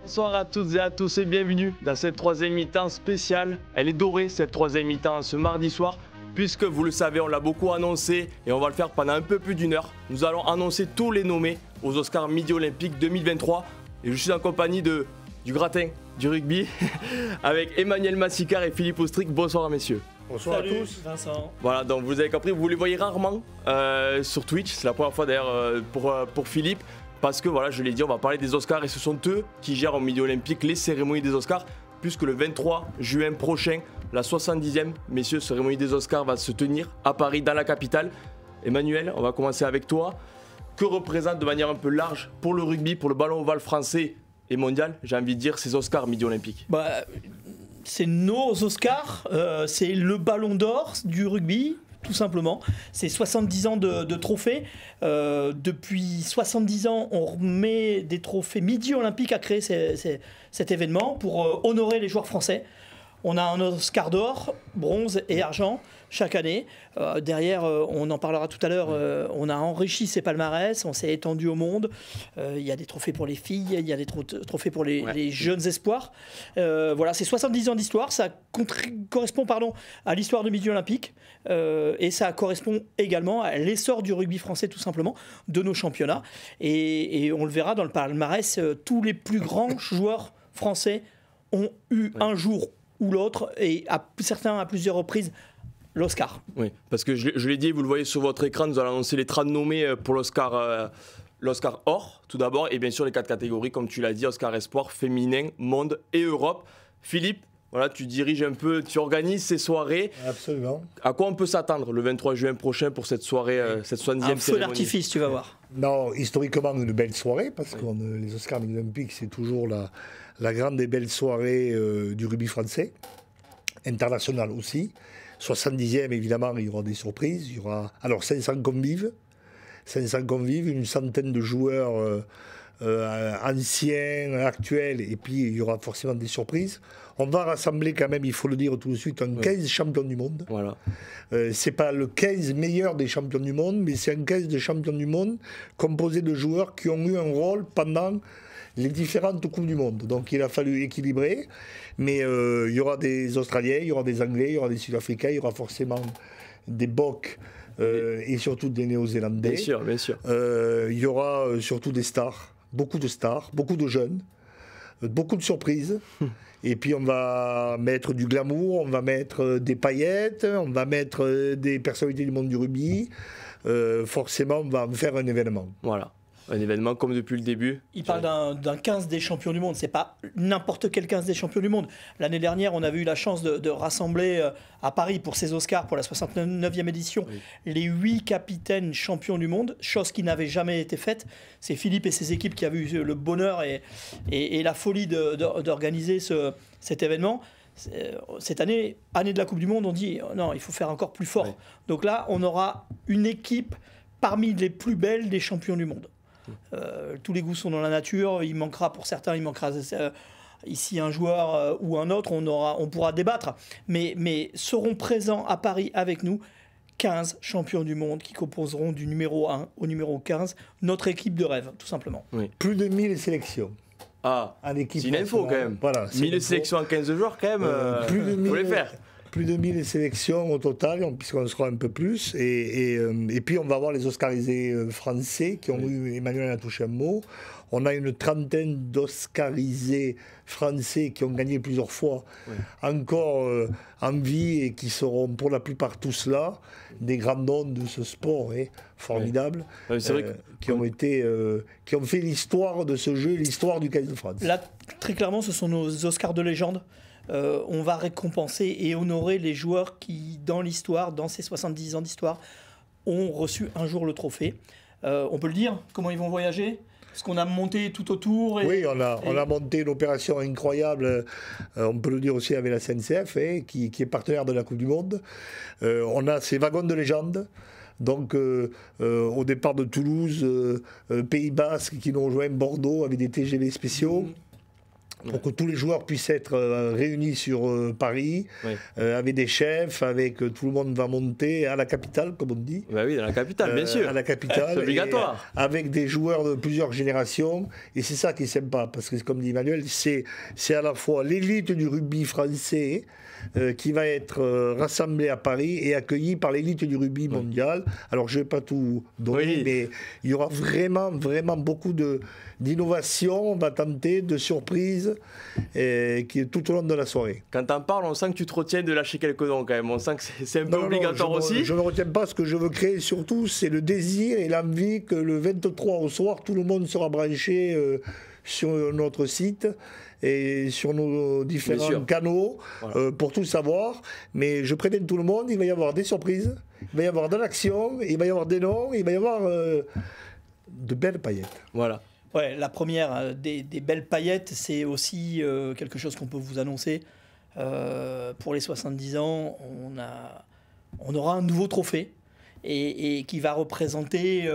Bonsoir à toutes et à tous et bienvenue dans cette troisième mi-temps spéciale. Elle est dorée cette troisième mi-temps ce mardi soir, puisque vous le savez, on l'a beaucoup annoncé et on va le faire pendant un peu plus d'une heure. Nous allons annoncer tous les nommés aux Oscars Midi Olympiques 2023 et je suis en compagnie du gratin du rugby avec Emmanuel Massicard et Philippe Austric. Bonsoir messieurs. Bonsoir Salut, à tous. Vincent. Voilà, donc vous avez compris, vous les voyez rarement sur Twitch. C'est la première fois d'ailleurs pour Philippe. Parce que voilà, je l'ai dit, on va parler des Oscars et ce sont eux qui gèrent au Midi Olympique les cérémonies des Oscars. Puisque le 23 juin prochain, la 70e, messieurs, cérémonie des Oscars va se tenir à Paris, dans la capitale. Emmanuel, on va commencer avec toi. Que représentent de manière un peu large pour le rugby, pour le ballon ovale français et mondial, j'ai envie de dire, ces Oscars Midi Olympiques? C'est nos Oscars, c'est le ballon d'or du rugby. Tout simplement, c'est 70 ans de trophées. Depuis 70 ans, on remet des trophées Midi Olympiques à créer cet événement pour honorer les joueurs français. On a un Oscar d'or, bronze et argent chaque année. Derrière, on en parlera tout à l'heure, on a enrichi ces palmarès, on s'est étendu au monde. Il y a des trophées pour les filles, il y a des trophées pour les jeunes espoirs. Voilà, c'est 70 ans d'histoire, ça correspond à l'histoire de Midi Olympique et ça correspond également à l'essor du rugby français tout simplement, de nos championnats. Et on le verra dans le palmarès, tous les plus grands joueurs français ont eu un jour ou l'autre, et certains à plusieurs reprises, l'Oscar. Oui, parce que je l'ai dit, vous le voyez sur votre écran, nous allons annoncer les 30 nommés pour l'Oscar Or, tout d'abord, et bien sûr les 4 catégories, comme tu l'as dit, Oscar Espoir, Féminin, Monde et Europe. Philippe, voilà, tu diriges un peu, tu organises ces soirées. Absolument. À quoi on peut s'attendre le 23 juin prochain pour cette soirée, cette 70e cérémonie? Un feu d'artifice, tu vas voir. Non, historiquement, une belle soirée, parce que les Oscars Olympiques, c'est toujours la grande et belle soirée du rugby français, international aussi. 70e, évidemment, il y aura des surprises. Il y aura alors 500 convives, une centaine de joueurs anciens, actuels, et puis il y aura forcément des surprises. On va rassembler quand même, il faut le dire tout de suite, un 15 champions du monde. Voilà. C'est pas le 15 meilleur des champions du monde, mais c'est un 15 de champions du monde composé de joueurs qui ont eu un rôle pendant les différentes Coupes du Monde. Donc il a fallu équilibrer, mais il y aura des Australiens, il y aura des Anglais, il y aura des Sud-Africains, il y aura forcément des Boks et surtout des Néo-Zélandais. Bien sûr, bien sûr. Il y aura surtout des stars, beaucoup de jeunes, beaucoup de surprises. Et puis on va mettre du glamour, on va mettre des paillettes, on va mettre des personnalités du monde du rugby. Forcément, on va faire un événement. Voilà. Un événement comme depuis le début. Il parle d'un 15 des champions du monde, c'est pas n'importe quel 15 des champions du monde. L'année dernière, on avait eu la chance de rassembler à Paris pour ces Oscars, pour la 69e édition, les 8 capitaines champions du monde, chose qui n'avait jamais été faite. C'est Philippe et ses équipes qui avaient eu le bonheur et la folie d'organiser cet événement. Cette année de la Coupe du Monde, on dit non, il faut faire encore plus fort. Donc là, on aura une équipe parmi les plus belles des champions du monde. Tous les goûts sont dans la nature, il manquera pour certains, il manquera ici un joueur ou un autre, on pourra débattre, mais seront présents à Paris avec nous 15 champions du monde qui composeront du numéro 1 au numéro 15 notre équipe de rêve, tout simplement. Plus de 1000 sélections. Ah, c'est une info quand même. Voilà, 1000 sélections en 15 joueurs quand même, il faut les faire. Plus de 1000 sélections au total, puisqu'on sera un peu plus. Et puis, on va avoir les Oscarisés français qui ont eu, Emmanuel a touché un mot. On a une trentaine d'Oscarisés français qui ont gagné plusieurs fois, encore en vie, et qui seront pour la plupart tous là, des grands noms de ce sport formidable, c'est vrai qui ont fait l'histoire de ce jeu, l'histoire du 15 de France. Là, très clairement, ce sont nos Oscars de légende. On va récompenser et honorer les joueurs qui, dans l'histoire, dans ces 70 ans d'histoire, ont reçu un jour le trophée. On peut le dire, comment ils vont voyager? Parce qu'on a monté tout autour. Oui, on a monté une opération incroyable, on peut le dire aussi avec la SNCF, qui est partenaire de la Coupe du Monde. On a ces wagons de légende. Donc, au départ de Toulouse, Pays Basque, qui nous rejoint Bordeaux avec des TGV spéciaux. pour que tous les joueurs puissent être réunis sur Paris, avec des chefs, avec tout le monde va monter à la capitale, comme on dit. Bah oui, dans la capitale, bien sûr. À la capitale. C'est obligatoire. Avec des joueurs de plusieurs générations. Et c'est ça qui est sympa, parce que comme dit Emmanuel, c'est à la fois l'élite du rugby français qui va être rassemblée à Paris et accueillie par l'élite du rugby mondial. Alors je ne vais pas tout donner, mais il y aura vraiment beaucoup d'innovations, on va tenter, de surprises tout au long de la soirée. Quand t'en parles, on sent que tu te retiens de lâcher quelques noms quand même. On sent que c'est un peu obligatoire aussi. Je ne retiens pas. Ce que je veux créer surtout, c'est le désir et l'envie que le 23 au soir, tout le monde sera branché sur notre site et sur nos différents canaux pour tout savoir. Mais je préviens tout le monde, il va y avoir des surprises, il va y avoir de l'action, il va y avoir des noms, il va y avoir de belles paillettes. Voilà. Ouais, la première des belles paillettes, c'est aussi quelque chose qu'on peut vous annoncer. Pour les 70 ans, on aura un nouveau trophée et qui va représenter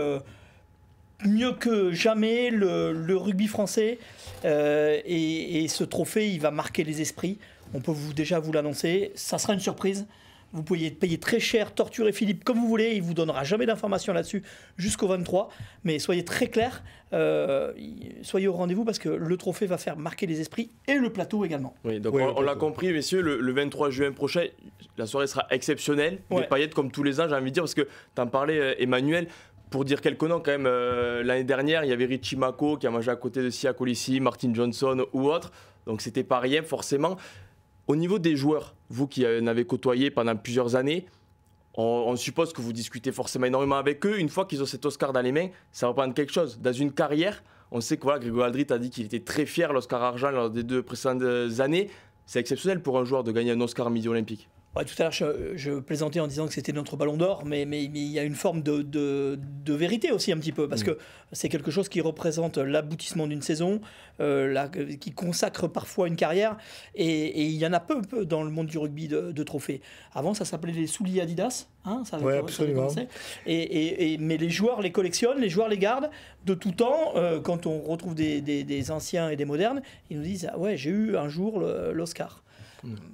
mieux que jamais le rugby français. Et ce trophée, il va marquer les esprits. On peut déjà vous l'annoncer. Ça sera une surprise. Vous pouvez payer très cher, torturer Philippe comme vous voulez. Il ne vous donnera jamais d'informations là-dessus jusqu'au 23. Mais soyez très clairs. Soyez au rendez-vous parce que le trophée va faire marquer les esprits et le plateau également. Oui, donc on l'a compris, messieurs, le 23 juin prochain, la soirée sera exceptionnelle. Des paillettes comme tous les ans, j'ai envie de dire, parce que tu en parlais, Emmanuel. Pour dire quelques noms, quand même, l'année dernière, il y avait Richie Mako qui a mangé à côté de Sia Colissi, Martin Johnson ou autre. Donc c'était pas rien, forcément. Au niveau des joueurs, vous qui en avez côtoyé pendant plusieurs années, on suppose que vous discutez forcément énormément avec eux. Une fois qu'ils ont cet Oscar dans les mains, ça représente quelque chose. Dans une carrière, on sait que Grégory Aldrit a dit qu'il était très fier de l'Oscar argent lors des 2 précédentes années. C'est exceptionnel pour un joueur de gagner un Oscar midi olympique. Ouais, tout à l'heure, je plaisantais en disant que c'était notre ballon d'or, mais il y a une forme de vérité aussi un petit peu, parce que c'est quelque chose qui représente l'aboutissement d'une saison, qui consacre parfois une carrière, et il y en a peu dans le monde du rugby de trophées. Avant, ça s'appelait les souliers Adidas, oui, absolument. Mais les joueurs les collectionnent, les joueurs les gardent de tout temps. Quand on retrouve des anciens et des modernes, ils nous disent « Ah ouais, j'ai eu un jour l'Oscar ».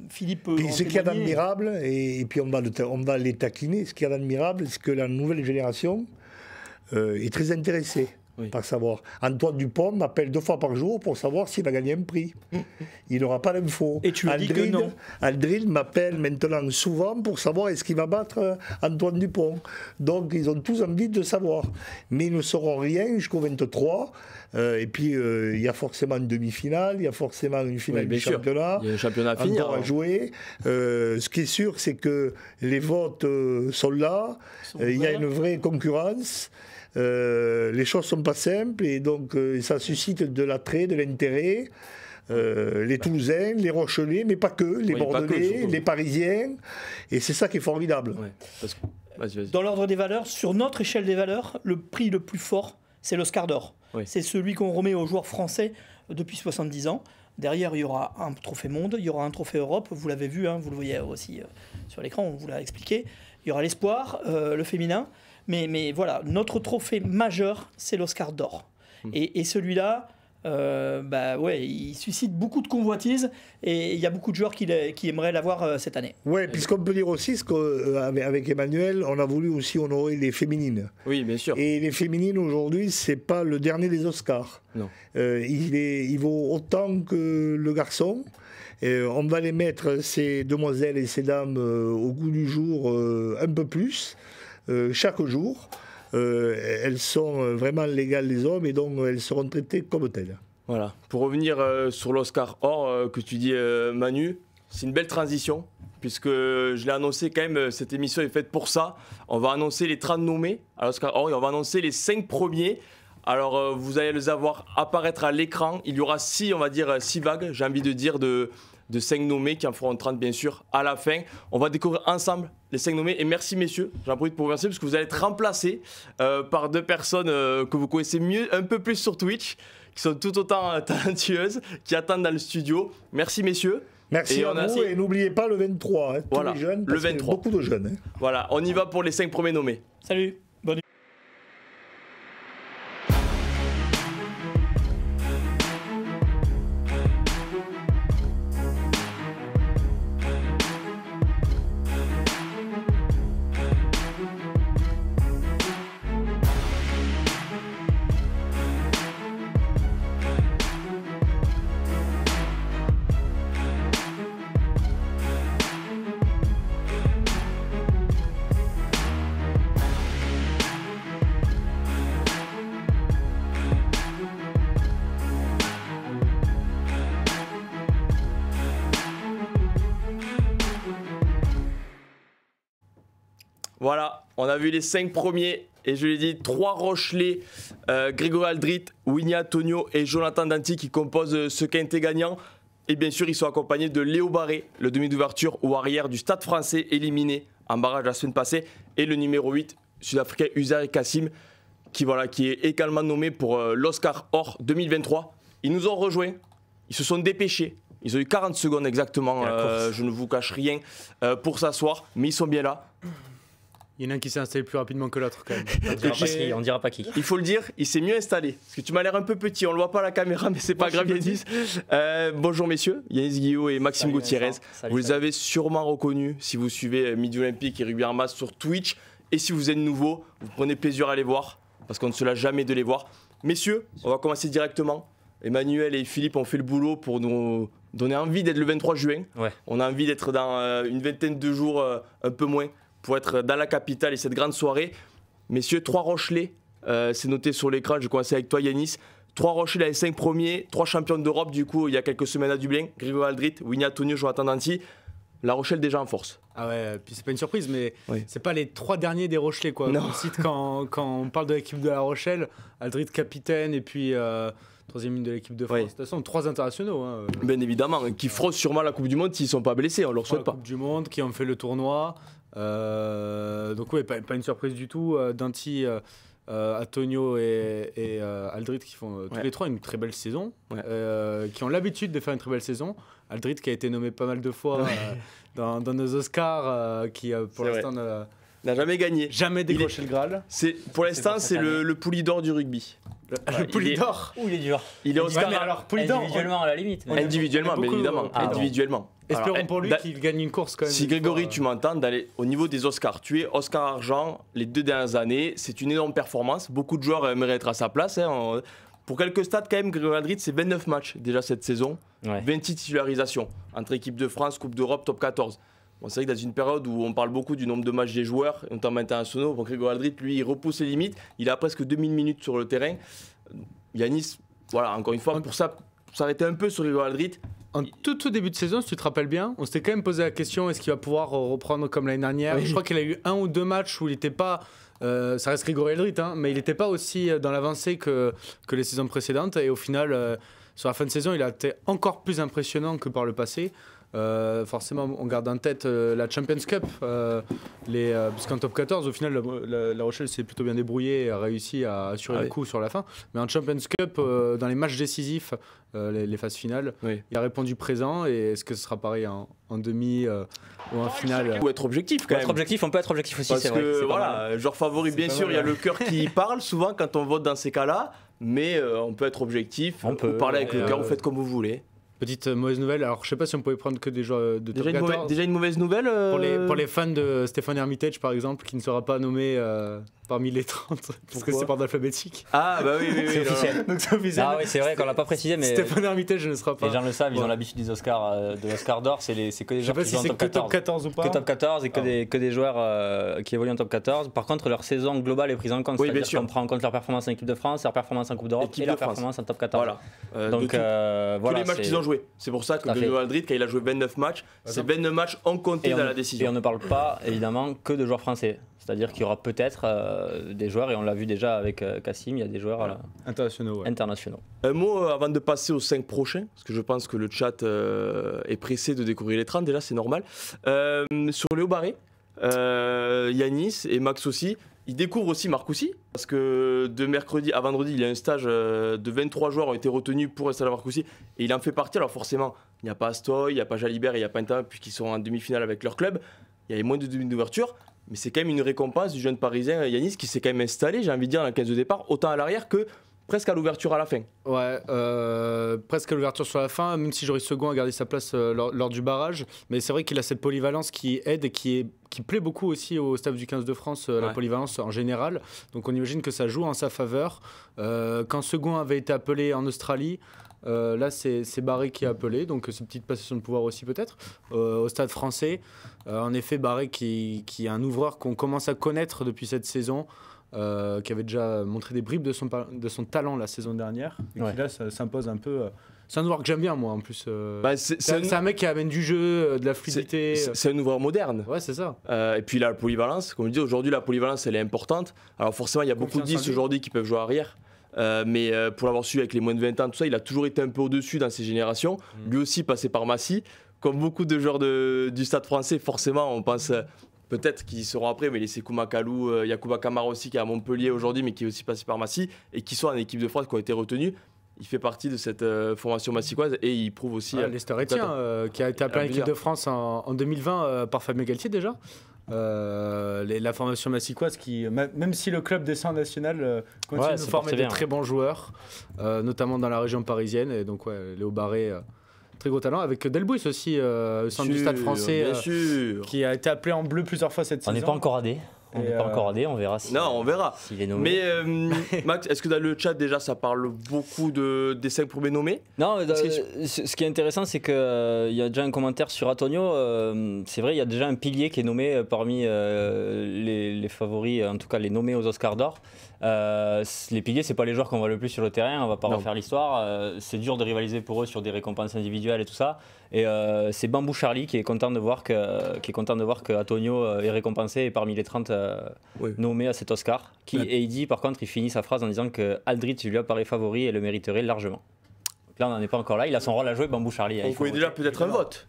Philippe. Puis ce qu'il y a d'admirable, et puis on va les taquiner, ce qu'il y a d'admirable, c'est que la nouvelle génération est très intéressée par savoir. Antoine Dupont m'appelle 2 fois par jour pour savoir s'il va gagner un prix. Il n'aura pas d'infos. Et tu lui dis que non. Aldrid m'appelle maintenant souvent pour savoir est-ce qu'il va battre Antoine Dupont. Donc ils ont tous envie de savoir. Mais ils ne sauront rien jusqu'au 23. Et puis il y a forcément une demi-finale, il y a forcément une finale du championnat. Il y a un championnat à finir. À jouer. Ce qui est sûr, c'est que les votes sont là. Il y a une vraie concurrence. Les choses ne sont pas simples et donc ça suscite de l'attrait, de l'intérêt. Les Toulousains, les Rochelais, mais pas que, les Bordelais, les Parisiens. Et c'est ça qui est formidable. Vas-y. Dans l'ordre des valeurs, sur notre échelle des valeurs, le prix le plus fort, c'est l'Oscar d'or. C'est celui qu'on remet aux joueurs français depuis 70 ans. Derrière, il y aura un trophée monde, il y aura un trophée Europe, vous l'avez vu, vous le voyez aussi sur l'écran, on vous l'a expliqué. Il y aura l'espoir, le féminin. Mais voilà, notre trophée majeur, c'est l'Oscar d'or. Et celui-là, il suscite beaucoup de convoitises et il y a beaucoup de joueurs qui aimeraient l'avoir cette année. Oui, puisqu'on peut dire aussi qu'avec Emmanuel, on a voulu aussi honorer les féminines. Oui, bien sûr. Et les féminines aujourd'hui, c'est pas le dernier des Oscars. Non. Il vaut autant que le garçon. On va les mettre, ces demoiselles et ces dames, au goût du jour un peu plus, chaque jour. Elles sont vraiment l'égale des hommes et donc elles seront traitées comme telles. Voilà. Pour revenir sur l'Oscar Or que tu dis, Manu, c'est une belle transition puisque je l'ai annoncé quand même, cette émission est faite pour ça. On va annoncer les 30 nommés à l'Oscar Or et on va annoncer les 5 premiers. Alors vous allez les avoir apparaître à l'écran. Il y aura 6 vagues, j'ai envie de dire, de 5 nommés qui en feront 30 bien sûr à la fin. On va découvrir ensemble les 5 nommés et merci messieurs, j'en profite pour vous remercier parce que vous allez être remplacés par 2 personnes que vous connaissez mieux, un peu plus sur Twitch, qui sont tout autant talentueuses, qui attendent dans le studio. Merci messieurs. Merci à vous et n'oubliez pas le 23, tous les jeunes, parce le 23. qu'il y a beaucoup de jeunes. Voilà, on y va pour les 5 premiers nommés. Salut. Voilà, on a vu les 5 premiers. Et je l'ai dit, 3 Rochelais, Grégory Aldrit, Winnie Antonio et Jonathan Danty qui composent ce quintet gagnant. Et bien sûr, ils sont accompagnés de Léo Barré, le demi d'ouverture ou arrière du Stade Français, éliminé en barrage la semaine passée. Et le numéro 8, sud-africain Usari Kassim, qui est également nommé pour l'Oscar Or 2023. Ils nous ont rejoints, ils se sont dépêchés. Ils ont eu 40 secondes exactement, je ne vous cache rien, pour s'asseoir, mais ils sont bien là. Il y en a un qui s'est installé plus rapidement que l'autre quand même. On dira pas qui. Il faut le dire, il s'est mieux installé. Parce que tu m'as l'air un peu petit, on le voit pas à la caméra, mais c'est pas grave Yanis. Bonjour messieurs, Yanis Guillot et Maxime Gutiérrez. Vous les avez sûrement reconnus si vous suivez Midi Olympique et Rugby en masse sur Twitch. Et si vous êtes nouveau, vous prenez plaisir à les voir, parce qu'on ne se lasse jamais de les voir. Messieurs, on va commencer directement. Emmanuel et Philippe ont fait le boulot pour nous donner envie d'être le 23 juin. Ouais. On a envie d'être dans une vingtaine de jours, un peu moins, pour être dans la capitale et cette grande soirée. Messieurs, 3 Rochelais, c'est noté sur l'écran, je vais commencer avec toi Yanis. 3 Rochelais, les 5 premiers, 3 champions d'Europe du coup il y a quelques semaines à Dublin, Grégory Aldrit, Winnie Antonio, Jonathan Danty. La Rochelle déjà en force. Ah ouais, puis c'est pas une surprise, mais c'est pas les 3 derniers des Rochelais quoi. On cite quand on parle de l'équipe de La Rochelle, Aldrit capitaine et puis 3e ligne de l'équipe de France. De toute façon, 3 internationaux. Hein. Bien évidemment, qui frottent sûrement la Coupe du Monde s'ils sont pas blessés, on leur souhaite pas. La Coupe du Monde, qui ont fait le tournoi. Donc oui, pas une surprise du tout. Danty, Antonio et Aldrit qui font tous les 3 une très belle saison, qui ont l'habitude de faire une très belle saison. Aldrit qui a été nommé pas mal de fois dans nos Oscars, qui pour l'instant n'a jamais gagné. Jamais décroché le Graal. Pour l'instant, c'est le Poulidor du rugby. Le Poulidor. Il est dur. Il est Oscar. Ouais, alors, Poulidor, individuellement à la limite. Individuellement, bien évidemment. Individuellement. Espérons pour lui qu'il gagne une course quand même. Si Grégory, tu m'entends, au niveau des Oscars, tu es Oscar argent les 2 dernières années. C'est une énorme performance. Beaucoup de joueurs aimeraient être à sa place. Hein. Pour quelques stats, quand même, Grégory Aldrit, c'est 29 matchs déjà cette saison. 26 titularisations entre équipe de France, Coupe d'Europe, top 14. Bon, c'est vrai que dans une période où on parle beaucoup du nombre de matchs des joueurs, notamment internationaux, bon, Grégory Aldrit, lui, il repousse les limites. Il a presque 2000 minutes sur le terrain. Yanis, voilà, encore une fois, pour s'arrêter un peu sur Grégory Aldrit. En tout début de saison, si tu te rappelles bien, on s'était quand même posé la question, est-ce qu'il va pouvoir reprendre comme l'année dernière ? Je crois qu'il a eu 1 ou 2 matchs où il n'était pas... ça reste Grégory Aldrit, hein, mais il n'était pas aussi dans l'avancée que les saisons précédentes. Et au final, sur la fin de saison, il a été encore plus impressionnant que par le passé. Forcément, on garde en tête la Champions Cup, puisqu'en top 14, au final, la Rochelle s'est plutôt bien débrouillée et a réussi à assurer le coup sur la fin. Mais en Champions Cup, dans les matchs décisifs, les phases finales, il a répondu présent. Et est-ce que ce sera pareil en demi ou en finale ? Ou être objectif quand même. On peut être objectif aussi, c'est vrai. Parce que voilà, genre favori, bien sûr, il y a le cœur qui parle souvent quand on vote dans ces cas-là. Mais on peut être objectif, on peut parler avec le cœur, vous faites comme vous voulez. Petite mauvaise nouvelle, alors je sais pas si on pouvait prendre que des joueurs de top 14. Déjà une mauvaise nouvelle pour les fans de Stéphane Hermitage par exemple, qui ne sera pas nommé parmi les 30 parce que c'est par alphabétique. Ah bah oui, c'est officiel. Donc c'est officiel. Ah oui, c'est vrai qu'on l'a pas précisé, mais Stéphane Hermitage ne sera pas. Les gens le savent, ils ont l'habitude des Oscars, de l'Oscar d'or, c'est que des joueurs qui jouent en top 14 ou pas. Que top 14 et que des joueurs qui évoluent en top 14. Par contre, leur saison globale est prise en compte, c'est-à-dire qu'on prend en compte leur performance en équipe de France, leur performance en Coupe d'Europe et leur performance en top 14. Voilà. Donc voilà, tous les matchs qu'ils ont joués. C'est pour ça que Grégory Aldrit, quand il a joué 29 matchs, ces 29 matchs ont compté dans la décision. Et on ne parle pas évidemment que de joueurs français. C'est-à-dire qu'il y aura peut-être des joueurs, et on l'a vu déjà avec Kassim, il y a des joueurs internationaux. Un mot avant de passer aux 5 prochains, parce que je pense que le chat est pressé de découvrir les 30, déjà c'est normal. Sur Léo Barré, Yanis et Max aussi, ils découvrent aussi Marcoussis, parce que de mercredi à vendredi, il y a un stage de 23 joueurs ont été retenus pour rester à Marcoussis, et il en fait partie. Alors forcément, il n'y a pas Astoy, il n'y a pas Jalibert, il n'y a pas Inta, puisqu'ils sont en demi-finale avec leur club. Il y avait moins de demi d'ouverture. Mais c'est quand même une récompense du jeune Parisien Yanis qui s'est quand même installé, j'ai envie de dire, dans la 15 de départ, autant à l'arrière que presque à l'ouverture à la fin. Ouais, presque à l'ouverture sur la fin, même si Joris Second a gardé sa place lors du barrage. Mais c'est vrai qu'il a cette polyvalence qui aide et qui plaît beaucoup aussi au staff du 15 de France, la polyvalence en général. Donc on imagine que ça joue en sa faveur. Quand Second avait été appelé en Australie, là c'est Barré qui a appelé, donc c'est une petite passation de pouvoir aussi peut-être au Stade Français. En effet, Barré qui est un ouvreur qu'on commence à connaître depuis cette saison, qui avait déjà montré des bribes de son talent la saison dernière, et qui là s'impose un peu. C'est un joueur que j'aime bien, moi, en plus. C'est un mec qui amène du jeu, de la fluidité. C'est un ouvreur moderne. Ouais, c'est ça. Et puis là, la polyvalence, comme je dis, aujourd'hui, la polyvalence, elle est importante. Alors forcément, il y a beaucoup de 10 aujourd'hui qui peuvent jouer arrière. Mais pour l'avoir su avec les moins de 20 ans, tout ça, il a toujours été un peu au-dessus dans ses générations. Lui aussi passé par Massy. Comme beaucoup de joueurs du Stade français, forcément, on pense peut-être qu'ils y seront après, mais les Sekou Makalou, Yacouba Kamara aussi, qui est à Montpellier aujourd'hui, mais qui est aussi passé par Massy, et qui sont en équipe de France, qui ont été retenus. Il fait partie de cette formation massicoise et il prouve aussi. Lester Etienne, qui a été appelé à l'équipe de France en 2020 par Fabien Galtier déjà. La formation massicoise qui, même si le club descend en national, continue de former des très bons joueurs, notamment dans la région parisienne. Et donc, Léo Barré, très gros talent, avec Delbouis aussi, au centre du Stade français, qui a été appelé en bleu plusieurs fois cette saison. On n'est pas encore AD. On n'est pas encore AD, on verra si. Non, on verra. S'il est nommé. Mais Max, est-ce que dans le chat déjà ça parle beaucoup des 5 premiers nommés? Non, ce qui est intéressant, c'est qu'il y a déjà un commentaire sur Antonio. C'est vrai, il y a déjà un pilier qui est nommé parmi les favoris, en tout cas les nommés aux Oscars d'or. Les piliers, c'est pas les joueurs qu'on voit le plus sur le terrain, on va pas refaire l'histoire. C'est dur de rivaliser pour eux sur des récompenses individuelles et tout ça. Et c'est Bambou Charlie qui est content de voir que Antonio est récompensé et parmi les 30 nommés à cet Oscar. Et il dit, par contre, il finit sa phrase en disant que Aldrit lui apparaît favori et le mériterait largement. Donc là, on n'en est pas encore là. Il a son rôle à jouer, Bambou Charlie. On connaît déjà peut-être un vote.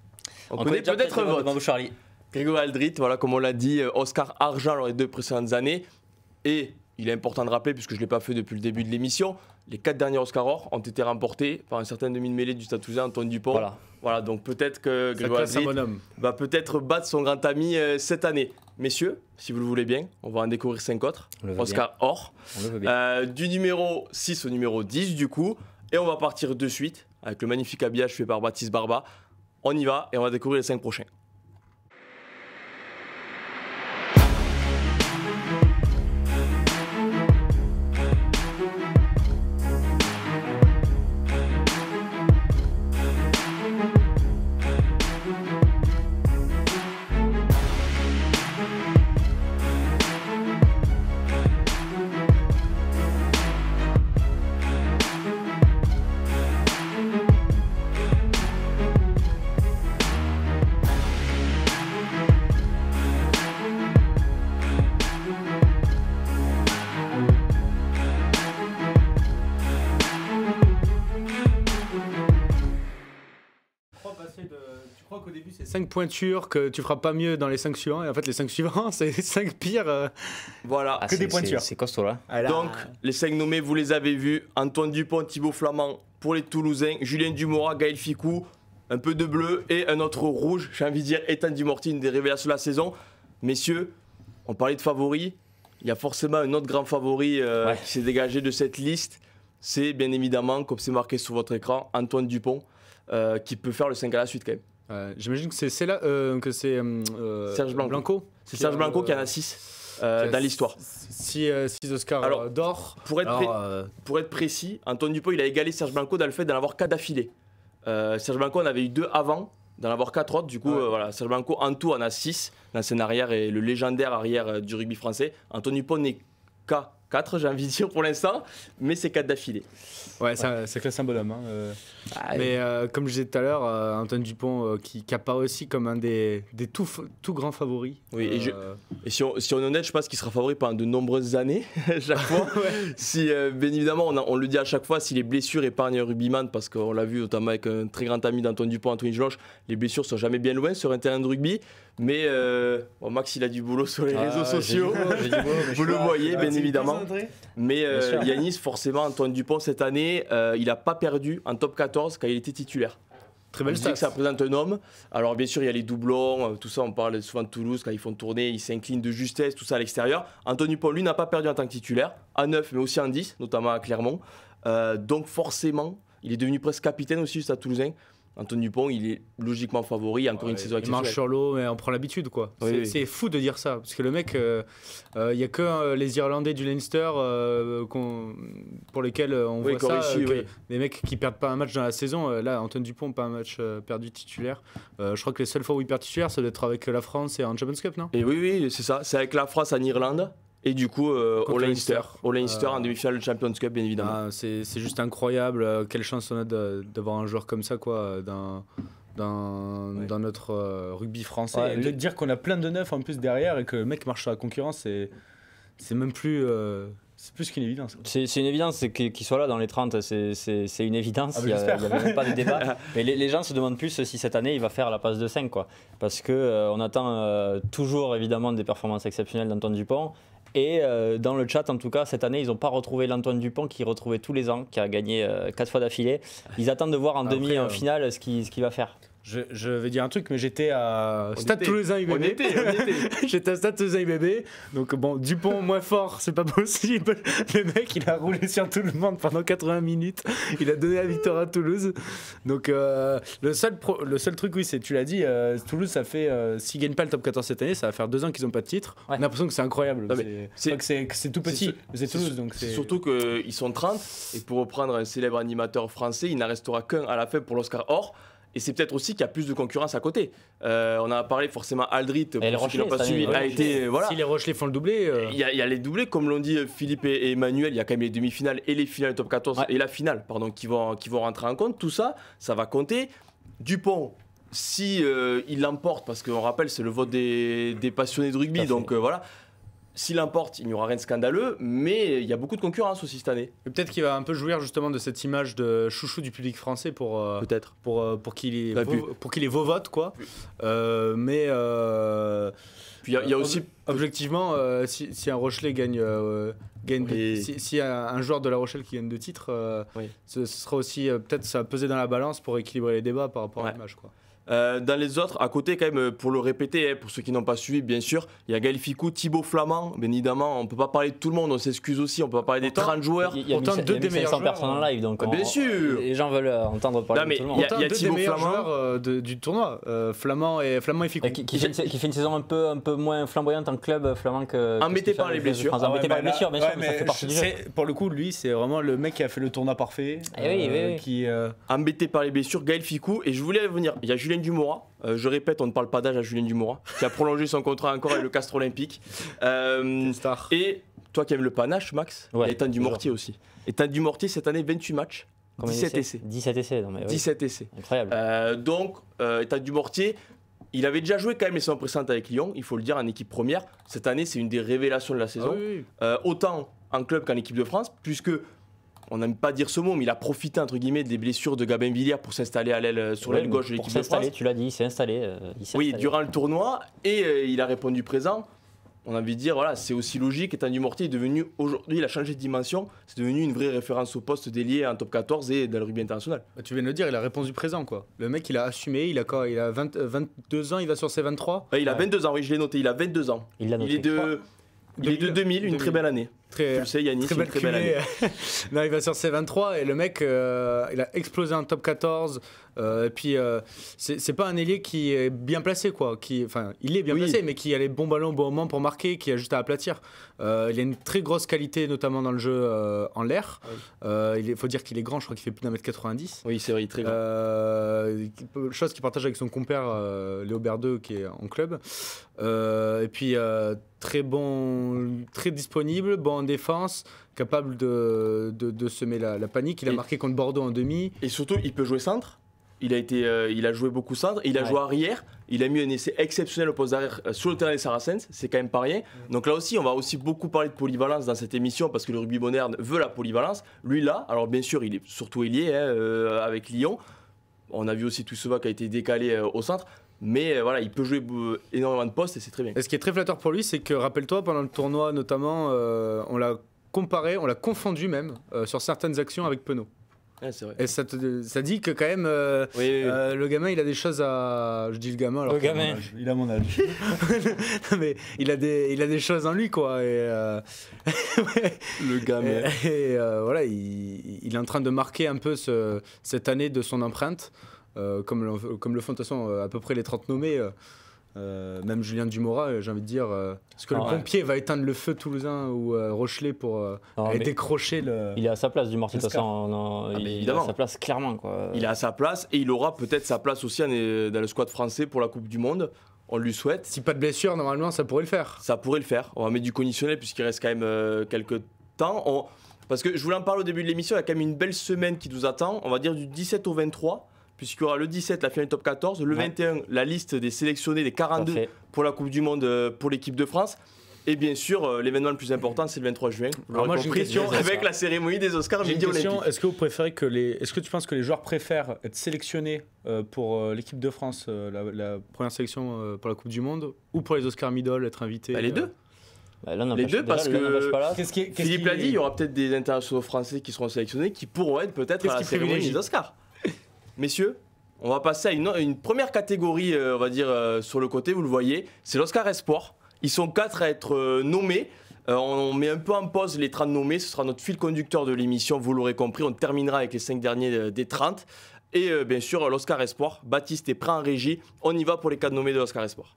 On connaît peut-être un vote. Bambou Charlie. Grégory Aldrit, voilà, comme on l'a dit, Oscar argent dans les 2 précédentes années. Et il est important de rappeler, puisque je ne l'ai pas fait depuis le début de l'émission, les 4 derniers Oscars or ont été remportés par un certain demi-mêlée du Stade Toulousain, Antoine Dupont. Voilà, donc peut-être que Grégory Aldrit va peut-être battre son grand ami cette année. Messieurs, si vous le voulez bien, on va en découvrir 5 autres. Oscar or. Du numéro 6 au numéro 10 du coup. Et on va partir de suite avec le magnifique habillage fait par Baptiste Barba. On y va et on va découvrir les 5 prochains. Tu crois qu'au début c'est 5 pointures, que tu feras pas mieux dans les 5 suivants, et en fait les 5 suivants c'est 5 pires voilà. Que des pointures. C'est costaud là. Donc les 5 nommés, vous les avez vus: Antoine Dupont, Thibaut Flamand pour les Toulousains, Julien Dumora, Gaël Ficou, un peu de bleu et un autre rouge, j'ai envie de dire Ethan Dumorti, une des révélations de la saison. Messieurs, on parlait de favoris, il y a forcément un autre grand favori qui s'est dégagé de cette liste. C'est bien évidemment, comme c'est marqué sur votre écran, Antoine Dupont, qui peut faire le 5 à la suite quand même. J'imagine que c'est Serge Blanco. C'est Serge Blanco qui en a 6 dans l'histoire. 6 Oscars d'or. Pour être précis, Antoine Dupont il a égalé Serge Blanco dans le fait d'en avoir 4 d'affilée. Serge Blanco en avait eu 2 avant, d'en avoir 4 autres. Du coup, voilà, Serge Blanco en tout en a 6. L'ancien arrière et le légendaire arrière du rugby français. Antoine Dupont n'est qu'à 4, j'ai envie de dire pour l'instant, mais c'est 4 d'affilée. Ouais, c'est classe un bonhomme. Mais comme je disais tout à l'heure, Antoine Dupont qui apparaît aussi comme un des tout grands favoris. Oui, et si on est honnête, je pense qu'il sera favori pendant de nombreuses années, chaque fois. Si, bien évidemment, on le dit à chaque fois, si les blessures épargnent un rugbyman, parce qu'on l'a vu notamment avec un très grand ami d'Antoine Dupont, Anthony Geloche, les blessures sont jamais bien loin sur un terrain de rugby. Mais Max, il a du boulot sur les réseaux sociaux. Vous le voyez, bien évidemment. Mais Yanis, forcément, Antoine Dupont, cette année, il n'a pas perdu en top 14 quand il était titulaire. Très belle stat. Que ça représente un homme. Alors, bien sûr, il y a les doublons, tout ça, on parle souvent de Toulouse, quand ils font tourner, ils s'inclinent de justesse, tout ça à l'extérieur. Antoine Dupont, lui, n'a pas perdu en tant que titulaire, à 9, mais aussi en 10, notamment à Clermont. Donc, forcément, il est devenu presque capitaine aussi, juste à Toulousain. Antoine Dupont, il est logiquement favori, encore une saison exceptionnelle. Il marche sur l'eau, mais on prend l'habitude, quoi. C'est fou de dire ça, parce que le mec, il n'y a que les Irlandais du Leinster pour lesquels on voit ça, les mecs qui perdent pas un match dans la saison. Là, Antoine Dupont, pas un match perdu titulaire. Je crois que les seules fois où il perd titulaire, ça doit être avec la France et en Champions Cup, non? Et oui, c'est ça. C'est avec la France en Irlande. Et du coup, au Leinster en demi-finale de Champions Cup, bien évidemment. C'est juste incroyable. Quelle chance on a d'avoir un joueur comme ça, quoi, dans notre rugby français. Ouais, de dire qu'on a plein de neufs en plus derrière et que le mec marche sur la concurrence, c'est même plus. C'est plus qu'une évidence. C'est une évidence qu'il soit là dans les 30, c'est une évidence, il n'y a même pas de débat. Mais les gens se demandent plus si cette année il va faire la passe de 5, quoi. Parce qu'on attend toujours évidemment des performances exceptionnelles d'Antoine Dupont. Et dans le chat, en tout cas, cette année, ils n'ont pas retrouvé l'Antoine Dupont qui retrouvait tous les ans, qui a gagné 4 fois d'affilée. Ils attendent de voir en demi et en finale ce qu'il va faire. Je vais dire un truc, mais j'étais à Stade Toulousain IBB. On était. J'étais à Stade Toulousain IBB. Donc bon, Dupont moins fort, c'est pas possible. Le mec, il a roulé sur tout le monde pendant 80 minutes. Il a donné la victoire à Toulouse. Donc le seul truc, oui, c'est, tu l'as dit, Toulouse, ça fait, s'ils gagnent pas le top 14 cette année, ça va faire 2 ans qu'ils n'ont pas de titre. Ouais. On a l'impression que c'est incroyable. C'est tout petit. C'est Toulouse. Donc c'est surtout qu'ils sont 30. Et pour reprendre un célèbre animateur français, il n'en restera qu'un à la fin pour l'Oscar Or. Et c'est peut-être aussi qu'il y a plus de concurrence à côté. On a parlé forcément Aldrit, pour ceux qui n'ont pas suivi, a été... Voilà. Si les Rochelais font le doublé... Il y a les doublés, comme l'ont dit Philippe et Emmanuel, il y a quand même les demi-finales et les finales top 14 et la finale, pardon, qui vont rentrer en compte. Tout ça, ça va compter. Dupont, si il l'emporte, parce qu'on rappelle, c'est le vote des passionnés de rugby, donc voilà. S'il l'emporte, il n'y aura rien de scandaleux, mais il y a beaucoup de concurrence aussi cette année. Et peut-être qu'il va un peu jouir justement de cette image de chouchou du public français pour qu'il ait vos votes, quoi. Mais puis il y a aussi objectivement, si un Rochelais gagne si un joueur de La Rochelle qui gagne 2 titres, ce sera aussi peut-être ça va peser dans la balance pour équilibrer les débats par rapport à l'image, quoi. Dans les autres, à côté quand même, pour le répéter, pour ceux qui n'ont pas suivi, bien sûr, il y a Gaël Ficou, Thibaut Flamand, bien évidemment, on ne peut pas parler de tout le monde, on s'excuse aussi, on ne peut pas parler des 30 joueurs. Il y a 1500 personnes en live, donc bien sûr. Les gens veulent entendre parler de tout le monde. Il y a Thibaut Flamand du tournoi, Flamand et Ficou. Qui fait une saison un peu moins flamboyante en club, Flamand que... Embêté par les blessures. Embêté par les blessures, bien sûr, mais ça fait partie du jeu. Pour le coup, lui, c'est vraiment le mec qui a fait le tournoi parfait. Embêté par les blessures, Gaël Ficou, et je voulais revenir, il y a Julien Dumora. Je répète, on ne parle pas d'âge à Julien Dumora, qui a prolongé son contrat encore avec le Castres Olympique. Et toi qui aimes le panache, Max, Ethan Dumortier aussi. Ethan Dumortier, cette année, 28 matchs, 17 essais. 17 essais, non mais 17 essais. Incroyable. Donc, Ethan Dumortier, il avait déjà joué quand même les saisons précédentes avec Lyon, il faut le dire, en équipe première. Cette année, c'est une des révélations de la saison. Autant en club qu'en équipe de France, puisque... On n'aime pas dire ce mot, mais il a profité entre guillemets des blessures de Gabin Villiers pour s'installer à l'aile sur l'aile gauche de l'équipe de France. Tu l'as dit, il s'est installé. Durant le tournoi, et il a répondu présent. On a envie de dire, voilà, c'est aussi logique. Ethan Dumortier est devenu, aujourd'hui, il a changé de dimension. C'est devenu une vraie référence au poste d'ailier en top 14 et dans le rugby international. Tu viens de le dire, il a répondu présent, quoi. Le mec, il a assumé, il a 22 ans, il va sur ses 23. Il a 22 ans, oui, je l'ai noté, il a 22 ans. Il est de 2000, une très belle année. Tu le sais, Yannis, une très belle année. Non, il va sur ses 23 et le mec, il a explosé en top 14. Et puis, c'est pas un ailier qui est bien placé, quoi. Il est bien placé, mais qui a les bons ballons au bon moment pour marquer, qui a juste à aplatir. Il a une très grosse qualité, notamment dans le jeu en l'air. Il faut dire qu'il est grand, je crois qu'il fait plus d'1m90. Oui, c'est vrai, il est très grand. Chose qu'il partage avec son compère Léo Berdeux, qui est en club. Et puis, très bon, très disponible, bon en défense, capable de semer la panique. Il a marqué contre Bordeaux en demi. Et surtout, il peut jouer centre. Il a joué beaucoup centre. Il a joué arrière. Il a mis un essai exceptionnel au poste d'arrière sur le terrain des Saracens. C'est quand même pas rien. Donc là aussi, on va aussi beaucoup parler de polyvalence dans cette émission parce que le rugby moderne veut la polyvalence. Lui là, alors bien sûr, il est surtout ailier avec Lyon. On a vu aussi Tousseva qui a été décalé au centre. Mais voilà, il peut jouer énormément de postes et c'est très bien. Et ce qui est très flatteur pour lui, c'est que, rappelle-toi, pendant le tournoi notamment, on l'a comparé, on l'a confondu même sur certaines actions avec Penaud. Ouais, c'est vrai. Et ça dit que quand même, le gamin, il a des choses à... Je dis le gamin alors le gamin. Il a mon âge. Mais il a des choses en lui, quoi. Et, le gamin. Et voilà, il est en train de marquer un peu cette année de son empreinte. Comme le font de toute façon à peu près les 30 nommés, même Julien Dumora, j'ai envie de dire, est-ce que le pompier va éteindre le feu toulousain ou Rochelais pour décrocher le... Il est à sa place, Dumortier, de toute façon, il est à sa place clairement, quoi. Il est à sa place et il aura peut-être sa place aussi dans le squad français pour la Coupe du Monde. on lui souhaite. Si pas de blessure, normalement, ça pourrait le faire. Ça pourrait le faire. On va mettre du conditionnel puisqu'il reste quand même quelques temps. Parce que je voulais en parler au début de l'émission, il y a quand même une belle semaine qui nous attend. On va dire du 17 au 23, puisqu'il y aura le 17, la finale du top 14, le 21, la liste des sélectionnés, des 42 pour la Coupe du Monde pour l'équipe de France. Et bien sûr, l'événement le plus important, c'est le 23 juin. Alors moi, j'ai une question avec la cérémonie des Oscars Midi Olympique. Est-ce que vous préférez est-ce que tu penses que les joueurs préfèrent être sélectionnés pour l'équipe de France, la première sélection pour la Coupe du Monde, ou pour les Oscars Middle, être invités Les deux. Les deux, parce déjà, que Philippe l'a dit, il y aura peut-être des internationaux français qui seront sélectionnés, qui pourront être peut-être à la cérémonie des Oscars. Messieurs, on va passer à une première catégorie, on va dire, sur le côté, vous le voyez, c'est l'Oscar Espoir. Ils sont 4 à être nommés. On met un peu en pause les 30 nommés. Ce sera notre fil conducteur de l'émission, vous l'aurez compris. On terminera avec les 5 derniers des 30. Et bien sûr, l'Oscar Espoir. Baptiste est prêt en régie. On y va pour les 4 nommés de l'Oscar Espoir.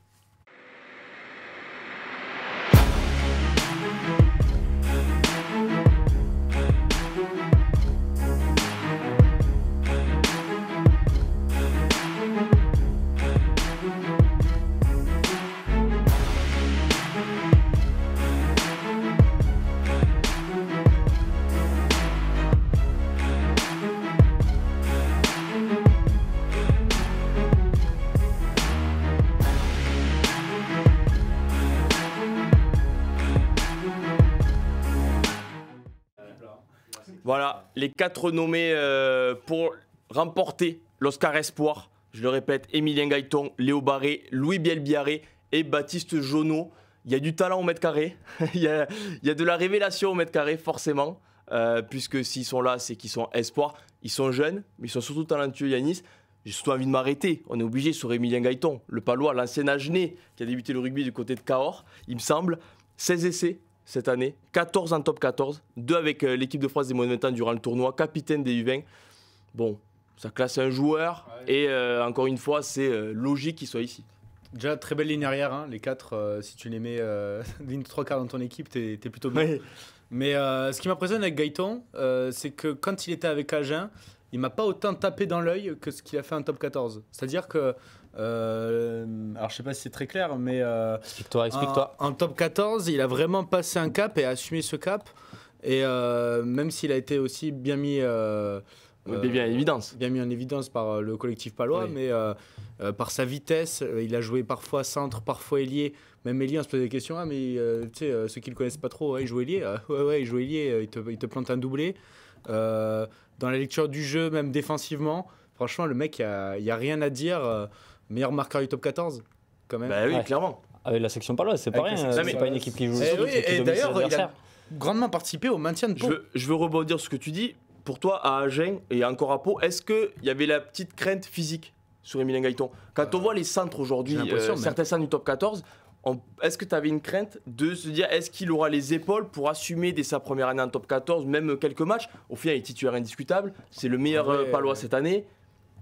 Voilà, les 4 nommés pour remporter l'Oscar Espoir. Je le répète, Emilien Gaëton, Léo Barré, Louis Bielbiarré et Baptiste Jonot. Il y a du talent au mètre carré, il y a de la révélation au mètre carré, forcément. Puisque s'ils sont là, c'est qu'ils sont espoirs. Ils sont jeunes, mais ils sont surtout talentueux, Yanis. J'ai surtout envie de m'arrêter. On est obligé sur Emilien Gaëton, le Palois, l'ancien Agenais, qui a débuté le rugby du côté de Cahors, il me semble. 16 essais cette année, 14 en top 14, 2 avec l'équipe de France des moins de 20 ans durant le tournoi, capitaine des U20. Bon, ça classe un joueur et encore une fois, c'est logique qu'il soit ici. Déjà, très belle ligne arrière, hein, les 4, si tu les mets ligne 3/4 dans ton équipe, t'es plutôt bien. Oui. Mais ce qui m'impressionne avec Gaëton, c'est que quand il était avec Agen, il m'a pas autant tapé dans l'œil que ce qu'il a fait en top 14. C'est-à-dire que, alors je sais pas si c'est très clair, mais explique-toi. En top 14, il a vraiment passé un cap et assumé ce cap. Et même s'il a été aussi bien mis... bien mis en évidence par le collectif palois, oui. Mais par sa vitesse, il a joué parfois centre, parfois ailier. Même ailier, on se pose des questions, mais tu sais, ceux qui le connaissent pas trop, il joue ailier, il joue ailier, il te plante un doublé. Dans la lecture du jeu, même défensivement, franchement, le mec, il n'y a rien à dire. Meilleur marqueur du top 14, quand même. Bah oui, clairement. Avec la section paloise, c'est pas rien, c'est pas une équipe qui joue. Et d'ailleurs, il a grandement participé au maintien de Pau. Je veux rebondir sur ce que tu dis. Pour toi, à Agen et encore à Pau, est-ce qu'il y avait la petite crainte physique sur Emilien Gaëton? Quand on voit les centres aujourd'hui, certains centres du top 14, est-ce que tu avais une crainte de se dire est-ce qu'il aura les épaules pour assumer dès sa première année en top 14, même quelques matchs? Au final, il est titulaire indiscutable, c'est le meilleur palois cette année.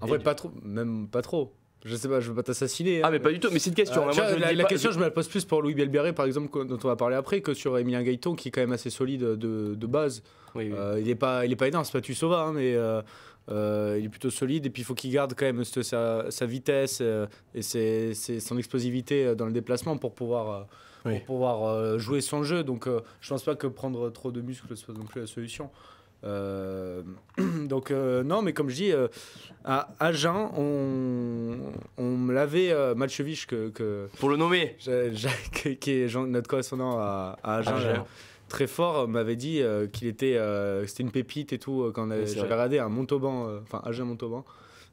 En vrai, pas trop, même pas trop. Je sais pas, je veux pas t'assassiner. Ah, mais pas du tout, mais c'est une question. La question, je me la pose plus pour Louis Bielbiarré, par exemple, dont on va parler après, que sur Emilien Gaëton, qui est quand même assez solide de base. Oui. Il est pas énorme, c'est pas Tussova, hein, mais il est plutôt solide. Et puis il faut qu'il garde quand même sa vitesse et son explosivité dans le déplacement pour pouvoir jouer son jeu. Donc je pense pas que prendre trop de muscles soit non plus la solution. Donc non, mais comme je dis, à Agen, on me l'avait Malchevich que pour le nommer, qui est notre correspondant à Agen. Très fort, m'avait dit qu'il était c'était une pépite et tout quand j'avais regardé un Montauban, Agen Montauban,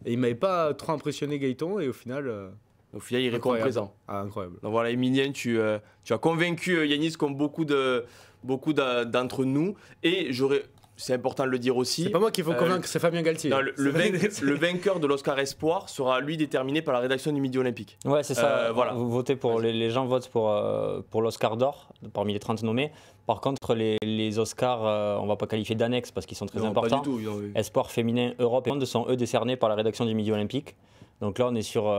et il m'avait pas trop impressionné Gaëton, et au final il répond présent. Ah, incroyable. Donc voilà, Emilien, tu as convaincu Yanis comme beaucoup d'entre nous, et c'est important de le dire aussi. C'est pas moi qu'il faut convaincre, c'est Fabien Galtier. Non, le vainqueur de l'Oscar Espoir sera lui déterminé par la rédaction du Midi Olympique. Ouais, c'est ça. Voilà. Vous votez pour les gens votent pour l'Oscar d'or parmi les 30 nommés. Par contre, les Oscars, on va pas qualifier d'annexes parce qu'ils sont très importants. Pas du tout, non, oui. Espoir féminin, Europe et Monde sont eux décernés par la rédaction du Midi Olympique. Donc là, on est sur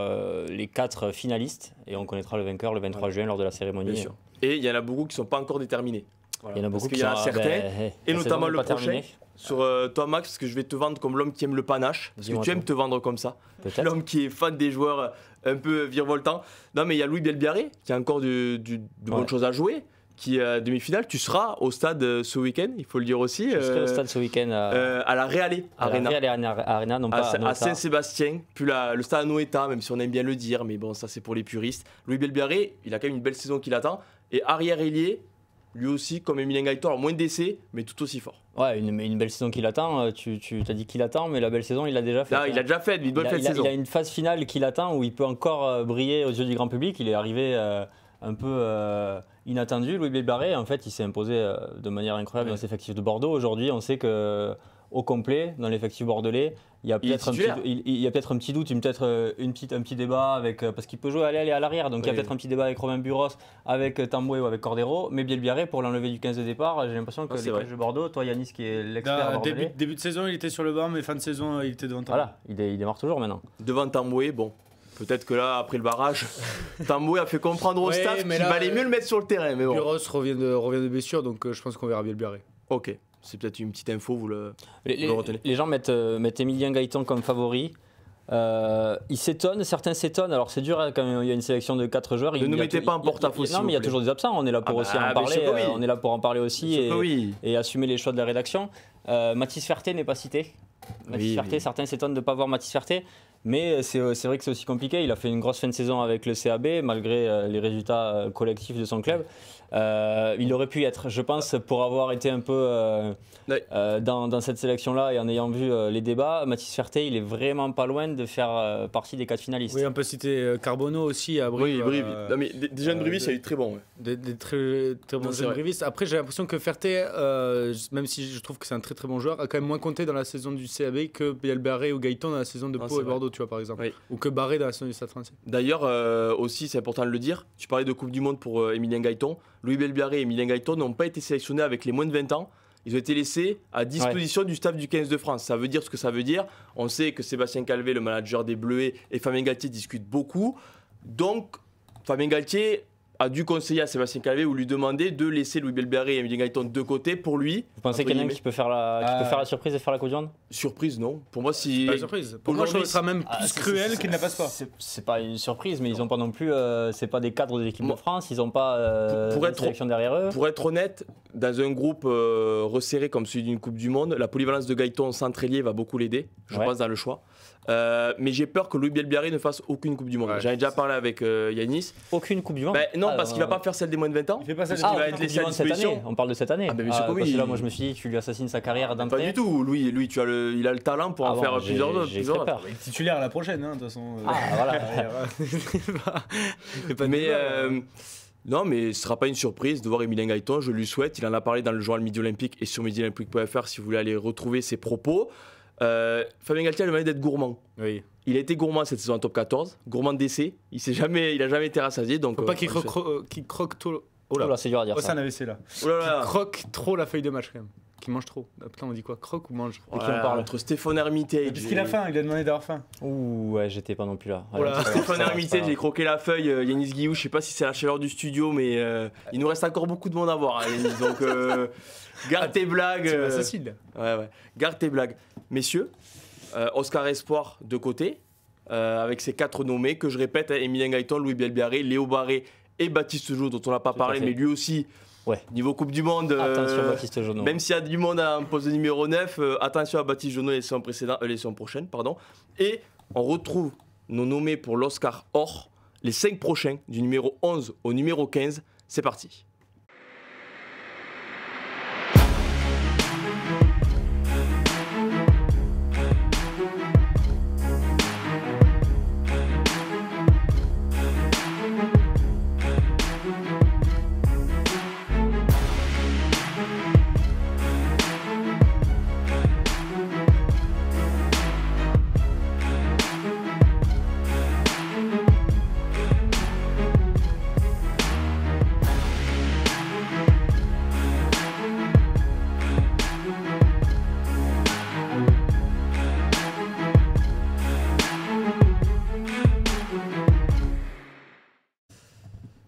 les 4 finalistes et on connaîtra le vainqueur le 23 juin lors de la cérémonie. Bien sûr. Et il y en a beaucoup qui ne sont pas encore déterminés. Voilà. Il y en a beaucoup qui sont certains, et notamment le prochain. sur toi, Max, parce que je vais te vendre comme l'homme qui aime le panache. Parce que tu aimes te vendre comme ça. L'homme qui est fan des joueurs un peu virevoltants. Non, mais il y a Louis Belbiaré qui a encore de bonnes choses à jouer. Qui est demi-finale. Tu seras au stade ce week-end, il faut le dire aussi. Je serai au stade ce week-end à la Reale Arena. Arena, non pas à Saint-Sébastien, puis le stade Anoeta, même si on aime bien le dire, mais bon, ça c'est pour les puristes. Louis Belbiaré, il a quand même une belle saison qui l'attend. Et arrière-ailier, lui aussi, comme Emilien Gaëtan, alors moins d'essais, mais tout aussi fort. Ouais, une belle saison qui l'attend. Tu t'as dit qu'il attend, mais la belle saison, il l'a déjà faite. Là, il a déjà fait, une bonne saison. Il a une phase finale qui l'attend où il peut encore briller aux yeux du grand public. Il est arrivé un peu inattendu, Louis Belbiaré. En fait, il s'est imposé de manière incroyable dans l'effectif de Bordeaux. Aujourd'hui, on sait qu'au complet, dans l'effectif bordelais, il y a peut-être un petit doute, peut-être un petit débat avec parce qu'il peut jouer à l'aile et à l'arrière. Donc il y a peut-être un petit débat avec Romain Buros, avec Tamboué ou avec Cordero. Mais Belbiaré, pour l'enlever du 15 de départ, j'ai l'impression que l'équipe de Bordeaux, toi Yanis qui est l'expert bordelais. Début de saison, il était sur le banc, mais fin de saison, il était devant Tamboué. Voilà, il démarre toujours maintenant. Devant Tamboué, bon. Peut-être que là, après le barrage, Tamboué a fait comprendre au staff qu'il valait mieux le mettre sur le terrain. Mais bon. Buros revient de blessure, donc je pense qu'on verra Belbiaré. Ok, c'est peut-être une petite info, vous le retenez. Les gens mettent Emilien Gaëtan comme favori. Ils s'étonnent, certains s'étonnent. Alors c'est dur quand il y a une sélection de 4 joueurs. Ne nous mettez pas en porte-à-faux. Non, mais il y a toujours des absents. On est là pour aussi en parler. On est là pour en parler aussi et assumer les choix de la rédaction. Mathis Ferté n'est pas cité. Ferté, certains s'étonnent de ne pas voir Mathis Ferté. Mais c'est vrai que c'est aussi compliqué. Il a fait une grosse fin de saison avec le CAB, malgré les résultats collectifs de son club. Il aurait pu y être, je pense, pour avoir été un peu dans cette sélection-là et en ayant vu les débats, Mathis Ferté, il est vraiment pas loin de faire partie des 4 finalistes. Oui, on peut citer Carbonneau aussi à Brive. Oui, non, mais des jeunes brivistes, il y a eu très bons. Ouais. Des très bons jeunes brivistes. Après, j'ai l'impression que Ferté, même si je trouve que c'est un très très bon joueur, a quand même moins compté dans la saison du CAB que Belbiaré ou Gaëtan dans la saison de Pau et Bordeaux, tu vois, par exemple. Oui. Ou que Barré dans la saison du Stade Français. D'ailleurs, aussi, c'est important de le dire, tu parlais de Coupe du Monde pour Emilien Gaëtan. Louis Belbiaré et Emilien Gaëtan n'ont pas été sélectionnés avec les moins de 20 ans. Ils ont été laissés à disposition du staff du 15 de France. Ça veut dire ce que ça veut dire. On sait que Sébastien Calvé, le manager des Bleuets, et Fabien Galtier discutent beaucoup. Donc, Fabien Galtier a dû conseiller à Sébastien Calvé ou lui demander de laisser Louis Belbiaré et Emilien Gaëtan de côté pour lui. Vous pensez qu'il y en a un qui peut faire la surprise et faire la Coupe du Monde ? Surprise, non. Pour moi, si. Pas une surprise. Pour moi, ce sera même plus cruel qu'il ne passe pas. C'est pas une surprise, mais ils n'ont pas non plus. C'est pas des cadres de l'équipe de France. Ils n'ont pas une sélection derrière eux. Pour être honnête, dans un groupe resserré comme celui d'une Coupe du Monde, la polyvalence de Gaëtan centre-ailier va beaucoup l'aider, je pense, dans le choix. Mais j'ai peur que Louis Belbiaré ne fasse aucune Coupe du Monde. J'en ai déjà parlé avec Yanis. Aucune Coupe du Monde Non, parce qu'il ne va pas faire celle des moins de 20 ans. Il fait pas celle qui va être laissé à disposition. On parle de cette année. Bien sûr que oui. Parce que là, moi, je me suis dit, tu lui assassines sa carrière d'entrée. Pas du tout. Lui il a le talent pour en faire plusieurs autres. J'ai très peur. Il est titulaire à la prochaine, de toute façon. Voilà. Non, mais ce ne sera pas une surprise de voir Emilien Gaëtan, je lui souhaite. Il en a parlé dans le journal Midi Olympique et sur midiolympique.fr si vous voulez aller retrouver ses propos. Fabien Galtier a demandé d'être gourmand. Oui. Il a été gourmand cette saison en top 14, gourmand d'essai. Il n'a jamais été rassasié. Donc, faut pas qu'il croque trop. Oh là, c'est dur à dire. C'est un AVC là. Qui croque trop la feuille de match quand même. Qui mange trop. Putain, on dit quoi ? Croque ou mange ? Et qui on parle entre Stéphane Hermitage. Parce qu'il a faim, il a demandé d'avoir faim. Ouh, ouais, j'étais pas non plus là. Stéphane Hermitage, j'ai croqué la feuille. Yanis Guillou, je sais pas si c'est la chaleur du studio, mais il nous reste encore beaucoup de monde à voir, Yanis. Donc, garde tes blagues. C'est facile. Ouais. Garde tes blagues. Messieurs, Oscar Espoir de côté, avec ces 4 nommés, que je répète, Emilien Gaëtan, Louis Belbiaré, Léo Barré et Baptiste Jou, dont on n'a pas parlé, mais lui aussi. Ouais. Niveau Coupe du Monde, attention à Baptiste Jonot. Même s'il y a du monde en poste de numéro 9, attention à Baptiste Jonot l'élection prochaine. Et on retrouve nos nommés pour l'Oscar Or, les 5 prochains, du numéro 11 au numéro 15. C'est parti.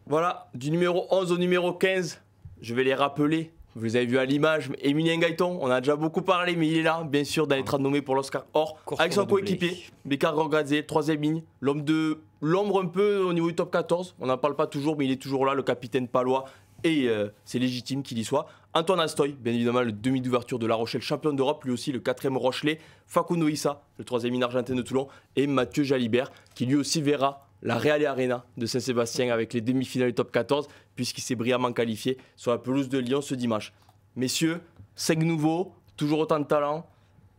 Voilà, du numéro 11 au numéro 15, je vais les rappeler Vous avez vu à l'image, Emilien Gaëton, on a déjà beaucoup parlé, mais il est là, bien sûr, dans les trades nommés pour l'Oscar Or, avec son coéquipier, Bekar Gorgadze, 3e ligne, l'ombre un peu au niveau du top 14. On n'en parle pas toujours, mais il est toujours là, le capitaine palois, et c'est légitime qu'il y soit. Antoine Astoy, bien évidemment, le demi d'ouverture de La Rochelle, champion d'Europe, lui aussi le 4e Rochelet. Facundo Issa, le 3e ligne argentin de Toulon, et Mathieu Jalibert, qui lui aussi verra la Real Arena de Saint-Sébastien avec les demi-finales du top 14, puisqu'il s'est brillamment qualifié sur la pelouse de Lyon ce dimanche. Messieurs, 5 nouveaux, toujours autant de talent,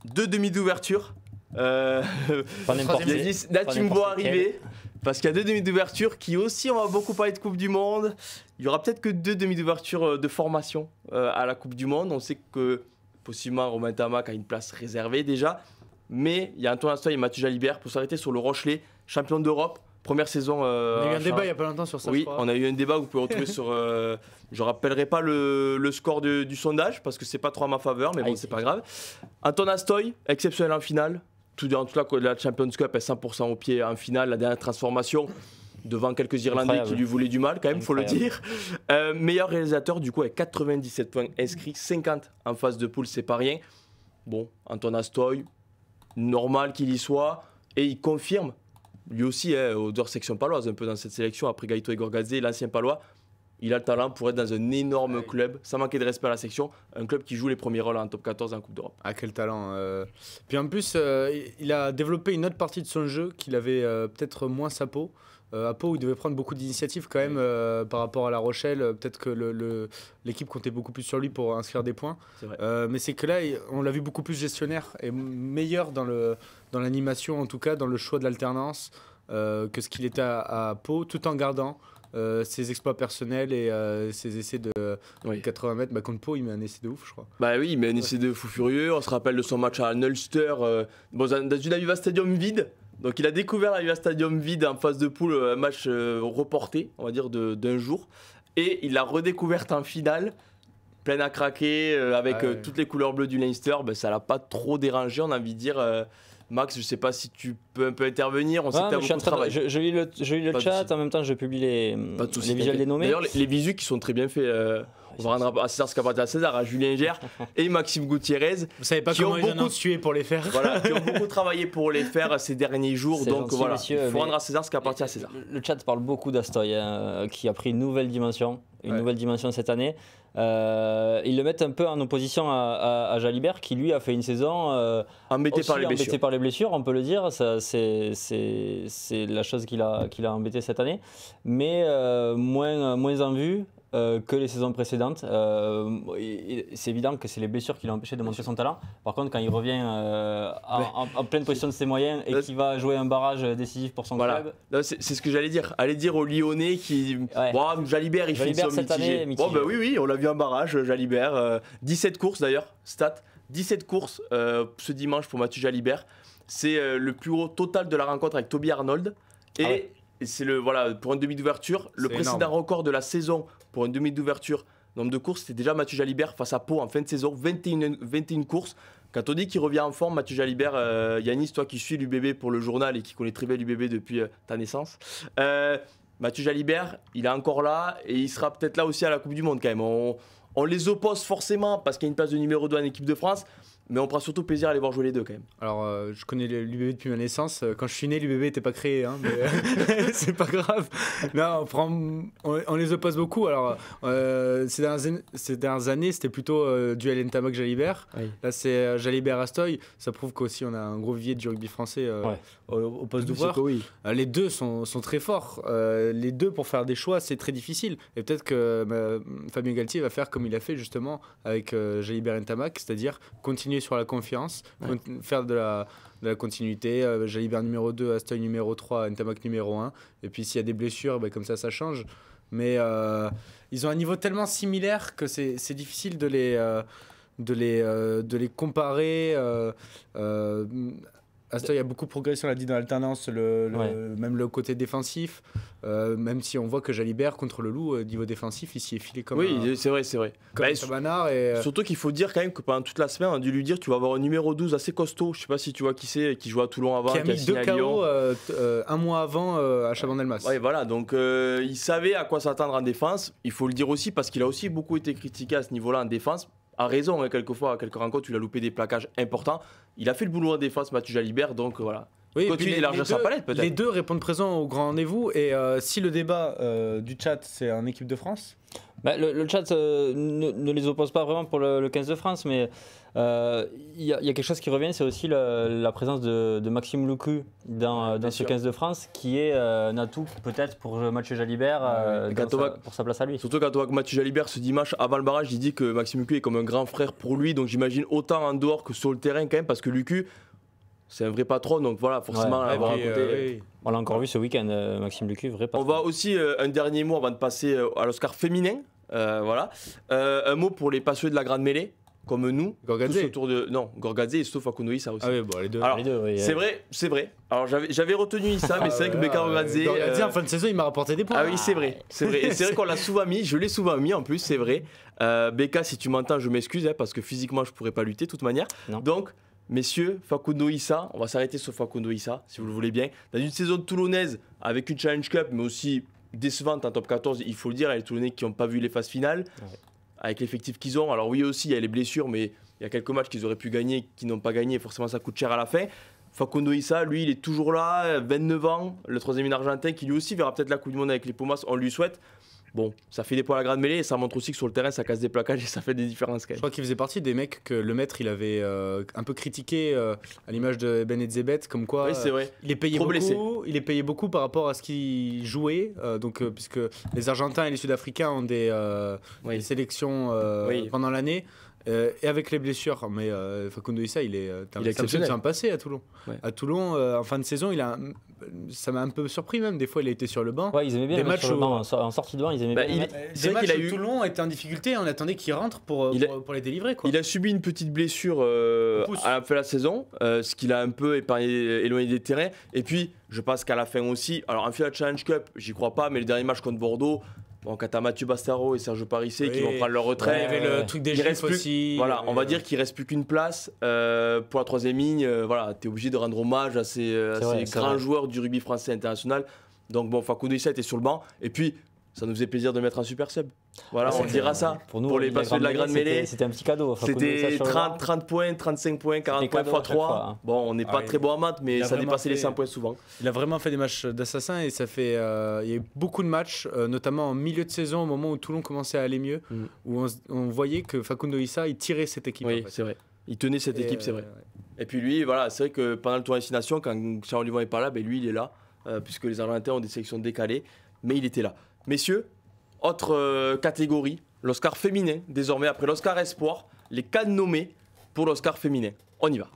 2 demi d'ouverture. Il y a là, tu me vois arriver, parce qu'il y a 2 demi d'ouverture qui aussi, on va beaucoup parler de Coupe du Monde. Il y aura peut-être que 2 demi d'ouverture de formation à la Coupe du Monde. On sait que possiblement Romain Tamac a une place réservée déjà, mais il y a Antoine Astoy et Mathieu Jalibert pour s'arrêter sur le Rochelet, champion d'Europe. Première saison. On a eu un débat il n'y a pas longtemps sur ça. Oui, on a eu un débat que vous pouvez retrouver sur. Je ne rappellerai pas le score du sondage parce que c'est pas trop à ma faveur, mais bon, c'est pas grave. Antoine Astoy, exceptionnel en finale. Toute la Champions Cup est 100% au pied en finale. La dernière transformation devant quelques Irlandais qui lui voulaient du mal, quand même, il faut le dire. Meilleur réalisateur, du coup, avec 97 points inscrits, 50 en phase de poule, c'est pas rien. Bon, Antoine Astoy, normal qu'il y soit, et il confirme. Lui aussi, odeur section paloise, un peu dans cette sélection, après Gaëto et Gorgadze, l'ancien palois, il a le talent pour être dans un énorme club, sans manquer de respect à la section, un club qui joue les premiers rôles en top 14 en Coupe d'Europe. Ah, quel talent. Puis en plus, il a développé une autre partie de son jeu qu'il avait peut-être moins sa peau. À Pau, il devait prendre beaucoup d'initiatives quand même par rapport à La Rochelle. Peut-être que l'équipe comptait beaucoup plus sur lui pour inscrire des points. Mais c'est que là, on l'a vu beaucoup plus gestionnaire et meilleur dans l'animation, en tout cas dans le choix de l'alternance, que ce qu'il était à Pau, tout en gardant ses exploits personnels et ses essais de 80 mètres. Contre Pau, il met un essai de ouf, je crois. Bah oui, il met un essai de fou furieux. On se rappelle de son match à Ulster, dans une Aviva Stadium vide. Donc il a découvert l'Aviva Stadium vide en phase de poule, un match reporté, on va dire, d'un jour. Et il l'a redécouverte en finale, pleine à craquer, avec toutes les couleurs bleues du Leinster. Ça l'a pas trop dérangé, on a envie de dire. Max, je sais pas si tu peux un peu intervenir. On sait que tu as beaucoup de travail. Je lis le chat, en même temps je publie les visuels dénommés. D'ailleurs, les visus qui sont très bien faits. On va rendre à César ce qu'appartient à César, à Julien Gère et Maxime Gutiérrez. Vous savez pas comment ils en ont tué pour les faire. Voilà, qui ont beaucoup travaillé pour les faire ces derniers jours. Donc voilà, il faut rendre à César ce qu'appartient à César. Le chat parle beaucoup d'Astoy, qui a pris une nouvelle dimension cette année. Ils le mettent un peu en opposition à Jalibert, qui lui a fait une saison embêté par les blessures, on peut le dire. C'est la chose qui l'a embêté cette année, mais moins en vue que les saisons précédentes. C'est évident que c'est les blessures qui l'ont empêché de montrer son talent. Par contre, quand il revient en pleine position de ses moyens et qu'il va jouer un barrage décisif pour son club... C'est ce que j'allais dire. Allez dire aux Lyonnais qui... Jalibert, il fait une saison mitigée. Oui, on l'a vu en barrage, Jalibert. 17 courses d'ailleurs, stat. 17 courses ce dimanche pour Mathieu Jalibert. C'est le plus haut total de la rencontre avec Toby Arnold. Et c'est pour un demi d'ouverture, le précédent record de la saison pour un demi d'ouverture, nombre de courses, c'était déjà Mathieu Jalibert face à Pau en fin de saison, 21 courses. Quand on dit qu'il revient en forme, Mathieu Jalibert, Yanis, toi qui suis l'UBB pour le journal et qui connais très bien l'UBB depuis ta naissance, Mathieu Jalibert, il est encore là et il sera peut-être là aussi à la Coupe du Monde quand même. On les oppose forcément parce qu'il y a une place de numéro 2 en équipe de France. Mais on prend surtout plaisir à les voir jouer les deux quand même. Alors, je connais l'UBB depuis ma naissance. Quand je suis né, l'UBB n'était pas créé, mais c'est pas grave. Non, on les oppose beaucoup. Alors, ces dernières années, c'était plutôt duel Ntamak-Jalibert. Oui. Là, c'est Jalibert-Astoy. Ça prouve qu'aussi, on a un gros vivier du rugby français au poste d'ouvreur. Les deux sont très forts. Les deux, pour faire des choix, c'est très difficile. Et peut-être que Fabien Galtier va faire comme il a fait justement avec Jalibert-Ntamak, c'est-à-dire continuer sur la confiance, faire de la continuité, Jalibert numéro 2, Astoy numéro 3, Ntamak numéro 1, et puis s'il y a des blessures, comme ça change. Mais ils ont un niveau tellement similaire que c'est difficile de les comparer. Astor, il y a beaucoup de progression, on l'a dit, dans l'alternance, même le côté défensif. Même si on voit que Jalibert, contre le Loup, niveau défensif, il s'y est filé comme c'est vrai. Comme un Tabanard. Surtout qu'il faut dire quand même que pendant toute la semaine, on a dû lui dire tu vas avoir un numéro 12 assez costaud. Je sais pas si tu vois qui c'est, qui joue à Toulon avant. Qui a mis 2 KO un mois avant à Chabandelmas. Ouais, voilà. Donc il savait à quoi s'attendre en défense. Il faut le dire aussi parce qu'il a aussi beaucoup été critiqué à ce niveau-là en défense. A raison, hein, quelquefois, à quelques rencontres, il a loupé des plaquages importants. Il a fait le boulot en défense, Mathieu Jalibert, donc voilà. Oui, continue d'élargir sa palette, peut-être. Les deux répondent présents au grand rendez-vous. Et si le débat du chat, c'est en équipe de France, le chat ne les oppose pas vraiment pour le 15 de France, mais il y a quelque chose qui revient, c'est aussi la présence de Maxime Lucu dans ce 15 de France, qui est un atout peut-être pour Mathieu Jalibert, pour sa place à lui. Surtout quand on voit que Mathieu Jalibert ce dimanche avant le barrage, il dit que Maxime Lucu est comme un grand frère pour lui, donc j'imagine autant en dehors que sur le terrain quand même, parce que Lucu, c'est un vrai patron, donc voilà, forcément, à côté. On l'a encore vu ce week-end, Maxime Lucu, vrai patron. On va aussi, un dernier mot avant de passer à l'Oscar féminin. Voilà. Un mot pour les passionnés de la grande mêlée, comme nous. Gorgadze. Gorgadze et Sto Facundo Issa aussi. Ah oui, bon, les deux. Alors, les deux, oui, c'est vrai. Alors j'avais retenu Issa, mais c'est vrai que Beka Gorgadze. Gorgadze, en fin de saison, il m'a rapporté des points. Ah oui, c'est vrai. Et c'est vrai qu'on l'a souvent mis, je l'ai souvent mis en plus, c'est vrai. Beka, si tu m'entends, je m'excuse, hein, parce que physiquement, je pourrais pas lutter de toute manière. Non. Donc, messieurs, Facundo Issa, on va s'arrêter sur Facundo Issa, si vous le voulez bien. Dans une saison toulonnaise, avec une Challenge Cup, mais aussi décevante en top 14, il faut le dire, il y a les Toulonnais qui n'ont pas vu les phases finales, avec l'effectif qu'ils ont. Alors oui, aussi, il y a les blessures, mais il y a quelques matchs qu'ils auraient pu gagner, qui n'ont pas gagné, forcément ça coûte cher à la fin. Facundo Issa, lui, il est toujours là, 29 ans, le troisième in argentin, qui lui aussi verra peut-être la Coupe du Monde avec les Pumas, on lui souhaite. Bon, ça fait des points à la grande mêlée et ça montre aussi que sur le terrain, ça casse des plaquages et ça fait des différences quand même. Je crois qu'il faisait partie des mecs que le maître, il avait un peu critiqué à l'image de Ben Etzebeth, comme quoi c'est vrai. Il est payé beaucoup par rapport à ce qu'il jouait, puisque les Argentins et les Sud-Africains ont des sélections pendant l'année. Et avec les blessures, mais Facundo Issa, il est exceptionnel. C'est un passé à Toulon. Ouais. À Toulon, en fin de saison, ça m'a un peu surpris même. Des fois, il a été sur le banc. Ouais, ils aimaient bien le match sur le banc. En sortie de banc, ils aimaient bien. Des matchs où Toulon était en difficulté, on attendait qu'il rentre pour les délivrer. Quoi. Il a subi une petite blessure à la fin de la saison, ce qu'il a un peu éloigné des terrains. Et puis, je pense qu'à la fin aussi, alors en finale Challenge Cup, j'y crois pas, mais le dernier match contre Bordeaux. Bon, quand t'as Mathieu Bastaro et Sergio Parissé qui vont prendre leur retraite, il y avait le truc des Gifs aussi. Voilà, on va dire qu'il reste plus qu'une place pour la troisième ligne. Voilà, t'es obligé de rendre hommage à ces grands joueurs du rugby français international. Donc bon, Facundo Issa était sur le banc. Et puis, ça nous faisait plaisir de mettre un super sub. Voilà, on dira ça. Pour les passionnés de la grande mêlée. C'était un petit cadeau. C'était 30 points, 35 points, 40 points x 3. Bon, on n'est pas très bon en maths, mais ça dépassait les 100 points souvent. Il a vraiment fait des matchs d'assassin et ça fait. Il y a eu beaucoup de matchs, notamment en milieu de saison, au moment où Toulon commençait à aller mieux, où on voyait que Facundo Issa, il tirait cette équipe. Oui, c'est vrai. Il tenait cette équipe, c'est vrai. Et puis lui, voilà, c'est vrai que pendant le tour de destination, quand Charles Olivon n'est pas là, lui, il est là, puisque les Argentins ont des sélections décalées, mais il était là. Messieurs, autre catégorie, l'Oscar féminin, désormais après l'Oscar Espoir, les 4 nommés pour l'Oscar féminin. On y va.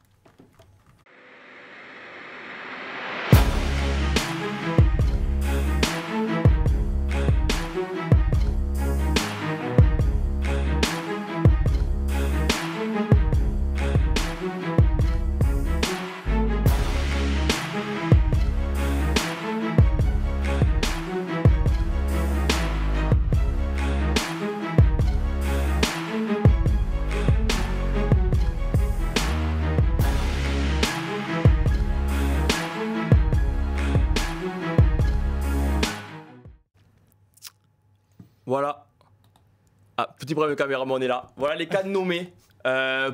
Voilà. Ah, petit problème de caméra, mais on est là. Voilà les 4 nommés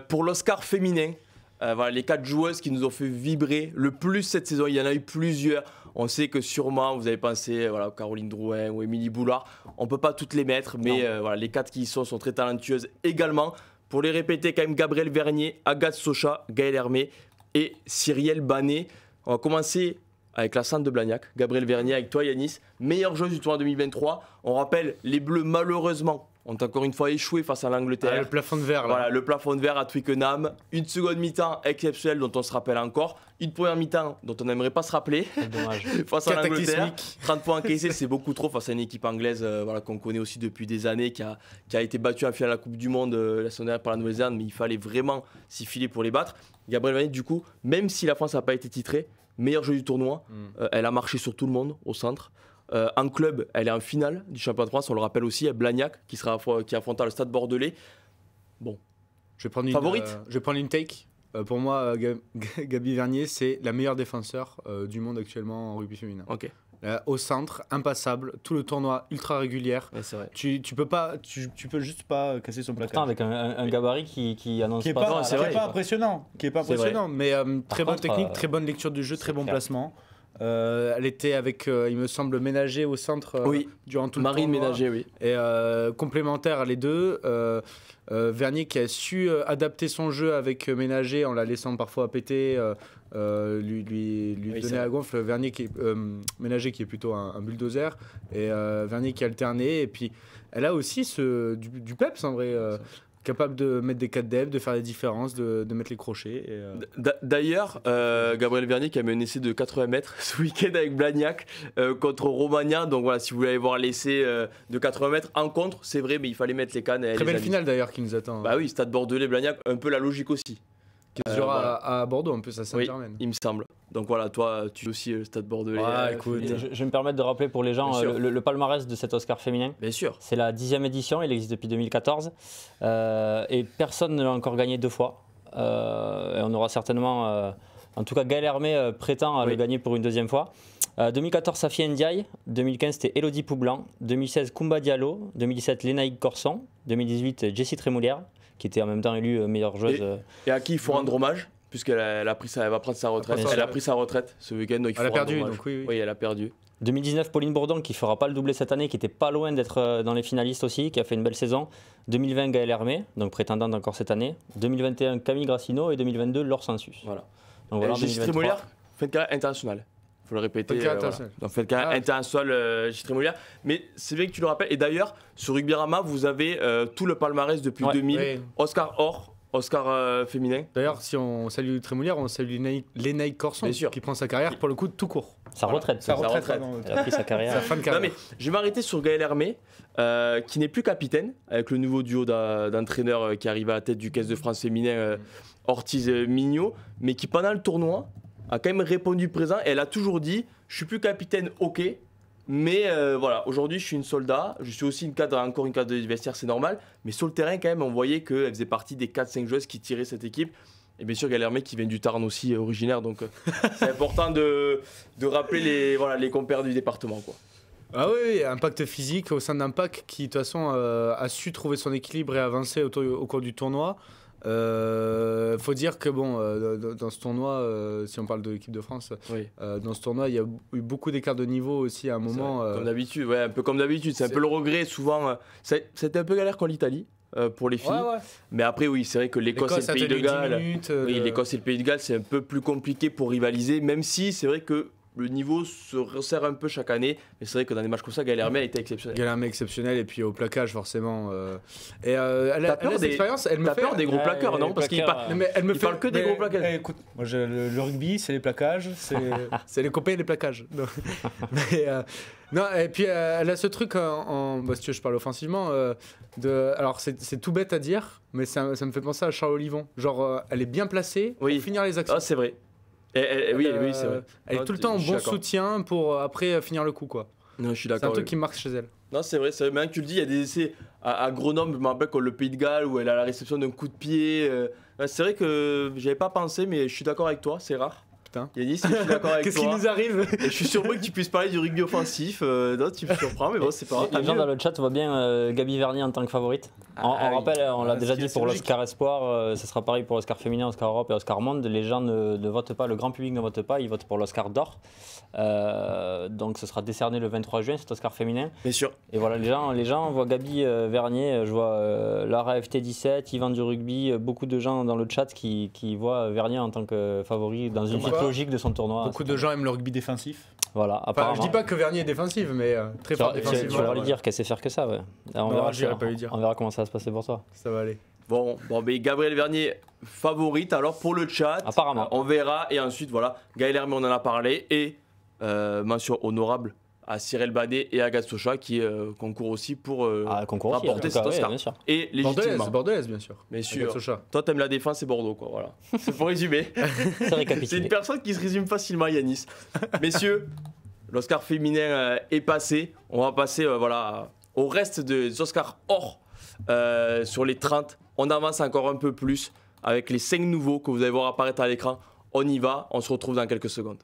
pour l'Oscar féminin. Voilà les 4 joueuses qui nous ont fait vibrer le plus cette saison. Il y en a eu plusieurs. On sait que sûrement vous avez pensé voilà, Caroline Drouin ou Émilie Boulard. On ne peut pas toutes les mettre, mais voilà, les 4 qui y sont très talentueuses également. Pour les répéter, quand même, Gabrielle Vernier, Agathe Socha, Gaëlle Hermé et Cyrielle Banet. On va commencer avec la Centre de Blagnac. Gabrielle Vernier, avec toi Yanis, meilleure joueuse du tournoi 2023. On rappelle, les Bleus malheureusement ont encore une fois échoué face à l'Angleterre. Le plafond de verre, là. Voilà, le plafond de verre à Twickenham. Une seconde mi-temps exceptionnelle dont on se rappelle encore. Une première mi-temps dont on n'aimerait pas se rappeler. Dommage. Face à l'Angleterre. 30 points encaissés, c'est beaucoup trop face à une équipe anglaise qu'on connaît aussi depuis des années, qui a été battue en finale de la Coupe du Monde la semaine dernière par la Nouvelle-Zélande, mais il fallait vraiment s'y filer pour les battre. Gabriel Vernier, du coup, même si la France n'a pas été titrée, meilleur jeu du tournoi, elle a marché sur tout le monde au centre. En club, elle est en finale du championnat de France, on le rappelle aussi, il y a Blagnac qui affrontera le Stade Bordelais. Bon, je vais prendre une take. Pour moi, Gabi Vernier, c'est la meilleure défenseur du monde actuellement en rugby féminin. Ok. Au centre, impassable, tout le tournoi ultra régulière. Ouais, c'est vrai. Tu peux juste pas casser son placard. Pourtant, avec un gabarit qui annonce qui est pas. pas impressionnant. Qui est pas impressionnant, mais très bonne technique, très bonne lecture du jeu, très bon placement. Elle était avec, il me semble, Ménager au centre durant tout le tournoi. Marine Ménager, oui. Et complémentaires les deux. Vernier qui a su adapter son jeu avec Ménager en la laissant parfois péter, lui donner la gonfle. Ménager qui est plutôt un bulldozer et Vernier qui alternait. Et puis elle a aussi du peps en vrai. Capable de mettre des 4 depth, de faire des différences, de mettre les crochets. D'ailleurs, Gabriel Vernier qui a mis un essai de 80 mètres ce week-end avec Blagnac contre Romagna. Donc voilà, si vous voulez aller voir l'essai de 80 mètres en contre, c'est vrai, mais il fallait mettre les cannes. Très belle finale d'ailleurs qui nous attend. Bah oui, Stade Bordelais, Blagnac, un peu la logique aussi. Qui se jouera à Bordeaux, un peu, ça Saint-Germain. Oui, il me semble. Donc voilà, toi, tu es aussi le Stade Bordelais. Écoute, je vais me permettre de rappeler pour les gens le palmarès de cet Oscar féminin. Bien sûr. C'est la 10e édition, il existe depuis 2014. Et personne ne l'a encore gagné 2 fois. Et on aura certainement, en tout cas Gaëlle Hermé prétend à le gagner pour une 2e fois. 2014, Safi Ndiaye. 2015, c'était Elodie Poublan. 2016, Koumba Diallo. 2017, Lénaïque Corson. 2018, Jessie Trémoulière, qui était en même temps élue meilleure joueuse. Et à qui il faut rendre hommage, puisqu'elle va prendre sa retraite. Elle a pris sa retraite ce week-end, donc il faut elle a perdu, donc oui. Oui, elle a perdu. 2019, Pauline Bourdon, qui ne fera pas le doublé cette année, qui était pas loin d'être dans les finalistes aussi, qui a fait une belle saison. 2020, Gaëlle Hermé, donc prétendante encore cette année. 2021, Camille Grassino et 2022, Laure Sensus. Voilà. Donc voilà, Jessie Trémoulière fait une carrière internationale. Il faut le répéter. Donc fait une carrière internationale, Jessie Trémoulière. Mais c'est vrai que tu le rappelles. Et d'ailleurs, sur Rugbyrama, vous avez tout le palmarès depuis 2000. Oui. Oscar or. Oscar féminin. D'ailleurs, si on salue Trémoulière, on salue Lénaïque Corson, qui prend sa carrière pour le coup tout court. Sa retraite. Elle a pris sa carrière. Sa fin de carrière. Non, mais je vais m'arrêter sur Gaëlle Hermé, qui n'est plus capitaine, avec le nouveau duo d'entraîneurs qui arrive à la tête du Caisse de France féminin, Ortiz-Mignot, mais qui pendant le tournoi a quand même répondu présent. Et elle a toujours dit, je suis plus capitaine, ok. Mais voilà, aujourd'hui je suis une soldat, je suis aussi encore une cadre de vestiaire, c'est normal. Mais sur le terrain quand même, on voyait qu'elle faisait partie des 4-5 joueuses qui tiraient cette équipe. Et bien sûr Gaëlle Hermé qui vient du Tarn aussi, originaire, donc c'est important de rappeler les compères du département, quoi. Ah oui, impact physique au sein d'Impact qui de toute façon a su trouver son équilibre et avancer au cours du tournoi. Faut dire que dans ce tournoi, si on parle de l'équipe de France, dans ce tournoi il y a eu beaucoup d'écarts de niveau aussi à un moment. Comme d'habitude, un peu comme d'habitude. C'est un peu le regret souvent. C'était un peu galère contre l'Italie pour les filles. Mais après oui, c'est vrai que l'Écosse et le Pays de Galles. L'Écosse et le Pays de Galles, c'est un peu plus compliqué pour rivaliser, même si c'est vrai que le niveau se resserre un peu chaque année, mais c'est vrai que dans des matchs comme ça, Gaëlle Hermé a été exceptionnelle. Gaëlle Hermé exceptionnelle, et puis au plaquage forcément. Et elle a cette expérience. T'as peur des gros plaqueurs, non? Parce qu'il parle que des gros plaquages. Écoute, moi le rugby, c'est les plaquages, c'est les copains et les plaquages. Non, et puis elle a ce truc si tu veux, je parle offensivement. Alors c'est tout bête à dire, mais ça me fait penser à Charles Olivon. Genre, elle est bien placée pour finir les actions. Ah, c'est vrai. Oui, c'est vrai. Elle est tout le temps en bon soutien pour après finir le coup, quoi. Non, je suis d'accord. C'est un truc qui marque chez elle. Non, c'est vrai. Maintenant que tu le dis, il y a des essais à Grenoble, je me rappelle, comme le Pays de Galles, où elle a la réception d'un coup de pied. C'est vrai que j'avais pas pensé, mais je suis d'accord avec toi, c'est rare. Putain. Yanis, je suis d'accord avec toi. Qu'est-ce qui nous arrive? Et je suis surpris que tu puisses parler du rugby offensif. Non, tu me surprends, mais bon, c'est pas grave. Les gens dans le chat voient bien Gabi Vernier en tant que favorite. On rappelle, on l'a déjà dit pour l'Oscar Espoir, ce sera pareil pour l'Oscar féminin, Oscar Europe et Oscar Monde. Les gens ne votent pas, le grand public ne vote pas, ils votent pour l'Oscar d'or. Donc ce sera décerné le 23 juin, cet Oscar féminin. Bien sûr. Et voilà, les gens voient Gabi Vernier, je vois Lara FT17, Yvan du rugby, beaucoup de gens dans le chat qui voient Vernier en tant que favori dans une suite logique de son tournoi. Beaucoup de gens aiment le rugby défensif. Voilà, enfin, je dis pas que Vernier est défensive, mais très fort défensivement. Tu vas lui dire qu'elle sait faire que ça, ouais. On verra comment ça va se passer pour toi. Ça va aller. Bon, mais Gabriel Vernier, favorite alors pour le chat. Apparemment. On verra. Et ensuite, voilà, Gaël Hermé, on en a parlé. Et mention honorable à Cyril Badet et à Gastocha qui concourent aussi pour rapporter cet Oscar. Bien sûr. Et légitimement. Bordelaise, bien sûr. Bien sûr. Toi, t'aimes la défense et Bordeaux, quoi. Voilà. C'est pour résumer. C'est une personne qui se résume facilement, Yanis. Messieurs, l'Oscar féminin est passé. On va passer au reste des Oscars hors sur les 30. On avance encore un peu plus avec les 5 nouveaux que vous allez voir apparaître à l'écran. On y va, on se retrouve dans quelques secondes.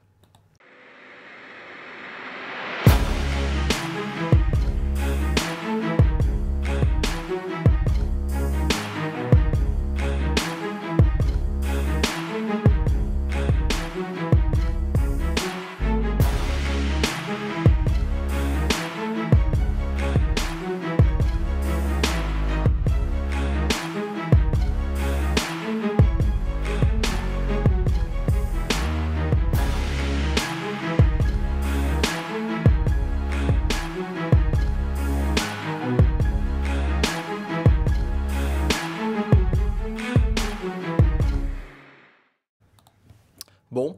Bon,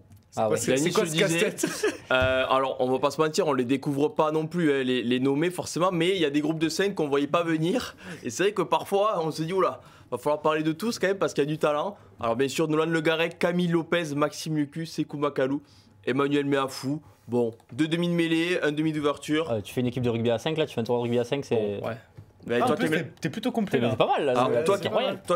c'est quoi ce casse-tête alors, on va pas se mentir, on les découvre pas non plus, hein, les nommer forcément, mais il y a des groupes de 5 qu'on voyait pas venir. Et c'est vrai que parfois, on se dit, oula, va falloir parler de tous quand même parce qu'il y a du talent. Alors, bien sûr, Nolan Le Garec, Camille Lopez, Maxime Lucu, Sekou Makalou, Emmanuel Meafou. Bon, 2 demi de mêlée, 1 demi d'ouverture. Tu fais une équipe de rugby à 5 là, tu fais un tour de rugby à 5, c'est. Bon, ouais. T'es plutôt complet là. C'est pas mal là. Alors, toi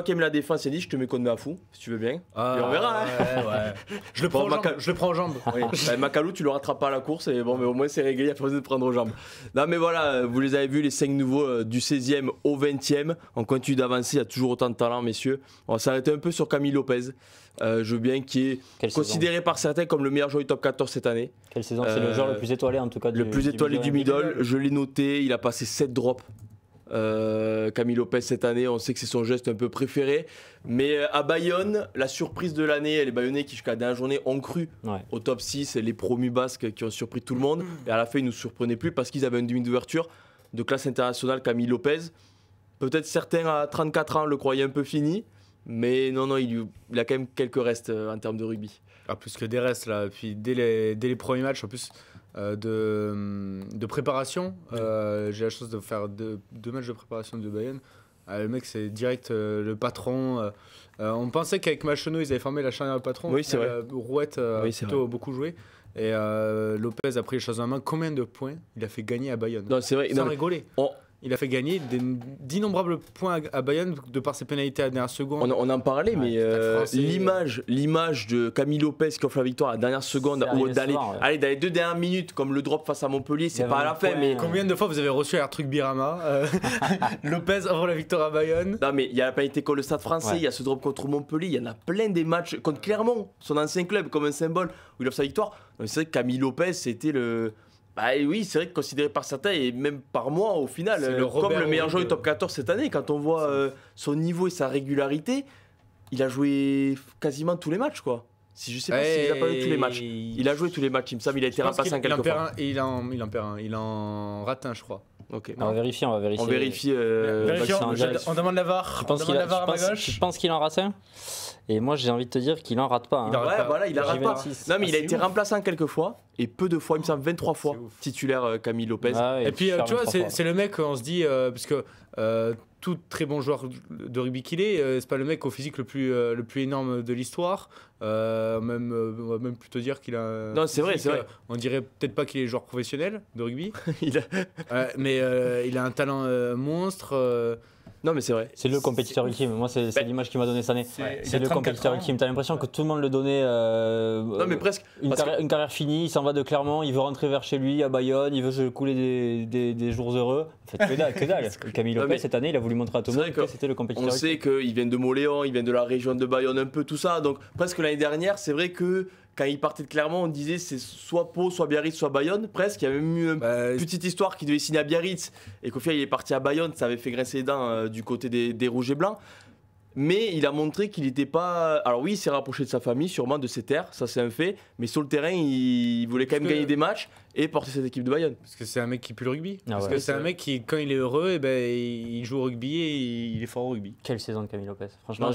qui aimes la défense, Yannick, je te mets contre Meafou, si tu veux bien. Et on verra. Ouais. Je le prends en jambes. Oui. Makalou, tu le rattrapes pas à la course et bon, mais au moins c'est réglé, il n'y a pas besoin de prendre aux jambes. Non, mais voilà, vous les avez vus, les 5 nouveaux du 16e au 20e. On continue d'avancer, il y a toujours autant de talent, messieurs. On va s'arrêter un peu sur Camille Lopez. Je veux bien qui est considéré par certains comme le meilleur joueur du top 14 cette année. Quelle saison? C'est le joueur le plus étoilé en tout cas. Le plus étoilé du middle. Je l'ai noté, il a passé 7 drops. Camille Lopez cette année, on sait que c'est son geste un peu préféré, mais à Bayonne, la surprise de l'année, les Bayonnais qui jusqu'à la dernière journée ont cru au top 6, les promus basques qui ont surpris tout le monde, et à la fin ils ne nous surprenaient plus parce qu'ils avaient une demi d'ouverture de classe internationale. Camille Lopez, peut-être certains à 34 ans le croyaient un peu fini, mais non, il a quand même quelques restes en termes de rugby. Plus que des restes là, puis dès les premiers matchs en plus de préparation, j'ai la chance de faire deux matchs de préparation de Bayonne. Le mec c'est direct le patron. On pensait qu'avec Machonneau ils avaient formé la charnière de patron. Oui, c'est vrai. Rouette a plutôt beaucoup joué. Et Lopez a pris les choses en main. Combien de points il a fait gagner à Bayonne? Non, c'est vrai. Sans rigoler. Il a fait gagner d'innombrables points à Bayonne de par ses pénalités à la dernière seconde. On en parlait, mais l'image de Camille Lopez qui offre la victoire à la dernière seconde, ou d'aller dans les 2 dernières minutes, comme le drop face à Montpellier, c'est pas à la fin. Mais combien de fois vous avez reçu un truc Birama Lopez avant la victoire à Bayonne? Non, mais il y a la pénalité contre le Stade Français, il y a ce drop contre Montpellier, il y en a plein des matchs contre Clermont, son ancien club, comme un symbole où il offre sa victoire. C'est vrai que Camille Lopez, c'était le. Oui, c'est vrai que considéré par certains et même par moi au final comme le meilleur joueur du top 14 cette année. Quand on voit son niveau et sa régularité, il a joué quasiment tous les matchs quoi. Si je sais pas s'il a pas joué tous les matchs. Il a joué tous les matchs, il me semble, il a été remplacé en quelques fois. Il en rate un, je crois. Okay. On va vérifier. On vérifie. On demande la VAR. Je pense qu'il en rate un. Et moi j'ai envie de te dire qu'il en rate pas. Il en rate pas. Non mais il a été remplacé en quelques fois et peu de fois, il me semble 23 fois titulaire Camille Lopez. Et puis tu vois, c'est le mec, on se dit, parce que tout très bon joueur de rugby qu'il est, c'est pas le mec au physique le plus énorme de l'histoire. On va même plutôt dire qu'il a. Non, c'est vrai. On dirait peut-être pas qu'il est joueur professionnel de rugby. Mais il a un talent monstre. Non, mais c'est vrai. C'est le compétiteur ultime. Moi, c'est l'image qu'il m'a donné cette année. C'est le compétiteur ultime. T'as l'impression que tout le monde le donnait. Non, mais presque. Une carrière finie, il s'en va de Clermont, il veut rentrer vers chez lui à Bayonne, il veut se couler des jours heureux. En fait, que dalle. Camille Lopez, cette année, il a voulu montrer à tout le monde que c'était le compétiteur ultime. On sait qu'il vient de Moléon, il vient de la région de Bayonne, un peu tout ça. Donc, presque l'année dernière, c'est vrai que. Quand il partait de Clermont, on disait c'est soit Pau, soit Biarritz, soit Bayonne, presque. Il y avait même eu une petite histoire qu'il devait signer à Biarritz et qu'au final il est parti à Bayonne, ça avait fait grincer les dents du côté des Rouges et Blancs. Mais il a montré qu'il n'était pas. Alors oui, il s'est rapproché de sa famille, sûrement de ses terres, ça c'est un fait. Mais sur le terrain, il voulait quand même gagner des matchs et porter cette équipe de Bayonne. Parce que c'est un mec qui pue le rugby. Ah Parce ouais. que c'est un mec qui, quand il est heureux, il joue au rugby et il est fort au rugby. Quelle saison de Camille Lopez. Franchement,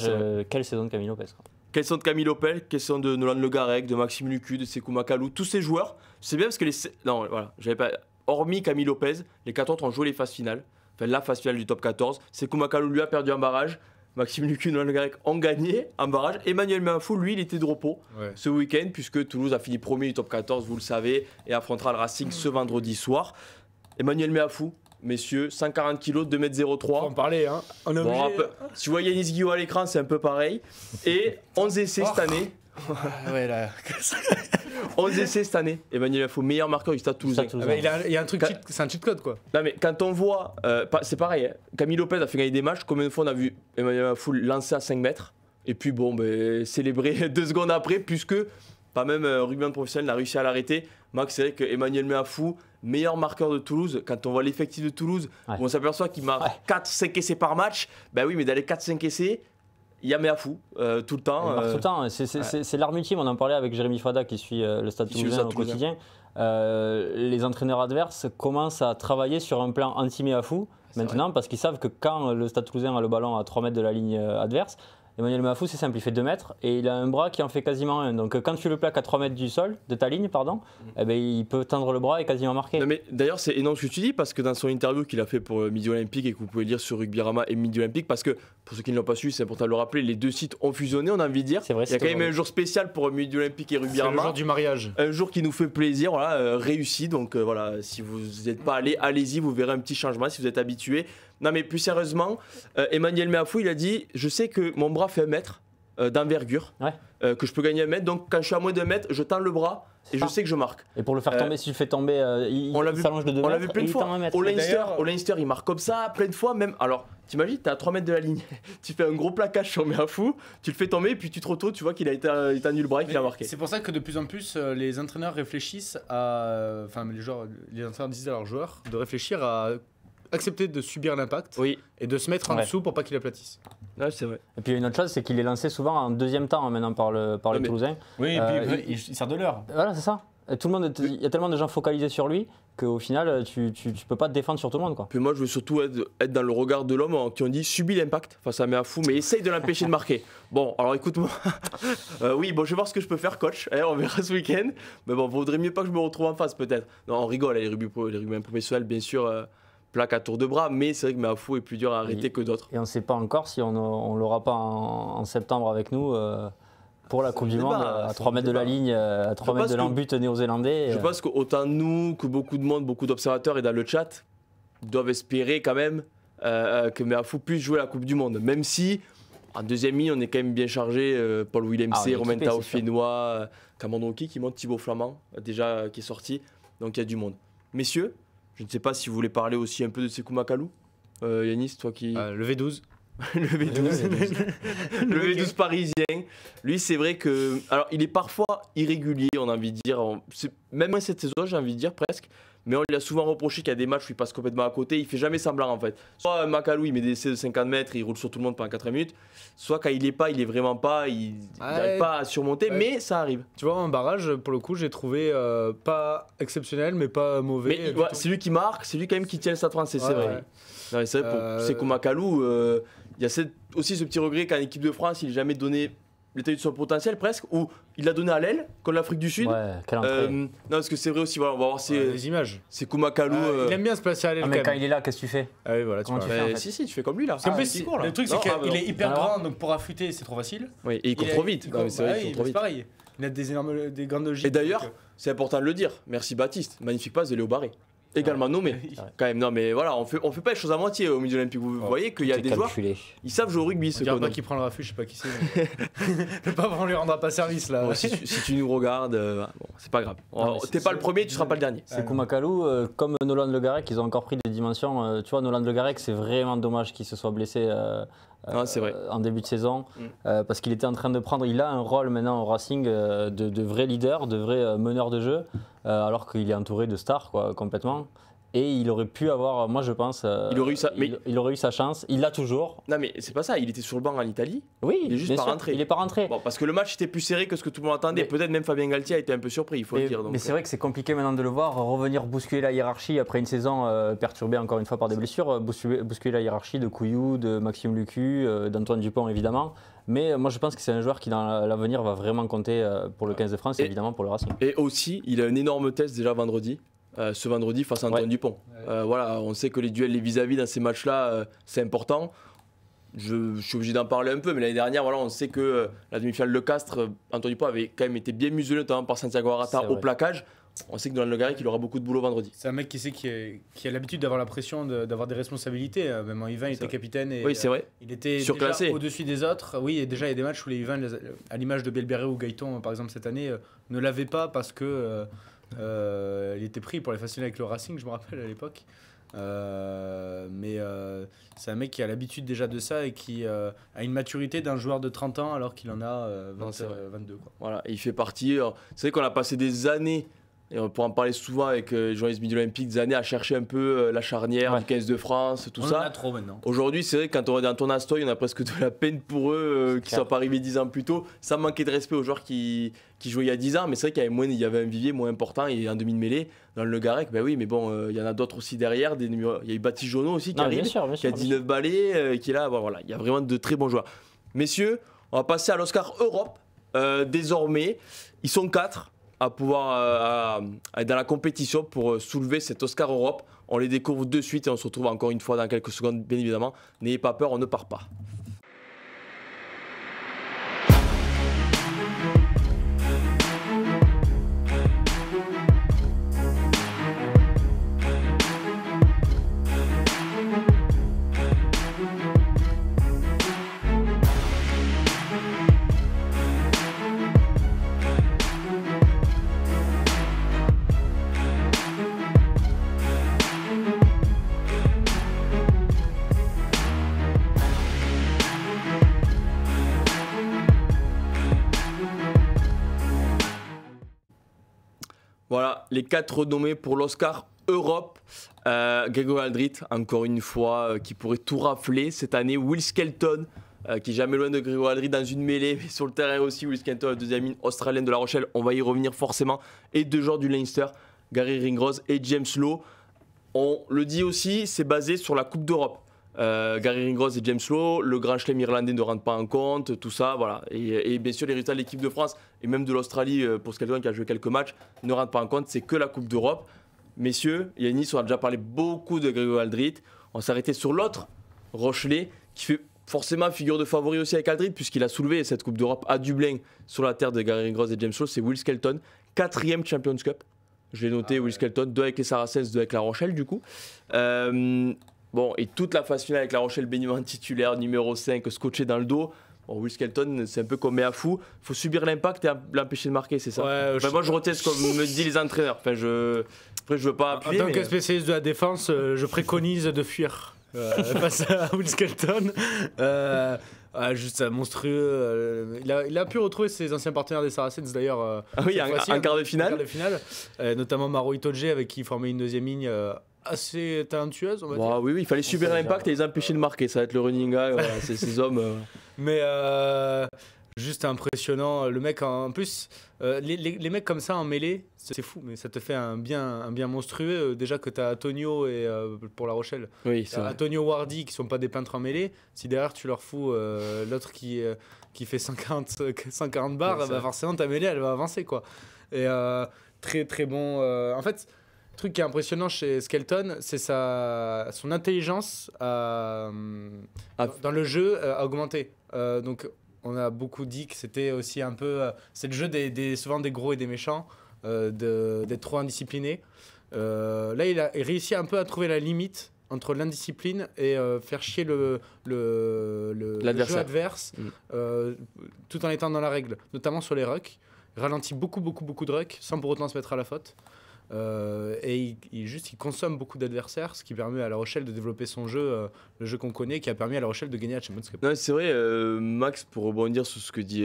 quelle saison de Camille Lopez. Quoi. Quelles sont de Camille Lopez, quelles sont de Nolan Le Garec, de Maxime Lucu, de Sekou Makalou, tous ces joueurs. C'est bien parce que non, voilà, j'avais pas. Hormis Camille Lopez, les 4 autres ont joué les phases finales. Enfin, la phase finale du top 14. Sekou Makalou lui a perdu un barrage. Maxime Lucu et Nolan Le Garec ont gagné un barrage. Emmanuel Meafou, lui, il était de repos ce week-end, puisque Toulouse a fini premier du top 14, vous le savez, et affrontera le Racing ce vendredi soir. Emmanuel Meafou, messieurs, 140 kg, 2m03. Faut en parler, hein. On est obligé. Si vous voyez Yanis Guillot à l'écran, c'est un peu pareil. Et 11 essais cette année. Ouais, là. 11 essais cette année. Emmanuel Meafou, meilleur marqueur du Stade Toulousain. Il y a un truc, c'est un cheat code quoi. Non mais quand on voit, c'est pareil, hein. Camille Lopez a fait gagner des matchs. Combien de fois on a vu Emmanuel Meafou lancer à 5 mètres et puis bon, célébrer 2 secondes après, puisque pas même rugbyman professionnel n'a réussi à l'arrêter. Max, c'est vrai que Emmanuel Meafou, meilleur marqueur de Toulouse, quand on voit l'effectif de Toulouse, où on s'aperçoit qu'il marque 4-5 essais par match, ben oui, mais dans les 4-5 essais, il y a Meafou tout le temps. Il marque tout le temps, c'est l'arme ultime, on en parlait avec Jérémy Fada qui suit le Stade Toulousain au quotidien. Les entraîneurs adverses commencent à travailler sur un plan anti-Meafou maintenant parce qu'ils savent que quand le Stade Toulousain a le ballon à 3 mètres de la ligne adverse, Emmanuel Meafou, c'est simple, il fait 2 mètres et il a un bras qui en fait quasiment 1. Donc quand tu le plaques à 3 mètres du sol, de ta ligne, pardon, il peut tendre le bras et quasiment marquer. Non mais d'ailleurs, c'est énorme ce que tu dis parce que dans son interview qu'il a fait pour Midi Olympique et que vous pouvez lire sur Rugbyrama et Midi Olympique, parce que pour ceux qui ne l'ont pas su, c'est important de le rappeler, les 2 sites ont fusionné, on a envie de dire. C'est vrai, il y a quand même un jour spécial pour Midi Olympique et Rugbyrama. C'est le jour du mariage. Un jour qui nous fait plaisir, voilà, réussi. Donc voilà, si vous n'êtes pas allé, allez-y, vous verrez un petit changement si vous êtes habitué. Non mais plus sérieusement, Emmanuel Meafou, il a dit, je sais que mon bras fait 1 mètre. D'envergure, que je peux gagner 1 mètre, donc quand je suis à moins d'1 mètre, je tends le bras et je sais que je marque. Et pour le faire tomber, si tu le fais tomber, il s'allonge de 2 mètres. On l'a vu plein de fois. Au D'ailleurs, Leinster, il marque comme ça, plein de fois même. Alors, t'imagines, t'es à 3 mètres de la ligne, tu fais un gros plaquage sur Meafou, tu le fais tomber, et puis tu te retournes, tu vois qu'il a étendu le bras et qu'il a marqué. C'est pour ça que de plus en plus, les entraîneurs réfléchissent à. Enfin, les entraîneurs disent à leurs joueurs de réfléchir à accepter de subir l'impact et de se mettre en dessous pour pas qu'il aplatisse. Ouais, c'est vrai. Et puis une autre chose, c'est qu'il est lancé souvent en deuxième temps maintenant par les Toulousains. Oui, et puis il sert de l'heure. Voilà, c'est ça. Et tout le monde, il y a tellement de gens focalisés sur lui qu'au final, tu peux pas te défendre sur tout le monde. Quoi. Puis moi, je veux surtout être dans le regard de l'homme qui ont dit subis l'impact face à Meafou, mais essaye de l'empêcher de marquer. Bon, alors écoute-moi. Oui, bon, je vais voir ce que je peux faire, coach. On verra ce week-end. Mais bon, vaudrait mieux pas que je me retrouve en face, peut-être. Non, on rigole, les rugbymen professionnels, bien sûr. Plaque à tour de bras, mais c'est vrai que Meafou est plus dur à arrêter que d'autres. Et on ne sait pas encore si on l'aura pas en septembre avec nous pour la Coupe du Monde, à 3 mètres de la ligne, à 3 mètres de l'embut néo-zélandais. Je pense qu'autant nous que beaucoup de monde, beaucoup d'observateurs et dans le chat doivent espérer quand même que Meafou puisse jouer la Coupe du Monde, même si en deuxième ligne on est quand même bien chargé. Paul Willem C, Romain Taofinois, Cameron Oki qui monte, Thibaut Flamand déjà qui est sorti, donc il y a du monde. Messieurs, je ne sais pas si vous voulez parler aussi un peu de Sekou Makalou. Yanis, toi qui... Le V12. Le V12. Le V12 parisien. Lui, c'est vrai que... Alors, il est parfois irrégulier, on a envie de dire. Même cette saison, j'ai envie de dire presque. Mais on lui a souvent reproché qu'il y a des matchs où il passe complètement à côté. Il fait jamais semblant, en fait. Soit Makalou, il met des essais de 50 mètres, il roule sur tout le monde pendant 80 minutes. Soit quand il est vraiment pas, il n'arrive pas à surmonter, mais ça arrive. Tu vois, un barrage, pour le coup, j'ai trouvé pas exceptionnel, mais pas mauvais. Mais c'est lui qui marque, c'est lui quand même qui tient le Stade français, c'est vrai. Non, c'est vrai, pour Sekou Makalou, il y a aussi ce petit regret qu'en équipe de France, il n'a jamais donné l'état de son potentiel presque, où il l'a donné à l'aile, contre l'Afrique du Sud. Ouais, quelle entrée. Non, parce que c'est vrai aussi, voilà, on va voir les images. Sekou Makalou. Il aime bien se placer à l'aile. Mais quand il est là, qu'est-ce que tu fais? Ah oui, voilà, tu vois. Si, tu fais comme lui là. Le truc, c'est qu'il est hyper grand, donc pour affûter, c'est trop facile. Oui, et il court trop vite. C'est pareil. Il a des grandes logiques. Et d'ailleurs, c'est important de le dire, merci Baptiste, magnifique passe de Léo Barré. Également nommé, quand même. Non, mais voilà, on fait pas les choses à moitié au Midi Olympique. Vous voyez qu'il y a des joueurs, ils savent jouer au rugby. On dirait pas qui prend le refus, je sais pas qui c'est. Le pauvre, on lui rendra pas service là. Bon, si tu nous regardes, bon, c'est pas grave. T'es pas le premier, tu seras pas le dernier. Sekou Makalou, comme Nolan Le Garec, ils ont encore pris des dimensions. Tu vois, Nolan Le Garec, c'est vraiment dommage qu'il se soit blessé c'est vrai. en début de saison, parce qu'il était en train de prendre. Il a un rôle maintenant au Racing de vrai leader, de vrai meneur de jeu, alors qu'il est entouré de stars, quoi, complètement. Et il aurait pu avoir, moi je pense, il aurait eu sa chance. Il l'a toujours. Non mais c'est pas ça, il était sur le banc en Italie. Oui, il est juste pas rentré. Il est pas rentré. Bon, parce que le match était plus serré que ce que tout le monde attendait. Peut-être même Fabien Galtier a été un peu surpris, il faut le dire. Mais c'est vrai que c'est compliqué maintenant de le voir revenir bousculer la hiérarchie après une saison perturbée encore une fois par des blessures, bousculer la hiérarchie de Couillou, de Maxime Lucu, d'Antoine Dupont évidemment. Mais moi je pense que c'est un joueur qui dans l'avenir va vraiment compter pour le 15 de France et évidemment pour le Racing. Et aussi, il a un énorme test déjà vendredi. Ce vendredi face à Antoine Dupont. Voilà, on sait que les duels, les vis-à-vis dans ces matchs-là, c'est important. Je suis obligé d'en parler un peu, mais l'année dernière, voilà, on sait que la demi-finale de Castres, Antoine Dupont avait quand même été bien muselé, notamment par Santiago Arata au plaquage. On sait que dans le Garrick, il aura beaucoup de boulot vendredi. C'est un mec qui a l'habitude d'avoir la pression, d'avoir des responsabilités. Même en U20, il était capitaine. Et, oui, c'est vrai. Il était surclassé au-dessus des autres. Oui, et déjà, il y a des matchs où les U20, à l'image de Belbéré ou Gaëton, par exemple, cette année, ne l'avaient pas parce que il était pris pour les fasciner avec le Racing, je me rappelle à l'époque. Mais c'est un mec qui a l'habitude déjà de ça et qui a une maturité d'un joueur de 30 ans alors qu'il en a 22. Quoi. Voilà, et il fait partie. C'est vrai qu'on a passé des années, et on pourra en parler souvent avec les journalistes midi olympiques, des années à chercher un peu la charnière du 15 de France, tout ça. On en a trop maintenant. Aujourd'hui, c'est vrai que quand on regarde Antoine Astoy, on a presque de la peine pour eux qui ne soient pas arrivés 10 ans plus tôt. Ça manquait de respect aux joueurs qui jouaient il y a 10 ans, mais c'est vrai qu'il y avait un vivier moins important et en demi-mêlée. Dans le Garec, ben oui, mais bon, il y en a d'autres aussi derrière. Il y a eu Baptiste Jonot aussi qui arrive, qui a 19 balais, qui est là. Bon, voilà, il y a vraiment de très bons joueurs. Messieurs, on va passer à l'Oscar Europe. Désormais, ils sont 4 à pouvoir être dans la compétition pour soulever cet Oscar Europe. On les découvre de suite et on se retrouve encore une fois dans quelques secondes, bien évidemment. N'ayez pas peur, on ne part pas. Voilà, les 4 renommés pour l'Oscar Europe. Grégory Aldrit, encore une fois, qui pourrait tout rafler cette année. Will Skelton, qui est jamais loin de Grégory Aldrit dans une mêlée, mais sur le terrain aussi. Will Skelton, la deuxième ligne australienne de La Rochelle, on va y revenir forcément. Et 2 joueurs du Leinster, Gary Ringrose et James Lowe. On le dit aussi, c'est basé sur la Coupe d'Europe. Gary Ringrose et James Lowe, le Grand Chelem irlandais ne rentre pas en compte, tout ça, voilà. Et bien sûr, les résultats de l'équipe de France et même de l'Australie, pour Skelton qui a joué quelques matchs, ne rentrent pas en compte, c'est que la Coupe d'Europe. Messieurs, Yanis, on a déjà parlé beaucoup de Grégory Aldrit. On s'est arrêté sur l'autre, Rochelet, qui fait forcément figure de favori aussi avec Aldrit, puisqu'il a soulevé cette Coupe d'Europe à Dublin sur la terre de Gary Ringrose et James Lowe. C'est Will Skelton, 4e Champions Cup. Je l'ai noté, Will Skelton, 2 avec les Saracens, 2 avec La Rochelle, du coup. Bon, et toute la phase finale avec La Rochelle, béniment titulaire, numéro 5, scotché dans le dos. Bon, Will Skelton, c'est un peu comme Méafou. Il faut subir l'impact et l'empêcher de marquer, c'est ça. Ouais, moi, je retiens ce que me disent les entraîneurs. Après, je veux pas appuyer. En tant que spécialiste de la défense, je préconise de fuir face à Will Skelton. Juste monstrueux. Il a pu retrouver ses anciens partenaires des Saracens d'ailleurs. Oui, en quart de finale. Notamment Maro Itoje avec qui il formait une deuxième ligne assez talentueuse, on va dire. Oui, il fallait subir l'impact et les empêcher de marquer. Ça va être le running gag, voilà, ces hommes. Mais juste impressionnant. Le mec, en plus, les mecs comme ça en mêlée, c'est fou, mais ça te fait un bien monstrueux. Déjà que tu as Antonio et pour La Rochelle, oui, c'est Antonio Wardy qui sont pas des peintres en mêlée. Si derrière tu leur fous l'autre qui fait 140 barres, bah forcément ta mêlée elle va avancer, quoi. Et très très bon. En fait, le truc qui est impressionnant chez Skelton, c'est son intelligence dans le jeu a augmenté. Donc on a beaucoup dit que c'était aussi un peu c'est le jeu souvent des gros et des méchants, d'être trop indiscipliné. Là il a réussi un peu à trouver la limite entre l'indiscipline et faire chier le jeu adverse, tout en étant dans la règle, notamment sur les rucks. Il ralentit beaucoup de rucks sans pour autant se mettre à la faute. Et il consomme beaucoup d'adversaires, ce qui permet à La Rochelle de développer son jeu, le jeu qu'on connaît, qui a permis à La Rochelle de gagner la Champions Cup. C'est vrai, Max, pour rebondir sur ce que dit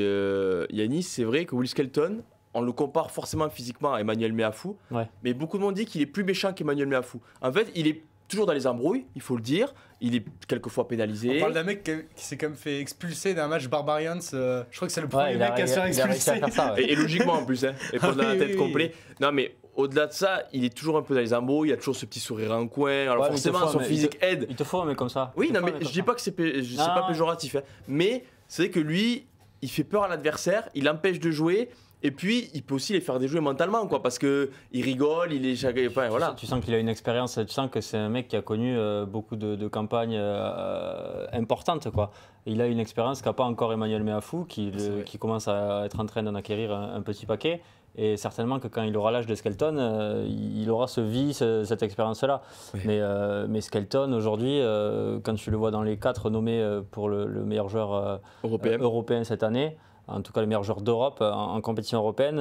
Yanis, c'est vrai que Will Skelton, on le compare forcément physiquement à Emmanuel Meafou, mais beaucoup de monde dit qu'il est plus méchant qu'Emmanuel Meafou. En fait, il est toujours dans les embrouilles, il faut le dire. Il est quelquefois pénalisé. On parle d'un mec qui s'est quand même fait expulser d'un match Barbarians. Je crois que c'est le premier mec qui a se fait expulser. Et logiquement en plus, et pas de la tête complet. Non mais au-delà de ça, il est toujours un peu dans les embrouilles, il a toujours ce petit sourire en coin. Alors forcément, son physique aide. Il te faut un mec comme ça. Oui, non mais je dis pas que c'est pas péjoratif. Mais c'est vrai que lui, il fait peur à l'adversaire, il l'empêche de jouer. Et puis, il peut aussi les faire déjouer mentalement, quoi, parce qu'il rigole, il est... Enfin, voilà. Tu sens qu'il a une expérience, tu sens que c'est un mec qui a connu beaucoup de campagnes importantes, quoi. Il a une expérience qu'a pas encore Emmanuel Meafou, qui commence à être en train d'en acquérir un petit paquet. Et certainement que quand il aura l'âge de Skelton, il aura cette expérience-là. Oui. Mais Skelton, aujourd'hui, quand tu le vois dans les 4 nommés pour le meilleur joueur européen cette année, en tout cas le meilleur joueur d'Europe en compétition européenne,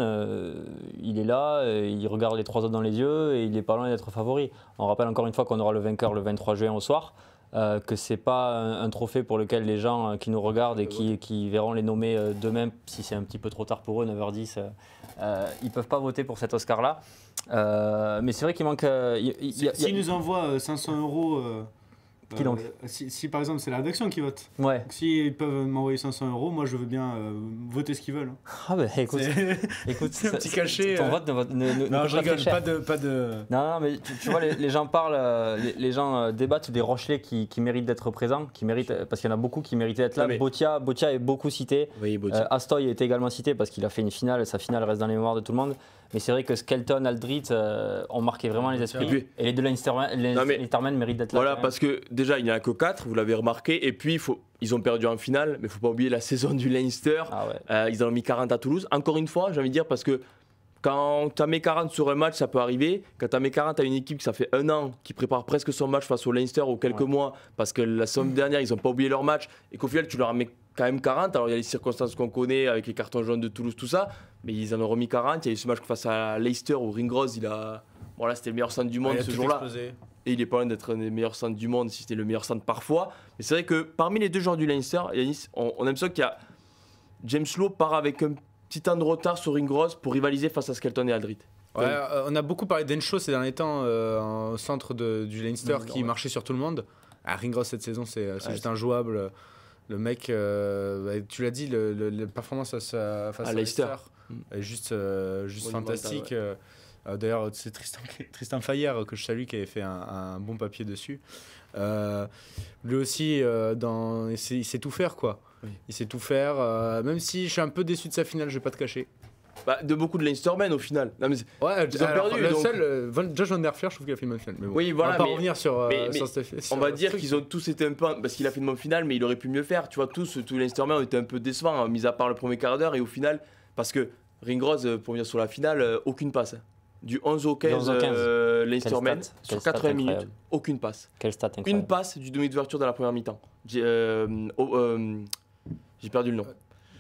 il est là, il regarde les 3 autres dans les yeux et il n'est pas loin d'être favori. On rappelle encore une fois qu'on aura le vainqueur le 23 juin au soir, que ce n'est pas un trophée pour lequel les gens qui nous regardent et qui verront les nommer d'eux-mêmes, si c'est un petit peu trop tard pour eux, 9h10, ils ne peuvent pas voter pour cet Oscar-là. Mais c'est vrai qu'il manque... S'ils nous envoient 500 €... Qui donc si par exemple c'est la rédaction qui vote, s'ils peuvent m'envoyer 500 €, moi je veux bien voter ce qu'ils veulent. Ah bah écoute, c'est un petit cachet. Ton vote non, je rigole, pas de... Non, mais tu vois, les gens parlent, les gens débattent des Rochelais qui méritent d'être présents, parce qu'il y en a beaucoup qui méritaient d'être là. Mais... Botia est beaucoup cité. Oui, Astoy est également cité parce qu'il a fait une finale, sa finale reste dans les mémoires de tout le monde. Mais c'est vrai que Skelton, Aldrit ont marqué vraiment les esprits. Et les deux Leinstermen méritent d'être là. Voilà, parce que déjà, il n'y en a que 4, vous l'avez remarqué. Et puis, ils ont perdu en finale, mais il ne faut pas oublier la saison du Leinster. Ils en ont mis 40 à Toulouse. Encore une fois, j'ai envie de dire, parce que quand tu as mis 40 sur un match, ça peut arriver. Quand tu as mis 40 à une équipe qui ça fait 1 an, qui prépare presque son match face au Leinster ou quelques mois, parce que la semaine dernière, ils n'ont pas oublié leur match, et qu'au final, tu leur as mis quand même 40. Alors, il y a les circonstances qu'on connaît avec les cartons jaunes de Toulouse, tout ça. Mais ils en ont remis 40. Il y a eu ce match face à Leicester où Ringrose, c'était le meilleur centre du monde ce jour-là. Et il est pas loin d'être un des meilleurs centres du monde, si c'était le meilleur centre parfois. Mais c'est vrai que parmi les 2 joueurs du Leinster, Yanis, on a l'impression qu'il y a James Lowe part avec un petit temps de retard sur Ringrose pour rivaliser face à Skelton et Aldrit. Ouais, on a beaucoup parlé d'Enshaw ces derniers temps au centre du Leinster qui marchait sur tout le monde. Ringrose cette saison, c'est juste injouable. Le mec, tu l'as dit, la performance face à Leicester est juste fantastique. D'ailleurs, c'est Tristan Fayère que je salue qui avait fait un bon papier dessus. Lui aussi, il sait tout faire, quoi. Oui. Il sait tout faire, même si je suis un peu déçu de sa finale, je vais pas te cacher. De beaucoup de Leinstermen au final. Non, mais ils ont perdu. Le seul, Josh Van Der Fleer, je trouve qu'il a fait une bonne finale. Mais bon, oui, voilà, on va pas revenir sur on va dire qu'ils ont tous été un peu. Parce qu'il a fait une bonne finale, mais il aurait pu mieux faire. Tu vois, tous les Leinstermen ont été un peu décevants, mis à part le premier quart d'heure. Et au final, parce que Ringrose, pour venir sur la finale, aucune passe. Du 11 au 15, Leinstermen, sur 80 minutes, aucune passe. Quelle stat incroyable. Une passe du demi d'ouverture dans la première mi-temps. J'ai perdu le nom.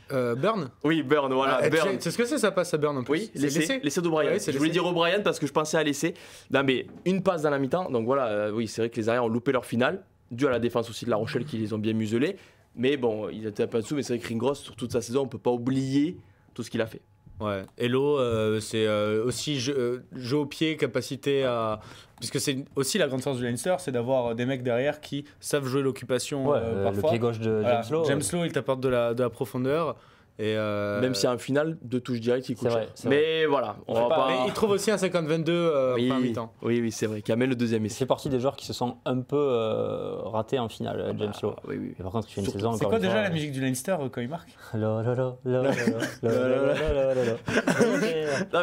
Burn. Oui, Burn, voilà. Burn. C'est ce que c'est ça passe à Burn en plus. Oui, l'essai d'O'Brien. Je voulais dire O'Brien parce que je pensais à l'essai. Non, mais une passe dans la mi-temps. Donc voilà, oui, c'est vrai que les arrières ont loupé leur finale, dû à la défense aussi de La Rochelle qui les ont bien muselés. Mais bon, ils étaient un peu en dessous. Mais c'est vrai que Ringrose, sur toute sa saison, on ne peut pas oublier tout ce qu'il a fait. Ouais, Hello, c'est aussi jeu au pied, capacité à... Puisque c'est aussi la grande force du Leinster, c'est d'avoir des mecs derrière qui savent jouer l'occupation parfois. Le pied gauche de James Lowe. James Lowe, il t'apporte de la profondeur. Et même s'il y a un final de touche directe, il coûte cher. Mais voilà, on va pas... Mais il trouve aussi un 50-22 en mi-temps. Oui, c'est vrai, qui amène le deuxième essai. C'est partie des joueurs qui se sont un peu ratés en finale, James Lowe. Oui. Et par contre, il fait une saison c'est quoi déjà la musique du Leinster quand il marque? Non,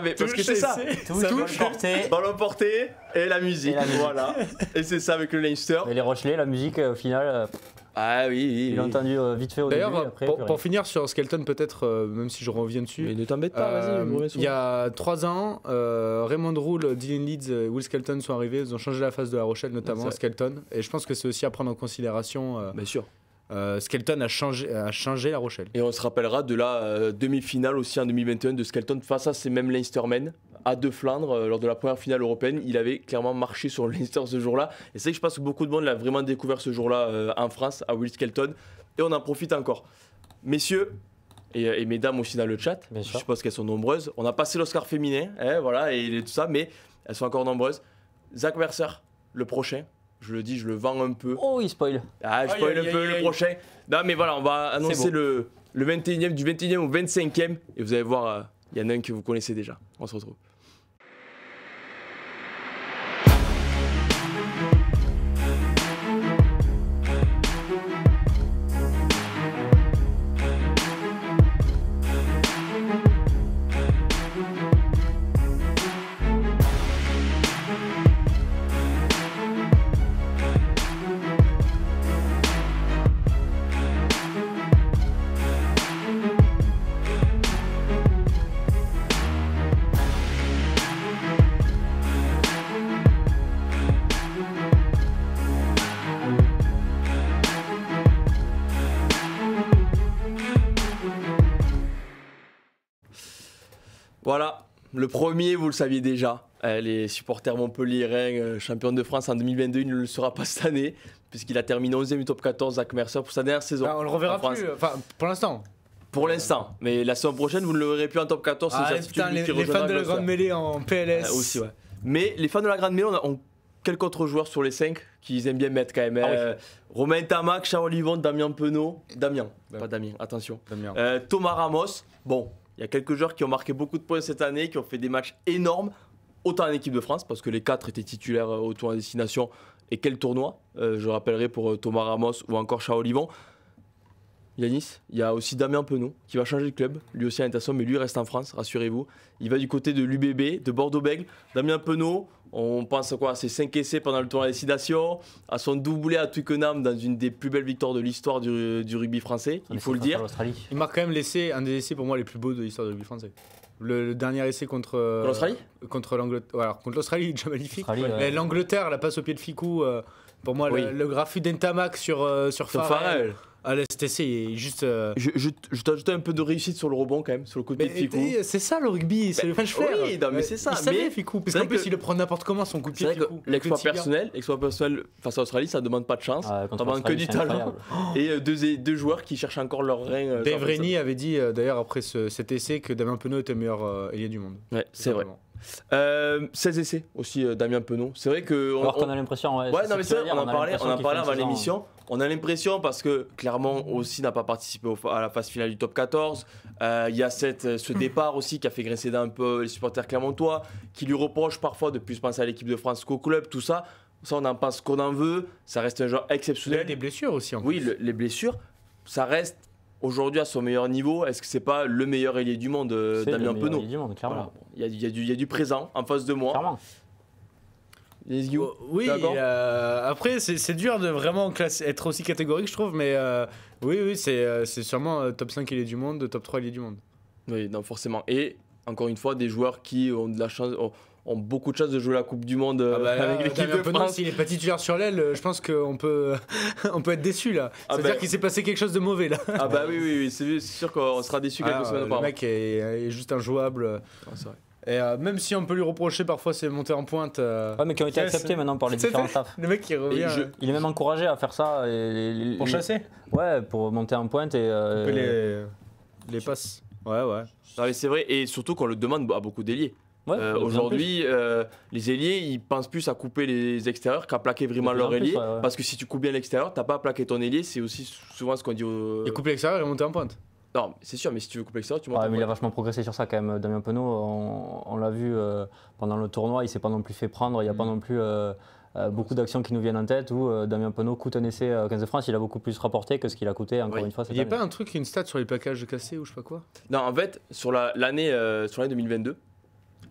mais parce que c'est ça. Ballon porté et la musique. Voilà. Et c'est ça avec le Leinster. Et les Rochelais, la musique, au final... Ah oui. Il a entendu vite fait au début. D'ailleurs, pour finir sur Skelton, peut-être, même si je reviens dessus. Mais ne t'embête pas, vas-y. Il y a 3 ans, Raymond Roule, Dylan Leeds, Will Skelton sont arrivés. Ils ont changé la face de La Rochelle, notamment Skelton. Et je pense que c'est aussi à prendre en considération. Bien sûr. Skelton a changé La Rochelle. Et on se rappellera de la demi-finale aussi en 2021 de Skelton face à ces mêmes Leinstermen à De Flandre lors de la première finale européenne. Il avait clairement marché sur le Leinster ce jour-là. Et c'est vrai que je pense que beaucoup de monde l'a vraiment découvert ce jour-là en France, à Will Skelton. Et on en profite encore. Messieurs, et mesdames aussi dans le chat. Je suppose qu'elles sont nombreuses. On a passé l'Oscar féminin, voilà, et tout ça, mais elles sont encore nombreuses. Zach Mercer, le prochain. Je le dis, je le vends un peu. Oh, il spoil. Ah, je spoil un peu le prochain. Non, mais voilà, on va annoncer le 21e, du 21e au 25e. Et vous allez voir, il y en a un que vous connaissez déjà. On se retrouve. Voilà, le premier, vous le saviez déjà. Les supporters montpelliérains, champion de France en 2022, il ne le sera pas cette année, puisqu'il a terminé 11e du top 14, Zach Mercer, pour sa dernière saison. On le reverra plus, enfin, pour l'instant. Pour l'instant, mais la saison prochaine, vous ne le verrez plus en top 14. Putain, les fans de la Grande Mêlée en PLS. Aussi, ouais. Mais les fans de la Grande Mêlée ont quelques autres joueurs sur les 5 qu'ils aiment bien mettre quand même. Romain Tamac, Charles Olivon, Damien Penaud. Pas Damien, attention. Thomas Ramos. Bon. Il y a quelques joueurs qui ont marqué beaucoup de points cette année, qui ont fait des matchs énormes, autant en équipe de France, parce que les 4 étaient titulaires au tournoi de destination. Et quel tournoi, je rappellerai pour Thomas Ramos ou encore Charles Olivon. Yanis, il y a aussi Damien Penaud qui va changer de club, lui aussi en natation, mais lui reste en France, rassurez-vous. Il va du côté de l'UBB, de Bordeaux-Bègles. Damien Penaud, on pense à ses 5 essais pendant le tournoi de destination, à son doublé à Twickenham dans une des plus belles victoires de l'histoire du rugby français, il faut le dire. Il marque quand même un des essais pour moi les plus beaux de l'histoire du rugby français. Le dernier essai contre l'Australie. Contre l'Angleterre. Alors, contre l'Australie, il est déjà magnifique. L'Angleterre, la passe au pied de Ficou, pour moi, le graphie d'Entamac sur Farrell. Cet essai est juste. Je t'ajoute un peu de réussite sur le rebond quand même, sur le coup de pied de Ficou. C'est ça le rugby, c'est le French flair. Oui, non, mais c'est ça. Il savait Ficou, parce qu'en plus il le prend n'importe comment son coup de pied de Ficou. L'exploit personnel face à l'Australie, ça demande pas de chance, ça demande que du talent. Et deux joueurs qui cherchent encore leur rein. Dave Rennie avait dit d'ailleurs après cet essai que Damien Penaud était le meilleur ailier du monde. Ouais, c'est vrai. 16 essais aussi, Damien Penaud. C'est vrai que. Alors qu'on a l'impression, ouais, non, mais c'est vrai, on en parlait avant l'émission. On a l'impression parce que Clermont aussi n'a pas participé à la phase finale du top 14. Il y a ce départ aussi qui a fait grincer un peu les supporters clermontois, qui lui reprochent parfois de plus penser à l'équipe de France qu'au club, tout ça. Ça, on en pense qu'on en veut. Ça reste un joueur exceptionnel. Il y a des blessures aussi. Oui, les blessures. Ça reste aujourd'hui à son meilleur niveau. Est-ce que c'est pas le meilleur ailier du monde, Damien Penaud? Clairement. Il y a du présent en face de moi. Clairement. Oui, après c'est dur de vraiment être aussi catégorique je trouve, mais oui c'est sûrement top 5 ailier du monde, top 3 ailier du monde. Oui, non, forcément. Et encore une fois, des joueurs qui ont de la chance, ont beaucoup de chance de jouer la Coupe du Monde avec l'équipe de France. S'il n'est pas titulaire sur l'aile, je pense qu'on peut, on peut être déçu là. C'est-à-dire qu'il s'est passé quelque chose de mauvais là. Ah bah oui, c'est sûr qu'on sera déçu quelques semaines auparavant. Le mec est juste injouable. C'est vrai. Et même si on peut lui reprocher parfois ses montées en pointe. Ouais, mais qui ont été acceptés maintenant par les différents staffs. Le mec qui revient. Il est même encouragé à faire ça. Pour chasser. Ouais, pour monter en pointe et. Les passes. Ouais. Non, mais c'est vrai, et surtout qu'on le demande à beaucoup d'ailiers. Ouais, aujourd'hui, les ailiers, ils pensent plus à couper les extérieurs qu'à plaquer vraiment leur ailier. Parce que si tu coupes bien l'extérieur, t'as pas à plaquer ton ailier. C'est aussi souvent ce qu'on dit Et couper l'extérieur et monter en pointe. Non, c'est sûr, mais si tu veux couper l'extérieur, tu montes en pointe. Mais il a vachement progressé sur ça quand même, Damien Penaud. On l'a vu pendant le tournoi, il s'est pas non plus fait prendre. Il n'y a pas non plus beaucoup d'actions qui nous viennent en tête où Damien Penaud coûte un essai à 15 de France. Il a beaucoup plus rapporté que ce qu'il a coûté encore une fois cette année. Il n'y a pas un truc, une stat sur les plaquages cassés ou je sais pas quoi? Non, en fait, sur l'année 2022,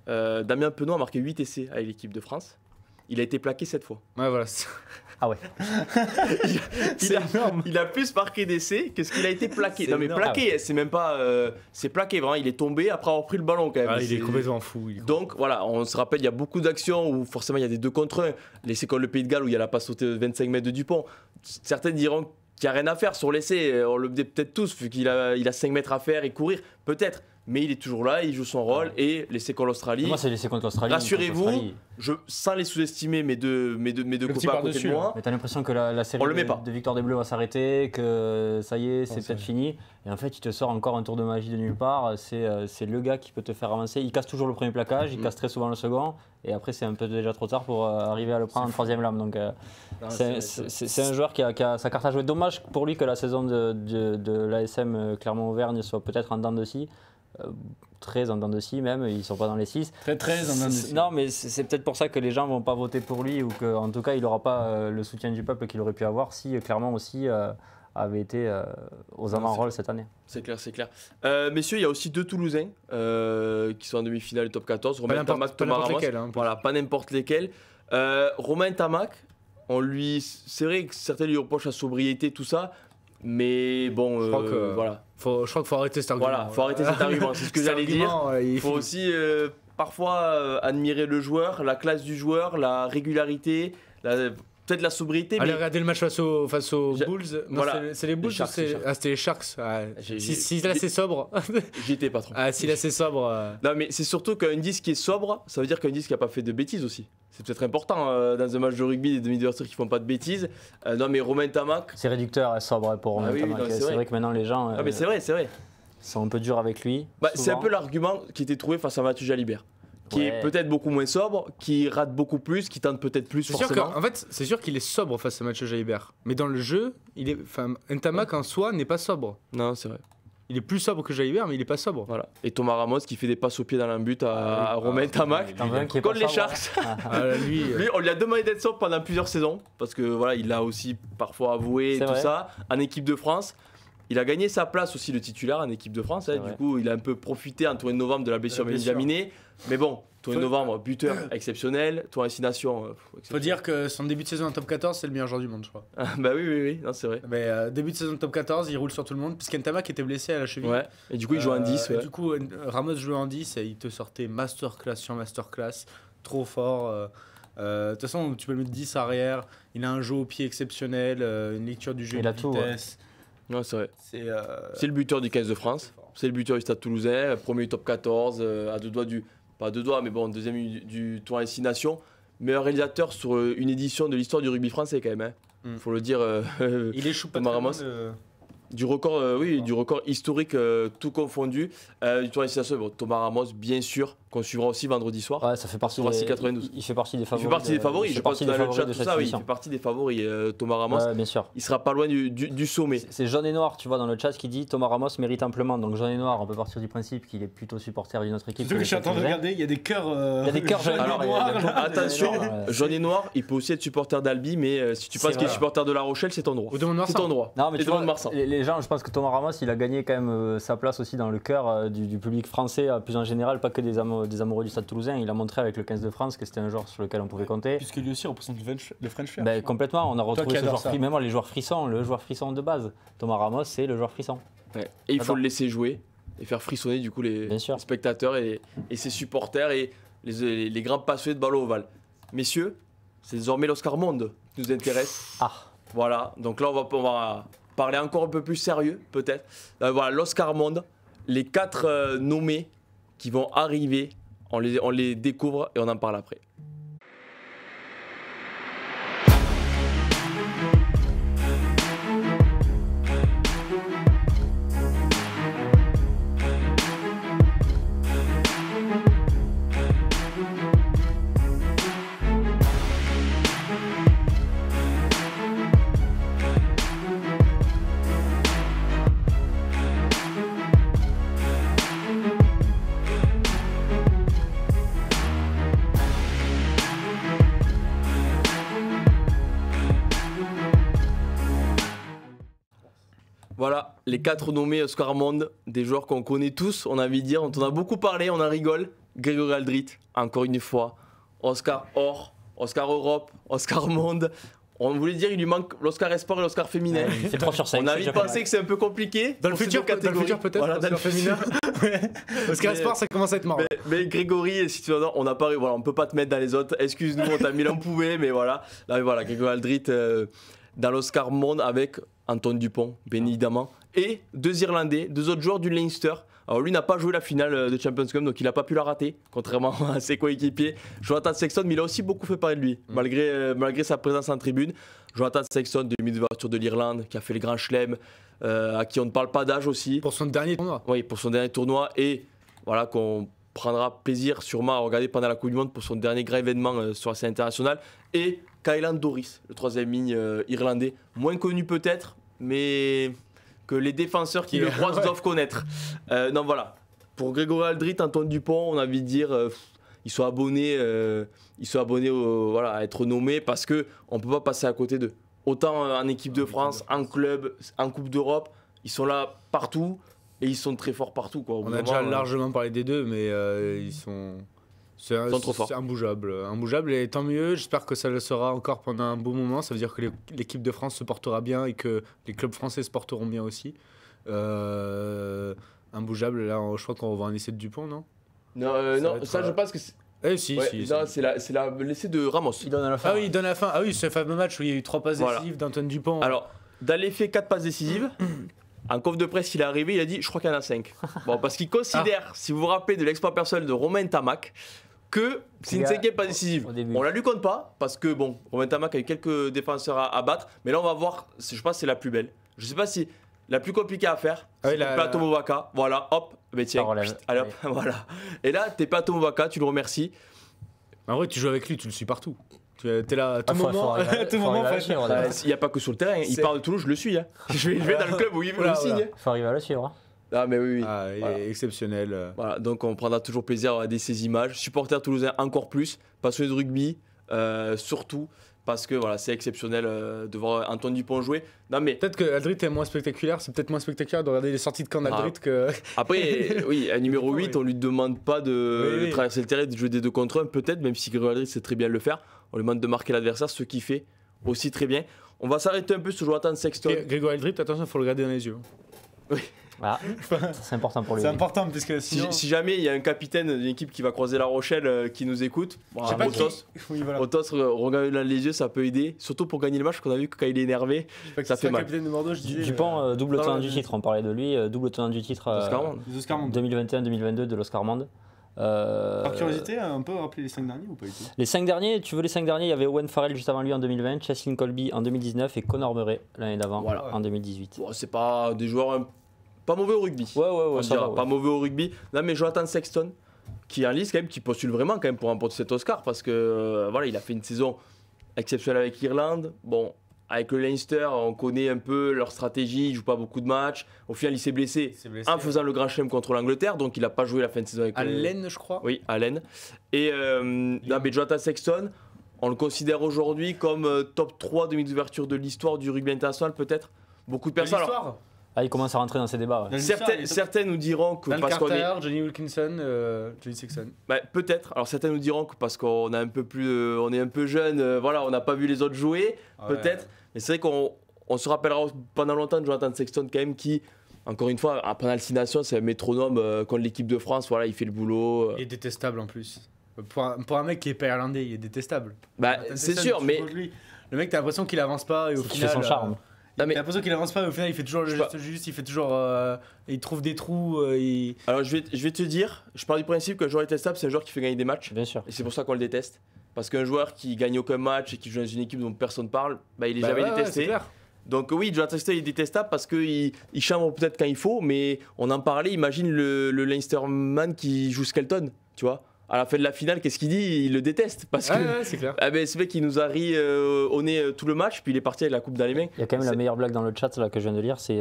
Damien Penaud a marqué 8 essais avec l'équipe de France. Il a été plaqué 7 fois. Ouais, voilà. Ah ouais. il a plus marqué d'essais que ce qu'il a été plaqué. Non mais plaqué, c'est même pas... c'est plaqué, vraiment. Il est tombé après avoir pris le ballon quand même. Il est complètement fou. Donc voilà, on se rappelle, il y a beaucoup d'actions où forcément il y a des 2 contre 1. L'essai contre le Pays de Galles où il y a la passe sautée de 25 mètres de Dupont. Certains diront qu'il n'y a rien à faire sur l'essai. On le dit peut-être tous, vu qu'il a 5 mètres à faire et courir. Peut-être. mais il est toujours là, il joue son rôle et l'essai contre l'Australie. Moi, c'est l'essai contre l'Australie. Rassurez-vous, sans les sous-estimer, mes deux copains à côté de moi. Mais t'as l'impression que la série de victoire des Bleus va s'arrêter, que ça y est, c'est peut-être fini. Et en fait, il te sort encore un tour de magie de nulle part. C'est le gars qui peut te faire avancer. Il casse toujours le premier plaquage, il casse très souvent le second. Et après, c'est un peu déjà trop tard pour arriver à le prendre en troisième lame. Donc, c'est un joueur qui a sa carte à jouer. Dommage pour lui que la saison de l'ASM Clermont-Auvergne soit peut-être en dents de scie. Très en dents de scie même, ils sont pas dans les 6. Très en dents de scie. Non, mais c'est peut-être pour ça que les gens vont pas voter pour lui ou qu'en tout cas il n'aura pas le soutien du peuple qu'il aurait pu avoir si Clermont aussi avait été aux avant-rôles cette année. C'est clair. Messieurs, il y a aussi 2 Toulousains qui sont en demi-finale du top 14. Romain Tamac, Thomas Ramos. Voilà, pas n'importe lesquels. Romain Tamac, c'est vrai que certains lui reprochent la sobriété, tout ça. Mais bon, je crois qu'il faut arrêter cet argument. Voilà, faut arrêter cet argument, c'est ce que j'allais dire. Il faut aussi parfois admirer le joueur, la classe du joueur, la régularité, peut-être la sobriété. Allez, regardez le match face aux Bulls. Non, voilà. C'est les Bulls ou c'était les Sharks. Si là c'est sobre. J'y étais pas trop. Si là c'est sobre. Non, mais c'est surtout qu'un 10 qui est sobre, ça veut dire qu'un 10 qui n'a pas fait de bêtises aussi. C'est peut-être important dans un match de rugby, des demi-adversaires qui font pas de bêtises. Non, mais Romain Tamac. C'est réducteur, sobre pour Romain Tamac. C'est vrai que maintenant les gens. Ah, mais c'est vrai. Sont un peu durs avec lui. C'est un peu l'argument qui était trouvé face à Mathieu Jalibert. Qui est peut-être beaucoup moins sobre, qui rate beaucoup plus, qui tente peut-être plus forcément. En fait, c'est sûr qu'il est sobre face à Mathieu Jalibert. Mais dans le jeu, Ntamak en soi n'est pas sobre. Non, c'est vrai. Il est plus sobre que Jalibert, mais il est pas sobre. Voilà. Et Thomas Ramos qui fait des passes au pied dans un but à Romain Tamac contre les Sharks. Lui, on lui a demandé d'être sobre pendant plusieurs saisons parce que voilà, il l'a aussi parfois avoué tout ça en équipe de France. Il a gagné sa place aussi de titulaire en équipe de France. Du coup, il a un peu profité en tournée de novembre de la blessure Benjaminé. Mais bon, tournée de novembre, buteur exceptionnel, tour destination. Faut dire que son début de saison en top 14, c'est le meilleur joueur du monde, je crois. Bah oui, non, c'est vrai. Mais début de saison en top 14, il roule sur tout le monde, puisqu'N Tamac était blessé à la cheville. Ouais. Et du coup, il joue en 10. Du coup, Ramos jouait en 10 et il te sortait masterclass sur masterclass, trop fort. De toute façon, tu peux le mettre 10 arrière. Il a un jeu au pied exceptionnel, une lecture du jeu de vitesse. Ouais, c'est vrai. C'est le buteur du 15 de France. C'est le buteur du Stade Toulousain. Premier du top 14, à 2 doigts pas à 2 doigts, mais bon, deuxième du tour destination. Meilleur réalisateur sur une édition de l'histoire du rugby français, quand même. Faut le dire. Il échoue pas Thomas Ramos. Du record, du record historique, tout confondu. Du tour destination, Thomas Ramos, bien sûr, qu'on suivra aussi vendredi soir. Ouais, ça fait partie des 92. Il fait partie des favoris. Il fait partie des favoris. Je pense que dans le chat, tout ça, il fait partie des favoris. Thomas Ramos, bien sûr. Il sera pas loin du sommet. C'est Jaune et Noir, tu vois, dans le chat, qui dit Thomas Ramos mérite amplement. Donc Jaune et Noir, on peut partir du principe qu'il est plutôt supporter d'une autre équipe. C'est que je suis en train de regarder, il y a des cœurs. Il y a des cœurs jaunes et noirs. Attention, Jaune et Noir, il peut aussi être supporter d'Albi, mais si tu penses qu'il est supporter de La Rochelle, c'est ton droit. C'est ton droit. Non, mais tu vois, les gens, je pense que Thomas Ramos, il a gagné quand même sa place aussi dans le cœur du public français, plus en général, pas que des amoureux du Stade Toulousain. Il a montré avec le 15 de France que c'était un joueur sur lequel on pouvait compter. Puisque lui aussi représente le French Flair. Complètement, on a retrouvé ce joueur frisson, même les joueurs frissons, le joueur frisson de base. Thomas Ramos, c'est le joueur frisson. Ouais. Et il faut le laisser jouer et faire frissonner du coup les spectateurs et ses supporters et les grands passionnés de ballon ovale. Messieurs, c'est désormais l'Oscar Monde qui nous intéresse. Voilà, donc là on va parler encore un peu plus sérieux peut-être. Voilà, l'Oscar Monde, les 4 nommés qui vont arriver, on les découvre et on en parle après. Voilà, les 4 nommés Oscar Monde, des joueurs qu'on connaît tous, on a envie de dire, on en a beaucoup parlé, on en rigole. Grégory Aldrit, encore une fois, Oscar Or, Oscar Europe, Oscar Monde. On voulait dire il lui manque l'Oscar Esport et l'Oscar Féminin. C'est 3 sur 5. On a envie de penser que c'est un peu compliqué. Dans le futur peut-être, voilà, Oscar Féminin. Oscar Esport, ça commence à être marrant. Mais Grégory, si tu veux, on n'a pas, voilà, on peut pas te mettre dans les autres. Excuse-nous, on t'a mis l'empouvée, mais voilà. Là, voilà, Grégory Aldrit dans l'Oscar Monde avec Antoine Dupont, bien évidemment, et 2 Irlandais, 2 autres joueurs du Leinster. Alors lui n'a pas joué la finale de Champions Cup, donc il n'a pas pu la rater, contrairement à ses coéquipiers. Jonathan Sexton, mais il a aussi beaucoup fait parler de lui, malgré sa présence en tribune. Jonathan Sexton, demi d'ouverture de l'Irlande, qui a fait le Grand Chelem, à qui on ne parle pas d'âge aussi. Pour son dernier tournoi. Oui, pour son dernier tournoi, et voilà qu'on prendra plaisir sûrement à regarder pendant la Coupe du Monde pour son dernier grand événement sur la scène internationale. Et Kylan Doris, le troisième ligne irlandais, moins connu peut-être, mais que les défenseurs qui le croisent doivent connaître. Non, voilà. Pour Grégory Aldrit, Antoine Dupont, on a envie de dire, ils sont abonnés, voilà, à être nommés parce qu'on ne peut pas passer à côté d'eux. Autant en équipe de France, en club, en Coupe d'Europe, ils sont là partout et ils sont très forts partout. Quoi. On a déjà largement parlé des deux, mais ils sont... C'est imbougeable, et tant mieux. J'espère que ça le sera encore pendant un bon moment. Ça veut dire que l'équipe de France se portera bien et que les clubs français se porteront bien aussi. Imbougeable, là, je crois qu'on va voir un essai de Dupont, non? Non, ça je pense que c'est... Si. C'est l'essai de Ramos. Il donne à la fin. Ah oui, il donne à la fin. Ah oui, ce fameux match où il y a eu 3 passes décisives d'Antoine Dupont. Alors, dans les faits, 4 passes décisives. En conf de presse, il est arrivé, il a dit je crois qu'il y en a 5. Bon, parce qu'il considère, si vous vous rappelez de l'exploit personnel de Romain Tamac, que c'est une 5e passe décisive. On la lui compte pas, parce que bon, Romain Tamac a eu quelques défenseurs à battre, mais là on va voir, je pense que c'est la plus belle. Je sais pas si la plus compliquée à faire, c'est Peato Mowaka. Voilà, hop, ben tiens, allez hop, voilà. Et là, t'es Peato Mowaka, tu le remercies. En vrai, tu joues avec lui, tu le suis partout. Tu es là à tout moment. Il n'y a pas que sur le terrain, il part de Toulouse, je le suis. Hein. Je vais dans le club où il me le signe. Faut arriver à le suivre. Ah, mais oui. Il est exceptionnel. Voilà, donc on prendra toujours plaisir à regarder ces images. Supporters toulousains encore plus, passionnés de rugby, surtout. Parce que voilà, c'est exceptionnel de voir Antoine Dupont jouer. Non, mais... Peut-être que Aldrit est moins spectaculaire, c'est peut-être moins spectaculaire de regarder les sorties de camp d'Aldrit que. Après, oui, à numéro 8, on lui demande pas de traverser le terrain, de jouer des 2 contre 1, peut-être, même si Grégory Aldrit sait très bien le faire. On lui demande de marquer l'adversaire, ce qu'il fait aussi très bien. On va s'arrêter un peu sur Jonathan Sexton. Grégory Aldrit, attention, il faut le regarder dans les yeux. Oui. Ah, c'est important pour lui. C'est important, parce que sinon... si jamais il y a un capitaine d'une équipe qui va croiser La Rochelle qui nous écoute, Otos, regarde dans les yeux, ça peut aider. Surtout pour gagner le match, qu'on a vu que quand il est énervé, ça fait mal. Capitaine de Bordeaux, je disais, Dupont, double tenant du titre, on parlait de lui, double tenant du titre 2021-2022 de l'Oscar Monde. Par curiosité, on peut rappeler les 5 derniers ou pas du tout? Les 5 derniers, tu veux les 5 derniers, il y avait Owen Farrell juste avant lui en 2020, Cheslin Colby en 2019 et Connor Murray l'année d'avant en 2018. Bon, c'est pas des joueurs pas mauvais au rugby. Ouais, ça va, pas mauvais au rugby. Non, mais Jonathan Sexton, qui est en liste quand même, qui postule vraiment quand même pour remporter cet Oscar parce que voilà, il a fait une saison exceptionnelle avec l'Irlande. Bon, avec le Leinster, on connaît un peu leur stratégie, il joue pas beaucoup de matchs. Au final, il s'est blessé en faisant le Grand Chelem contre l'Angleterre, donc il n'a pas joué la fin de saison avec Allen, je crois. Oui, Allen. Et non, mais Jonathan Sexton, on le considère aujourd'hui comme top 3 demi-d'ouverture de l'histoire du rugby international, peut-être. Beaucoup de personnes. Il commence à rentrer dans ces débats. Ouais. Certains nous diront que Dan parce qu'on est Johnny Wilkinson, Johnny Sexton. Bah, peut-être. Alors certains nous diront que parce qu'on a un peu plus, on est un peu jeune, voilà, on n'a pas vu les autres jouer, peut-être. Mais c'est vrai qu'on se rappellera pendant longtemps de Jonathan Sexton quand même qui, encore une fois, pendant le 6 Nations, c'est un métronome contre l'équipe de France. Voilà, il fait le boulot. Il est détestable en plus. Pour un mec qui est pas irlandais, il est détestable. Bah, c'est sûr, mais le mec, t'as l'impression qu'il avance pas et au final. C'est son charme. T'as l'impression qu'il avance pas et au final il fait toujours le geste juste, il fait toujours. Il trouve des trous. Alors je vais te dire, je pars du principe qu'un joueur détestable, c'est un joueur qui fait gagner des matchs. Bien sûr. Et c'est pour ça qu'on le déteste. Parce qu'un joueur qui gagne aucun match et qui joue dans une équipe dont personne parle, bah, il est jamais détesté. Donc oui, Jonathan Sexton est détestable parce qu'il chambre peut-être quand il faut, mais on en parlait, imagine le Leinsterman qui joue Skelton, tu vois. À la fin de la finale, qu'est-ce qu'il dit? Il le déteste parce que c'est clair. Ce mec qui nous a ri au nez tout le match, puis il est parti avec la coupe dans les mains. Il y a quand même la meilleure blague dans le chat là, que je viens de lire, c'est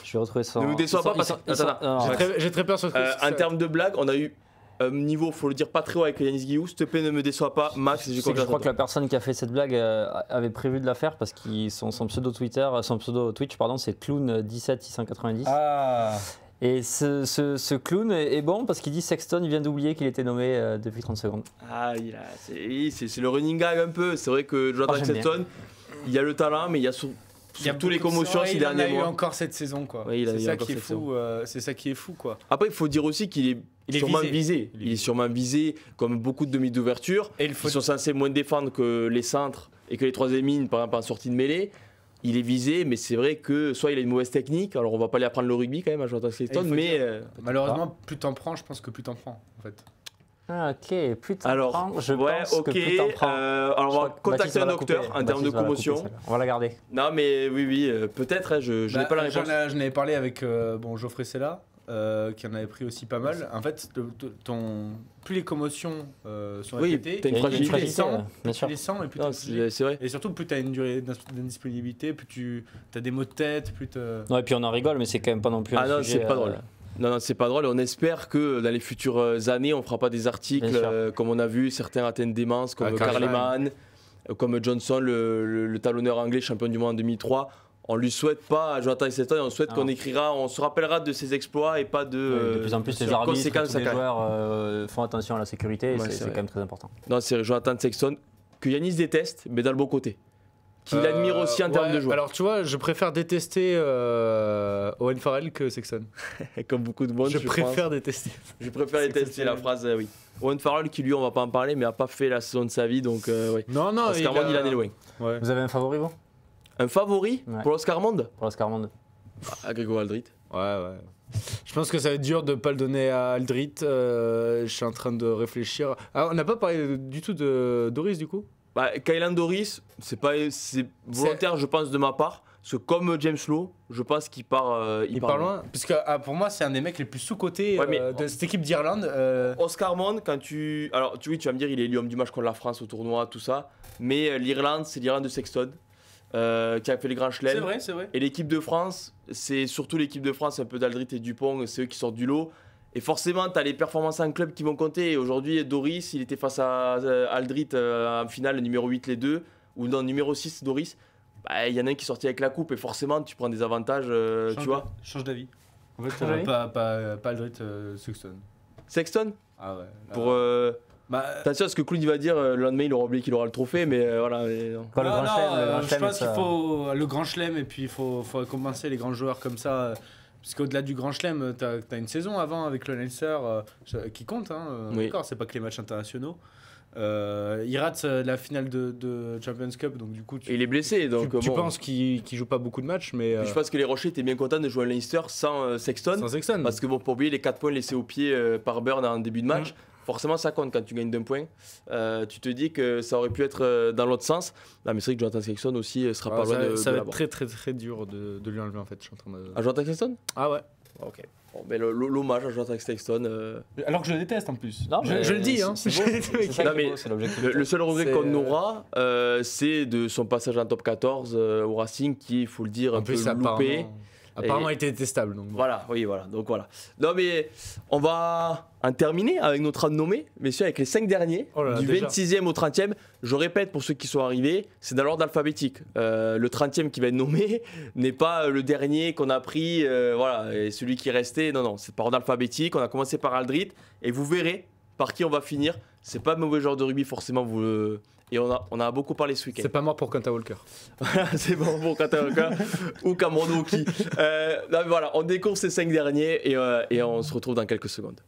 je vais retrouver son. Ne nous déçois pas parce que j'ai très peur sur en termes de blague, on a eu un niveau, faut le dire, pas très haut avec Yanis Guillou. S'il te plaît, ne me déçois pas, Max. Je crois que la personne qui a fait cette blague avait prévu de la faire parce que son pseudo Twitch, c'est clown17690. Ah. Et ce clown est bon parce qu'il dit Sexton vient d'oublier qu'il était nommé depuis 30 secondes. Ah, c'est le running gag un peu. C'est vrai que Jonathan Sexton, il y a le talent, mais il y a surtout les commotions ces derniers mois. Il a eu encore cette saison, quoi. Oui, c'est ça qui est fou. C'est ça qui est fou, quoi. Après, il faut dire aussi qu'il est sûrement visé. Il est sûrement visé comme beaucoup de demi d'ouverture. Ils sont censés moins défendre que les centres et que les troisième lignes, par exemple en sortie de mêlée. il est visé, mais c'est vrai que soit il a une mauvaise technique, alors on va pas lui apprendre le rugby quand même à Jonathan Sexton, mais... malheureusement, plus t'en prends, je pense que plus t'en prends, en fait. Ah, ok, plus t'en prends, je pense que plus t'en prends. Alors on va contacter un docteur en termes de commotion. On va la garder. Non mais oui, peut-être, je n'ai pas la réponse. J'en avais parlé avec Geoffrey Sella, qui en avait pris aussi pas mal. En fait, plus les commotions sont répétées, t'as une fragilité, plus les sens et plus c'est vrai. Et surtout, plus tu as une durée d'indisponibilité, plus tu as des maux de tête, plus tu... Non, et puis on en rigole, mais c'est quand même pas non plus un sujet... Ah non, c'est pas drôle. Non, c'est pas drôle. On espère que dans les futures années, on fera pas des articles comme on a vu certains atteints de démence, comme Carleman, comme Johnson, le talonneur anglais champion du monde en 2003. On lui souhaite pas à Jonathan Sexton, on souhaite qu'on écrira, on se rappellera de ses exploits et pas de. De plus en plus, les arbitres, tous les joueurs font attention à la sécurité, c'est quand même très important. Non, c'est Jonathan Sexton que Yanis déteste, mais dans le bon côté. Qu'il admire aussi en termes de joueurs. Alors tu vois, je préfère détester Owen Farrell que Sexton. Comme beaucoup de monde, je préfère détester. Je préfère détester la phrase, oui. Owen Farrell qui lui, on va pas en parler, mais a pas fait la saison de sa vie, donc oui. Non, Oscar Monde, il en est loin. Ouais. Vous avez un favori, vous? Un favori pour l'Oscar Monde? Pour l'Oscar Monde. Grégo Aldrit. Ouais. Je pense que ça va être dur de pas le donner à Aldrit. Je suis en train de réfléchir. Ah, on n'a pas parlé du tout de Doris, du coup? Kylian Doris, c'est volontaire, je pense, de ma part. Parce que comme James Lowe, je pense qu'il part, il part loin. Parce que pour moi, c'est un des mecs les plus sous-cotés de cette équipe d'Irlande. Oscar Monde, quand tu. Alors, tu vas me dire, il est l'homme du match contre la France au tournoi, tout ça. Mais l'Irlande, c'est l'Irlande de Sexton, qui a fait les grands chelems. C'est vrai. Et l'équipe de France, c'est surtout l'équipe de France, un peu d'Aldrit et Dupont, c'est eux qui sortent du lot. Et forcément, tu as les performances en club qui vont compter. Et aujourd'hui, Doris, il était face à Aldrit en finale, numéro 8 les deux. Ou non, numéro 6, Doris. Il y en a un qui est sorti avec la coupe. Et forcément, tu prends des avantages, tu vois. Change d'avis. En fait, pas Aldrit, Sexton. Sexton? Ah ouais. Pour... Attention à ce que Claude va dire, le lendemain il aura oublié qu'il aura le trophée, mais voilà. Pas le grand chelem, je pense qu'il faut le grand chelem et puis il faut récompenser les grands joueurs comme ça. Parce qu'au-delà du grand chelem, t'as une saison avant avec le Leinster qui compte, hein, d'accord, c'est pas que les matchs internationaux. Il rate la finale de Champions Cup, donc du coup il est blessé, donc tu penses qu'il joue pas beaucoup de matchs, mais je pense que les Rochers étaient bien contents de jouer à Leinster sans Sexton, parce que bon, pour oublier les 4 points laissés au pied par Burn en début de match. Forcément, ça compte quand tu gagnes d'un point. Tu te dis que ça aurait pu être dans l'autre sens. Non, mais c'est vrai que Jonathan Sexton aussi sera pas loin de ça va être très très très dur de lui enlever en fait. Je suis en train de... À Jonathan Sexton? Ah ouais. Ok. Bon, mais l'hommage à Jonathan Sexton. Alors que je le déteste en plus. Non, je le dis, hein. Le seul regret qu'on aura, c'est de son passage en top 14 au Racing, qui, il faut le dire, un peu loupé. Apparemment, il était détestable. Donc bon. Voilà. Donc voilà. Non, mais on va en terminer avec notre nommé, messieurs, avec les 5 derniers, du 26e au 30e. Je répète pour ceux qui sont arrivés, c'est dans l'ordre alphabétique. Le 30e qui va être nommé n'est pas le dernier qu'on a pris, voilà, et celui qui est resté. Non, c'est par ordre alphabétique. On a commencé par Aldrit, et vous verrez par qui on va finir. C'est pas un mauvais joueur de rugby, forcément. Et on a beaucoup parlé ce week-end. C'est pas mort pour Quentin Walker. C'est bon pour Quentin Walker ou Cameron Wauki. Voilà, on découvre ces 5 derniers et on se retrouve dans quelques secondes.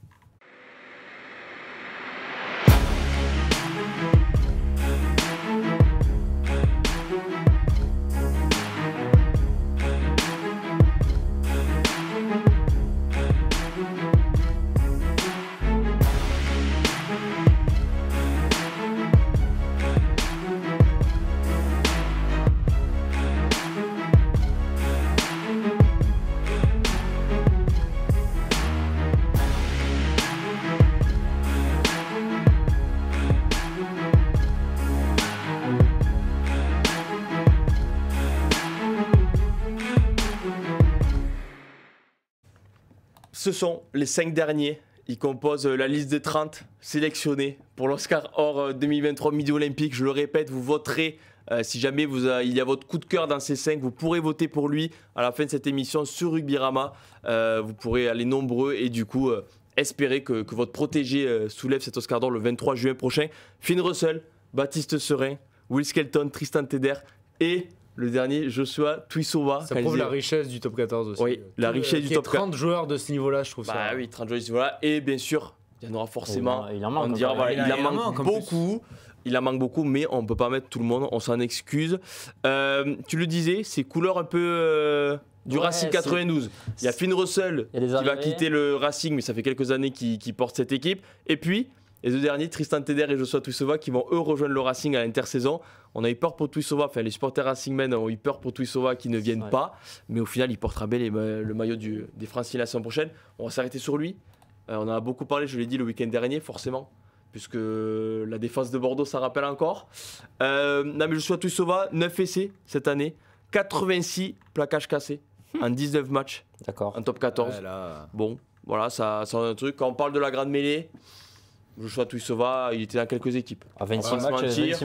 Ce sont les 5 derniers. Ils composent la liste des 30 sélectionnés pour l'Oscar Or 2023 Midi Olympique. Je le répète, vous voterez. Si jamais il y a votre coup de cœur dans ces 5, vous pourrez voter pour lui à la fin de cette émission sur Rugbyrama. Vous pourrez aller nombreux et du coup espérer que votre protégé soulève cet Oscar d'Or le 23 juin prochain. Finn Russell, Baptiste Serin, Will Skelton, Tristan Teder et le dernier, Joshua Tuisova. Ça prouve la richesse du top 14 aussi. Oui, la richesse du top 14. 30 joueurs de ce niveau-là, je trouve ça. Oui, 30 joueurs de ce niveau-là. Et bien sûr, Il y en aura forcément. Il en manque. On dira, voilà, il en manque beaucoup. Il en manque beaucoup, mais on ne peut pas mettre tout le monde, on s'en excuse. Tu le disais, c'est couleur un peu du Racing 92. Il y a Finn Russell qui va quitter le Racing, mais ça fait quelques années qu'il porte cette équipe. Et puis, les deux derniers, Tristan Teder et Joshua Tuisova, qui vont eux rejoindre le Racing à l'intersaison. On a eu peur pour Tuisova, enfin les supporters Racingmen ont eu peur pour Tuisova qui ne viennent pas, mais au final il portera bien le maillot des Franciliens la saison prochaine. On va s'arrêter sur lui. On en a beaucoup parlé, je l'ai dit le week-end dernier, forcément, puisque la défense de Bordeaux, ça rappelle encore. Non mais Joshua Tuisova, 9 essais cette année, 86 plaquages cassés en 19 matchs, en top 14. Bon, voilà, ça c'est un truc. Quand on parle de la grande mêlée, Joshua Tuisova, il était dans quelques équipes. 26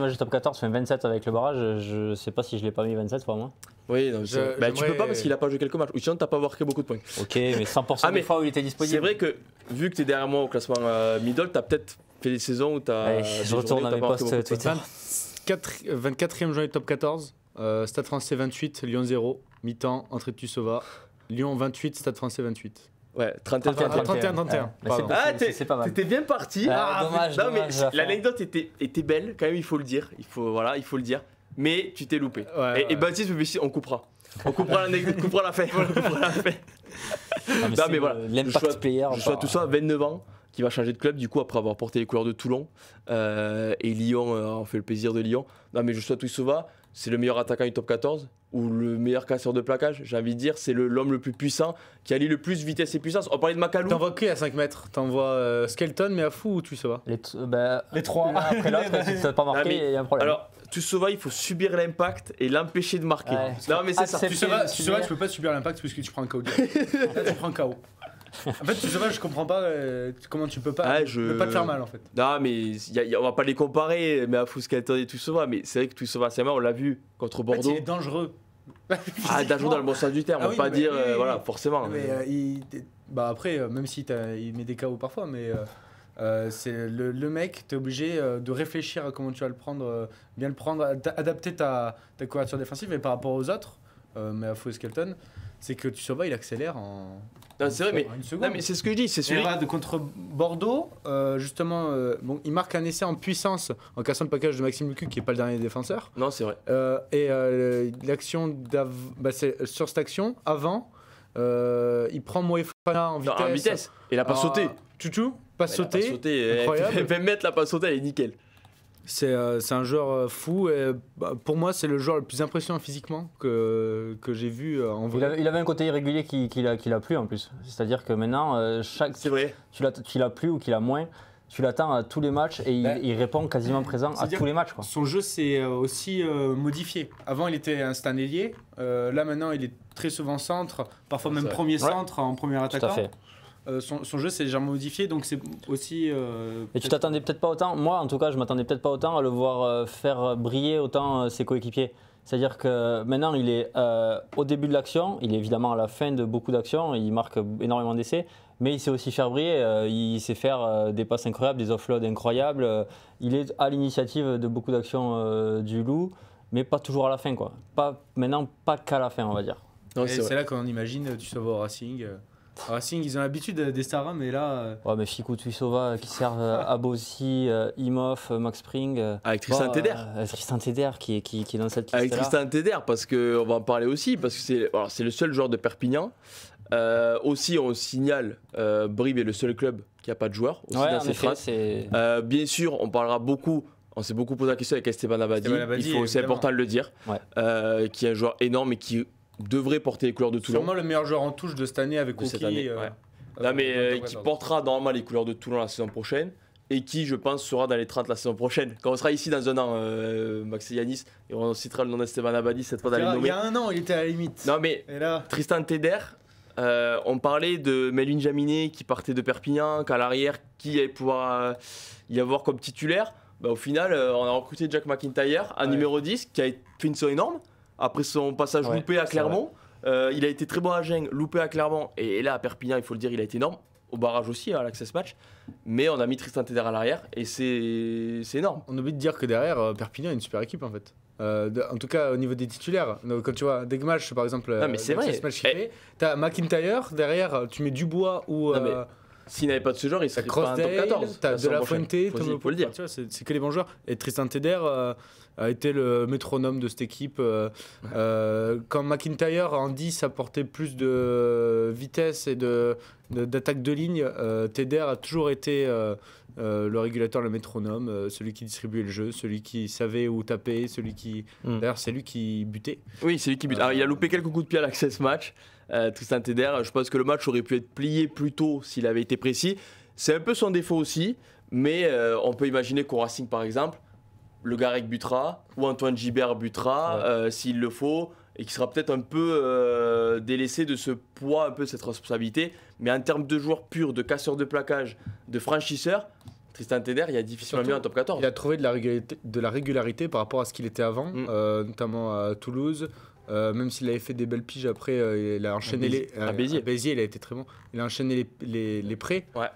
matchs de top 14, fait 27 avec le barrage. Je sais pas si je l'ai pas mis 27 pour moi. Oui, non, tu peux pas parce qu'il a pas joué quelques matchs. Ou sinon, t'as pas marqué beaucoup de points. Ok, mais 100% des fois où il était disponible. C'est vrai que vu que tu es derrière moi au classement middle, t'as peut-être fait des saisons où t'as. Je retourne à mes posts Twitter. 24e journée top 14, Stade Français 28, Lyon 0, mi-temps, entrée de Tuisova. Lyon 28, Stade Français 28. Ouais, 31-31. C'est pas mal. T'étais bien parti. Dommage. L'anecdote était belle, quand même, il faut le dire. Il faut le dire. Mais tu t'es loupé. Et Baptiste, on coupera. On coupera l'anecdote, on coupera la fin. Non, mais voilà. L'impact player. Joshua Tuisova, 29 ans, qui va changer de club, du coup, après avoir porté les couleurs de Toulon. Et Lyon, on fait le plaisir de Lyon. Non, mais Joshua Tuisova, c'est le meilleur attaquant du top 14 ou le meilleur casseur de plaquage, j'ai envie de dire, c'est l'homme le plus puissant qui allie le plus vitesse et puissance. On parlait de Macalou. T'envoies qui à 5 mètres? T'envoies Skelton, mais à fou ou Tuisova? Les trois. Après l'autre, si tu ne pas marqué, il y a un problème. Alors, Tuisova, il faut subir l'impact et l'empêcher de marquer. Non, mais c'est ça. Tuisova, tu peux pas subir l'impact parce que tu prends un KO. En fait, tu prends un KO. En fait, Tuisova, je comprends pas comment tu peux pas ne pas te faire mal en fait. Non, mais on va pas les comparer, mais à Skelton et Tuisova, mais c'est vrai que Tuisova, c'est on l'a vu contre Bordeaux. En fait, il est dangereux. Dangereux dans le bon sens du terme, on va pas dire, voilà, forcément. Mais après, même si il met des KO parfois, mais c'est le mec, t'es obligé de réfléchir à comment tu vas le prendre, bien le prendre, adapter ta couverture défensive, et par rapport aux autres, mais à Skelton, c'est que Tuisova, il accélère en. Non, c'est vrai, mais c'est ce que je dis. C'est celui contre Bordeaux, justement, il marque un essai en puissance en cassant le plaquage de Maxime Lucu, qui n'est pas le dernier défenseur. Non, c'est vrai. Et l'action c'est sur cette action, avant, il prend Moefana en vitesse. Il n'a pas sauté. Tutu, pas sauté. Incroyable. 20 mètres, la pas sauté, elle est nickel. C'est un joueur fou. Et, pour moi, c'est le joueur le plus impressionnant physiquement que j'ai vu en vrai. Il avait un côté irrégulier qu'il a plus en plus. C'est-à-dire que maintenant, c'est vrai. Qu'il a plus ou qu'il a moins, tu l'attends à tous les matchs et il répond quasiment présent à tous les matchs. Quoi. Son jeu s'est aussi modifié. Avant, il était un ailier. Là, maintenant, il est très souvent centre, parfois même premier centre en premier attaquant. Tout à fait. Son jeu s'est légèrement modifié, donc c'est aussi. Et tu t'attendais peut-être pas autant. Moi, en tout cas, je m'attendais peut-être pas autant à le voir faire briller autant ses coéquipiers. C'est-à-dire que maintenant, il est au début de l'action, il est évidemment à la fin de beaucoup d'actions, il marque énormément d'essais, mais il sait aussi faire briller. Il sait faire des passes incroyables, des offloads incroyables. Il est à l'initiative de beaucoup d'actions du Loup, mais pas toujours à la fin, quoi. Maintenant, pas qu'à la fin, on va dire. C'est là qu'on imagine Tuisova au Racing. Racing, ils ont l'habitude des stars, mais là. Ouais, mais Ficou Tuisova qui servent Abossi, Imhoff, Max Spring. Avec Tristan Teder. Tristan Teder qui est dans cette liste. Avec Tristan Teder, parce qu'on va en parler aussi, parce que c'est le seul joueur de Perpignan. Aussi, on signale, Brive est le seul club qui n'a pas de joueur. Aussi dans ses phrases. Bien sûr, on parlera beaucoup. On s'est beaucoup posé la question avec Esteban Abadi. C'est important de le dire. Ouais. Qui est un joueur énorme et qui devrait porter les couleurs de Toulon. Sûrement le meilleur joueur en touche de cette année avec Oki. Qui portera normalement les couleurs de Toulon la saison prochaine et qui, je pense, sera dans les 30 la saison prochaine. Quand on sera ici dans un an, Max et Yanis, et on citera le nom d'Esteban Abadi cette fois dans les nommés. Il y a un an, il était à la limite. Non mais Tristan Teder, on parlait de Melvin Jaminet qui partait de Perpignan, qu'à l'arrière, qui allait pouvoir y avoir comme titulaire. Au final, on a recruté Jack McIntyre à numéro 10, qui a fait une saison énorme. Après son passage loupé à Clermont, il a été très bon à Geng, loupé à Clermont, et là à Perpignan, il faut le dire, il a été énorme. Au barrage aussi, à l'Access Match. Mais on a mis Tristan Teder à l'arrière, et c'est énorme. On oublie de dire que derrière, Perpignan est une super équipe en fait. En tout cas, au niveau des titulaires. Donc, quand tu vois Degmatch, par exemple, c'est vrai. Match t'as McIntyre, derrière, tu mets Dubois ou S'il n'avait pas de ce genre, il serait pas en top 14. T'as De La Fuente, faut le dire. C'est que les bons joueurs. Et Tristan Teder a été le métronome de cette équipe. Quand McIntyre en 10 apportait plus de vitesse et d'attaque de ligne, Teder a toujours été le régulateur, le métronome, celui qui distribuait le jeu, celui qui savait où taper, D'ailleurs, c'est lui qui butait. Oui, c'est lui qui bute. Alors, il a loupé quelques coups de pied à l'accès ce match. Tristan Teder, je pense que le match aurait pu être plié plus tôt s'il avait été précis. C'est un peu son défaut aussi, mais on peut imaginer qu'au Racing, par exemple, le Garec butera ou Antoine Gibert butera s'il le faut, et qui sera peut-être un peu délaissé de ce poids, un peu cette responsabilité. Mais en termes de joueurs purs, de casseurs de plaquage, de franchisseurs, Tristan Teder, il y a difficilement mieux en top 14. Il a trouvé de la régularité par rapport à ce qu'il était avant, notamment à Toulouse. Même s'il avait fait des belles piges après, il a enchaîné à Béziers. Il a été très bon. Il a enchaîné les prêts. Ouais.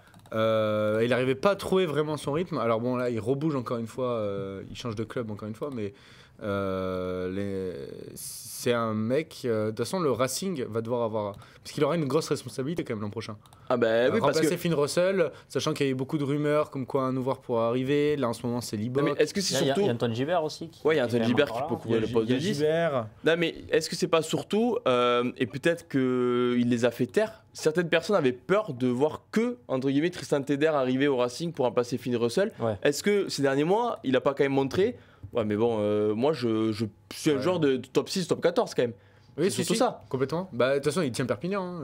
Il n'arrivait pas à trouver vraiment son rythme. Alors bon, là, il rebouge encore une fois. Il change de club encore une fois, mais c'est un mec. De toute façon, le Racing va devoir avoir, parce qu'il aura une grosse responsabilité quand même l'an prochain. Ah bah oui, parce remplacer Finn Russell, sachant qu'il y a eu beaucoup de rumeurs comme quoi un nouveau pourrait arriver. Là, en ce moment, c'est Libok. Mais est-ce que c'est surtout il y a Antoine Gibert aussi. Ouais, il y a Antoine Gibert qui peut couvrir le poste de 10. Non, mais est-ce que c'est pas surtout, et peut-être qu'il les a fait taire, certaines personnes avaient peur de voir que, entre guillemets, Tristan Teder arriver au Racing pour remplacer Finn Russell. Ouais. Est-ce que ces derniers mois, il n'a pas quand même montré? Ouais, mais bon, moi, je suis un joueur de top 6, top 14 quand même. Oui, c'est surtout ça. Complètement. Bah, de toute façon, il tient Perpignan.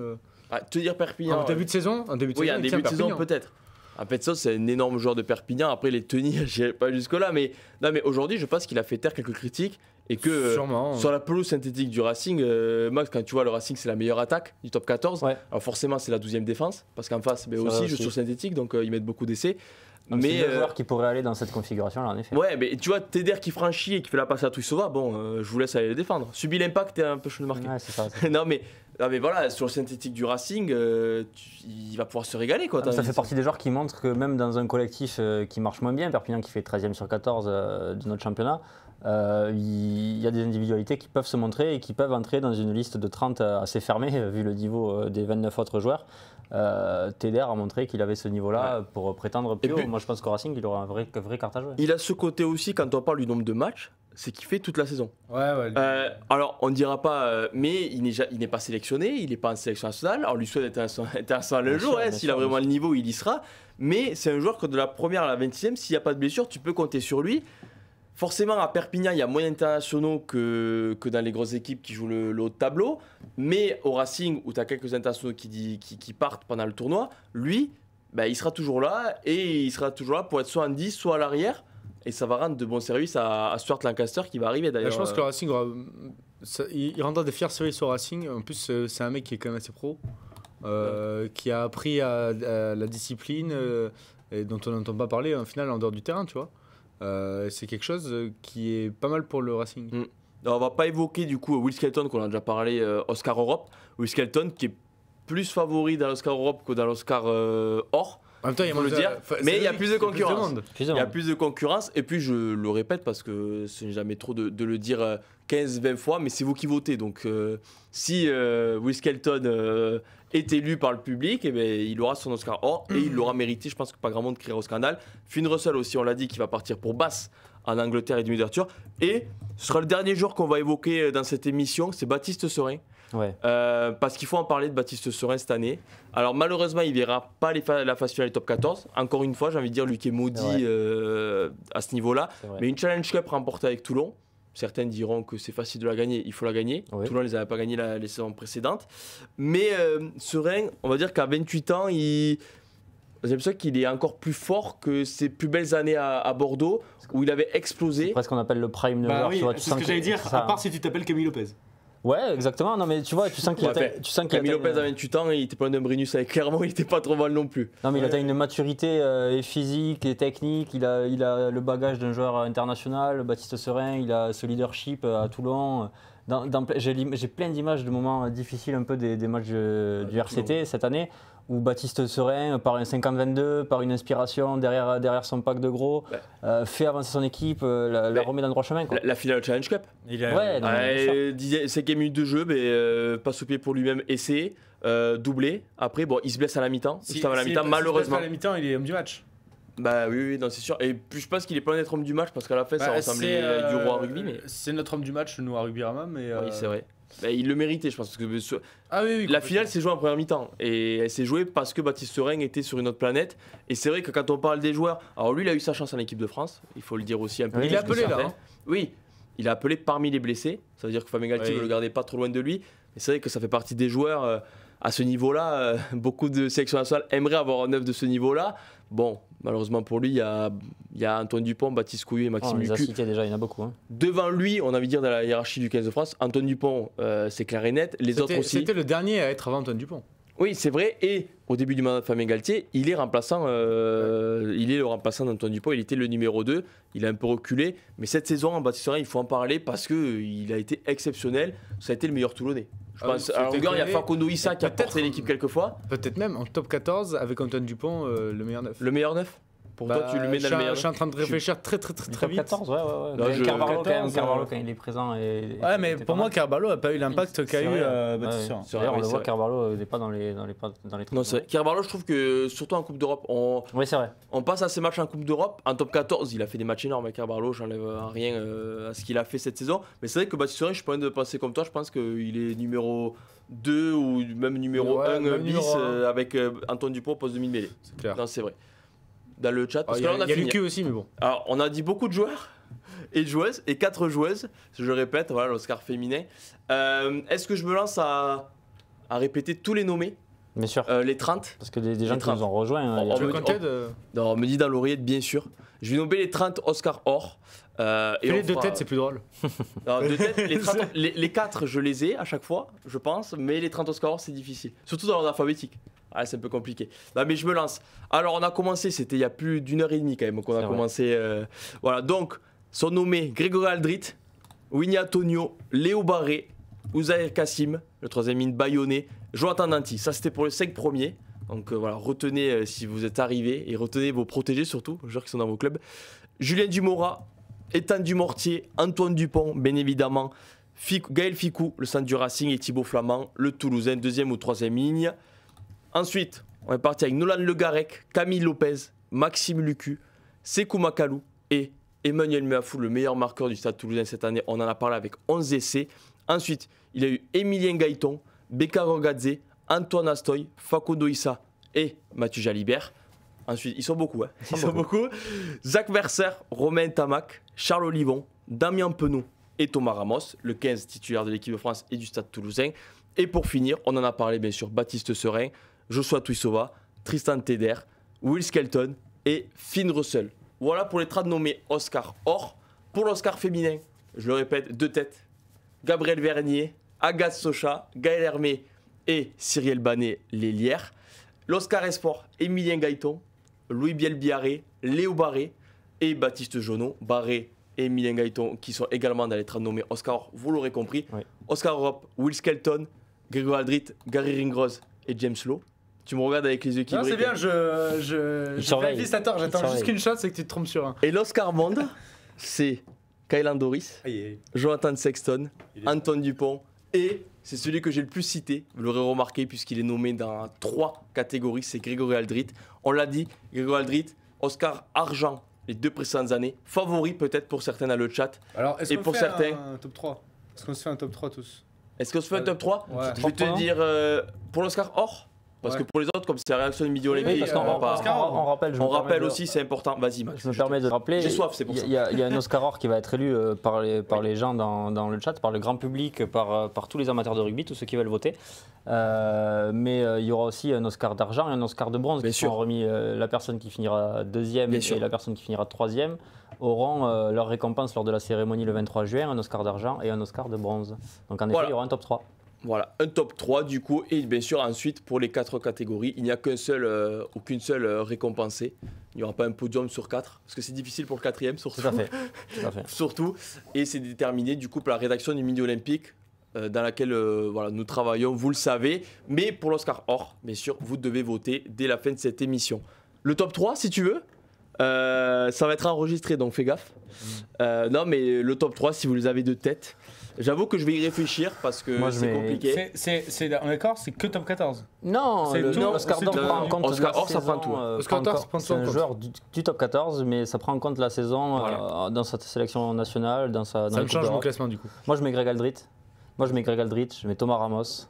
Te dire Perpignan. En début de saison, un début de saison peut-être. En fait, ça, c'est un énorme joueur de Perpignan. Après, les tenir, je n'irai pas jusque-là. Mais, non, mais aujourd'hui, je pense qu'il a fait taire quelques critiques. Et que sur la pelouse synthétique du Racing, Max, quand tu vois le Racing, c'est la meilleure attaque du top 14. Ouais. Alors forcément, c'est la 12e défense. Parce qu'en face, aussi, joue sur synthétique. Donc, ils mettent beaucoup d'essais. Mais c'est un joueur qui pourrait aller dans cette configuration-là, en effet. Ouais, mais tu vois, Teder qui franchit et qui fait la passe à Tuisova, bon, je vous laisse aller le défendre. Subit l'impact et un peu chaud de marquer. Ouais, c'est ça. non, mais voilà, sur le synthétique du Racing, il va pouvoir se régaler. Quoi, ça fait partie des joueurs qui montrent que même dans un collectif qui marche moins bien, Perpignan qui fait 13e sur 14 de notre championnat, il y a des individualités qui peuvent se montrer et qui peuvent entrer dans une liste de 30 assez fermée, vu le niveau des 29 autres joueurs. Teder a montré qu'il avait ce niveau-là pour prétendre plus haut. Moi, je pense qu'au Racing, il aura un vrai carte à jouer. Il a ce côté aussi, quand on parle du nombre de matchs, c'est qu'il fait toute la saison. Alors, on ne dira pas, mais il n'est pas sélectionné, il n'est pas en sélection nationale. Alors, lui souhaite être international un jour, s'il a vraiment le niveau, il y sera. Mais c'est un joueur que de la première à la 26e, s'il n'y a pas de blessure, tu peux compter sur lui. Forcément, à Perpignan, il y a moins d'internationaux que dans les grosses équipes qui jouent le haut de tableau. Mais au Racing, où tu as quelques internationaux qui partent pendant le tournoi, lui, il sera toujours là. Et il sera toujours là pour être soit en 10, soit à l'arrière. Et ça va rendre de bons services à Stuart Lancaster qui va arriver d'ailleurs. Je pense que le Racing il rendra des fiers services au Racing. En plus, c'est un mec qui est quand même assez pro. Qui a appris à la discipline et dont on n'entend pas parler en final en dehors du terrain, tu vois. C'est quelque chose qui est pas mal pour le Racing. Alors, on va pas évoquer du coup Will Skelton qu'on a déjà parlé, Oscar Europe. Will Skelton qui est plus favori dans l'Oscar Europe que dans l'Oscar Or. En même temps, il faut le dire, mais il y a plus de concurrence. Il y a plus de concurrence, et puis je le répète parce que ce n'est jamais trop de le dire 15-20 fois, mais c'est vous qui votez. Donc si Will Skelton est élu par le public, eh bien, il aura son Oscar Or et il l'aura mérité. Je pense que pas grand monde criera au scandale. Finn Russell aussi, on l'a dit, qui va partir pour Bath en Angleterre et demi-d'ouverture. Et ce sera le dernier joueur qu'on va évoquer dans cette émission, c'est Baptiste Serin. Ouais. Parce qu'il faut en parler de Baptiste Serin cette année. Alors malheureusement il ne verra pas la phase finale top 14. Encore une fois j'ai envie de dire lui qui est maudit à ce niveau là. Mais une Challenge Cup remportée avec Toulon, certains diront que c'est facile de la gagner, il faut la gagner. Toulon ne les avait pas gagné les saisons précédentes. Mais Serin, on va dire qu'à 28 ans j'ai l'impression qu'il est encore plus fort que ses plus belles années à Bordeaux où il avait explosé. C'est presque ce qu'on appelle le prime de oui, c'est ce que j'allais dire, à part si tu t'appelles Camille Lopez. Ouais, exactement. Non, mais tu vois, tu sens qu'il Camille Lopez à 28 ans, il était pas un Brennus avec Clermont, il était pas trop mal non plus. Non, mais il atteint une maturité et physique et technique. Il a le bagage d'un joueur international. Baptiste Serin, il a ce leadership à Toulon. J'ai plein d'images de moments difficiles un peu des matchs du RCT cette année ou Baptiste Serein, par un 50-22, par une inspiration derrière son pack de gros, fait avancer son équipe, la remet dans le droit chemin. Quoi. La finale Challenge Cup. Ouais, 5e minute de jeu, mais passe au pied pour lui-même, essai, doublé. Après, bon, il se blesse à la mi-temps. Malheureusement. À la mi-temps, il est homme du match. Bah oui, non, c'est sûr. Et puis je pense qu'il est pas loin d'être homme du match parce qu'à la fin, ça ressemblait du roi rugby. Mais... C'est notre homme du match, nous, à Rugby Rama. Mais oui, c'est vrai. Bah, il le méritait, je pense. Parce que oui, la finale s'est jouée en première mi-temps. Et elle s'est jouée parce que Baptiste Serein était sur une autre planète. Et c'est vrai que quand on parle des joueurs. Alors lui, il a eu sa chance en équipe de France. Il faut le dire aussi un peu. Il est appelé là. Oui, il a appelé parmi les blessés. Ça veut dire que Fabien Galtier ne le gardait pas trop loin de lui. Mais c'est vrai que ça fait partie des joueurs. À ce niveau-là, beaucoup de sélections nationales aimeraient avoir un œuf de ce niveau-là. Bon, malheureusement pour lui, il y a Antoine Dupont, Baptiste Couillu et Maxime Lucu. Déjà, il y en a beaucoup. Hein. Devant lui, on a envie de dire dans la hiérarchie du 15 de France, Antoine Dupont, c'est clair et net. Les autres aussi. C'était le dernier à être avant Antoine Dupont. Oui, c'est vrai. Et au début du mandat de Fabien Galtier, il est remplaçant. Il est le remplaçant d'Antoine Dupont. Il était le numéro 2. Il a un peu reculé. Mais cette saison, en Baptiste Serein, il faut en parler parce qu'il a été exceptionnel. Ça a été le meilleur Toulonnais. Je pense. À la rigueur, il y a Facundo Issa qui a porté l'équipe quelques fois. Peut-être même en top 14 avec Antoine Dupont, le meilleur neuf. Le meilleur neuf? Pour toi, tu le mets dans le meilleur. Je suis en train de réflloir très vite. 14, ouais. Carvalho, quand il est présent. Ouais, mais pour moi, Carvalho n'a pas eu l'impact qu'a eu Baptiste Serein. D'ailleurs, on le voit, Carvalho n'est pas dans les Non, c'est vrai. Carvalho, je trouve que surtout en Coupe d'Europe, c'est vrai. On passe à ces matchs en Coupe d'Europe. En top 14, il a fait des matchs énormes avec Carvalho. J'enlève rien à ce qu'il a fait cette saison. Mais c'est vrai que Baptiste Serein, je suis pas loin de penser comme toi. Je pense qu'il est numéro 2 ou même numéro 1 bis avec Antoine Dupont au poste de mid-mêlée. C'est clair. Non, c'est vrai. Dans le chat. Il y a Lucu aussi, mais bon. Alors, on a dit beaucoup de joueurs et de joueuses et 4 joueuses. Je répète, voilà l'Oscar féminin. Est-ce que je me lance à répéter tous les nommés? Bien sûr. Les 30. Parce que des gens qui nous ont rejoints. On me dit dans l'oreillette, bien sûr. Je vais nommer les 30 Oscar Or. Les deux têtes, c'est plus drôle. Alors, deux têtes, les 4, je les ai à chaque fois, je pense. Mais les 30 Oscar Or, c'est difficile. Surtout dans l'ordre alphabétique. Ah, c'est un peu compliqué. Non, mais je me lance. Alors, on a commencé, c'était il y a plus d'1 heure et demie quand même qu'on a commencé. Voilà, donc, sont nommés Grégory Aldrit, Winnie Antonio, Léo Barré, Ouzaïr Kassim, le 3e mine Bayonné, Jonathan Danty. Ça, c'était pour les 5 premiers. Donc, voilà, retenez si vous êtes arrivés et retenez vos protégés surtout, les joueurs qui sont dans vos clubs. Julien Dumora, Ethan Dumortier, Antoine Dupont, bien évidemment, Gaël Ficou, le centre du Racing, et Thibaut Flamand, le Toulousain, 2e ou 3e ligne. Ensuite, on est parti avec Nolan Le Garec, Camille Lopez, Maxime Lucu, Sekou Makalou et Emmanuel Meafou, le meilleur marqueur du Stade Toulousain cette année. On en a parlé avec 11 essais. Ensuite, il y a eu Emilien Gaëton, Beka Rogadze, Antoine Astoy, Facundo Issa et Mathieu Jalibert. Ensuite, ils sont beaucoup. Ils sont beaucoup. Zach Mercer, Romain Tamac, Charles Olivon, Damien Penaud et Thomas Ramos, le 15 titulaire de l'équipe de France et du Stade Toulousain. Et pour finir, on en a parlé bien sûr, Baptiste Serein, Joshua Tuisova, Tristan Teder, Will Skelton et Finn Russell. Voilà pour les 30 nommés Oscar Or. Pour l'Oscar féminin, je le répète, 2 têtes. Gabriel Vernier, Agathe Socha, Gaël Hermé et Cyrielle Banet Lélière. L'Oscar Esport, Emilien Gaëton, Louis Bielbiaré, Léo Barré et Baptiste Jonot. Barré et Emilien Gaëton qui sont également dans les 30 nommés Oscar Or, vous l'aurez compris. Oui. Oscar Europe, Will Skelton, Grégory Aldrit, Gary Ringrose et James Lowe. Tu me regardes avec les yeux qui brillent. Non, c'est bien, je vérifie à tort, j'attends juste qu'une shot, c'est que tu te trompes sur un. Et l'Oscar Monde, c'est Kylan Doris, Jonathan Sexton, Antoine Dupont et c'est celui que j'ai le plus cité, vous l'aurez remarqué puisqu'il est nommé dans 3 catégories, c'est Grégory Aldrit. On l'a dit, Grégory Aldrit, Oscar Argent les 2 précédentes années, favori peut-être pour certains dans le chat. Alors, est-ce qu'on fait un top 3 ? Est-ce qu'on se fait un top 3 tous ? Est-ce qu'on se fait un top 3 ? Je vais te dire pour l'Oscar Or. Parce que pour les autres, comme c'est la réaction du Midi Olympique, on rappelle aussi, c'est important. Vas-y, Max. Je me permets de rappeler. J'ai soif, c'est pour ça. Il y a un Oscar Or qui va être élu par les gens dans le chat, par le grand public, par tous les amateurs de rugby, tous ceux qui veulent voter. Mais il y aura aussi un Oscar d'argent et un Oscar de bronze qui seront remis. La personne qui finira 2e et la personne qui finira 3e auront leur récompense lors de la cérémonie le 23 juin, un Oscar d'argent et un Oscar de bronze. Donc en effet, il y aura un top 3. Voilà, un top 3 du coup, et bien sûr ensuite pour les 4 catégories, il n'y a qu'une seule récompensée. Il n'y aura pas un podium sur 4, parce que c'est difficile pour le 4e surtout. Tout à fait. Surtout, et c'est déterminé du coup par la rédaction du Midi Olympique dans laquelle voilà, nous travaillons, vous le savez. Mais pour l'Oscar Or, bien sûr, vous devez voter dès la fin de cette émission. Le top 3, si tu veux, ça va être enregistré, donc fais gaffe. Non, mais le top 3, si vous les avez de tête. J'avoue que je vais y réfléchir parce que c'est compliqué. On est d'accord, c'est que top 14. Non, Oscar d'Or prend en compte Oscar Or, ça saison, prend tout. Oscar d'Or, ça prend c'est un joueur du top 14, mais ça prend en compte la saison dans sa sélection nationale, dans sa. Ça me change mon classement du coup. Moi, je mets Greg Aldrit. Je mets Thomas Ramos.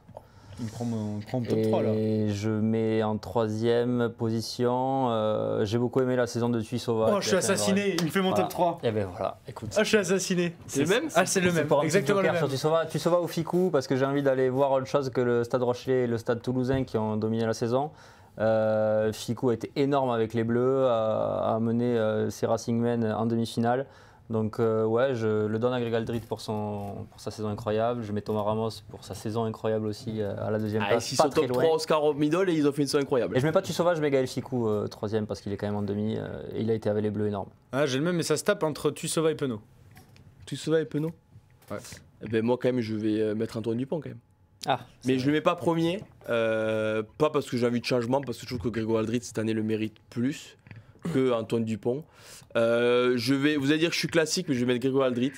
Il me prend top 3 là. Et je mets en 3e position. J'ai beaucoup aimé la saison de Tuisova. Oh, je suis assassiné, il me fait mon top 3. Et ben voilà, écoute. Ah, je suis assassiné. C'est le même? Ah, c'est le même. Exactement le même. Tuisova ou Ficou, parce que j'ai envie d'aller voir autre chose que le Stade Rochelet et le Stade Toulousain qui ont dominé la saison. Ficou a été énorme avec les Bleus, a mené ses Racingmen en demi-finale. Donc ouais, je le donne à Greg Aldrit pour sa saison incroyable. Je mets Thomas Ramos pour sa saison incroyable aussi à la 2e place. Ils sont top 3 Oscar au middle et ils ont fait une saison incroyable. Et je mets pas Tuisova, je mets Gaël Ficou 3e parce qu'il est quand même en demi. Et il a été avec les Bleus énorme. Ah, j'ai le même, mais ça se tape entre Tuisova et Penaud. Tuisova et Penaud? Ouais. Eh ben moi quand même je vais mettre Antoine Dupont quand même. Ah, mais je le mets pas premier, pas parce que j'ai envie de changement, parce que je trouve que Grégoire Aldrit cette année le mérite plus que Antoine Dupont. Vous allez dire que je suis classique, mais je vais mettre Grégoire Aldrit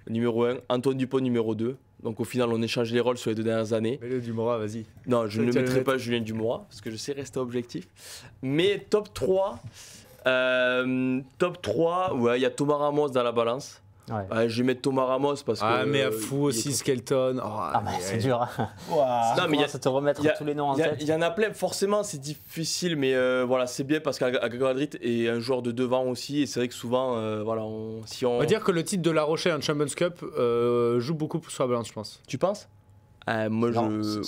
numéro 1, Antoine Dupont numéro 2. Donc au final on échange les rôles sur les 2 dernières années. Mais le Dumora, vas-y. Non, je ne mettrai pas Julien Dumora parce que je sais rester objectif. Mais top 3, ouais, il y a Thomas Ramos dans la balance. Ouais. Je vais mettre Thomas Ramos parce que. Ah, mais à fou aussi, Skelton. Mais c'est dur. Non, mais il y a te remettre tous les noms en tête. Il y en a plein, forcément, c'est difficile, mais voilà, c'est bien parce qu'Grégoire Aldrit est un joueur de devant aussi, et c'est vrai que souvent, voilà, on va dire que le titre de La Rochelle en Champions Cup joue beaucoup sur la balance, je pense. Tu penses?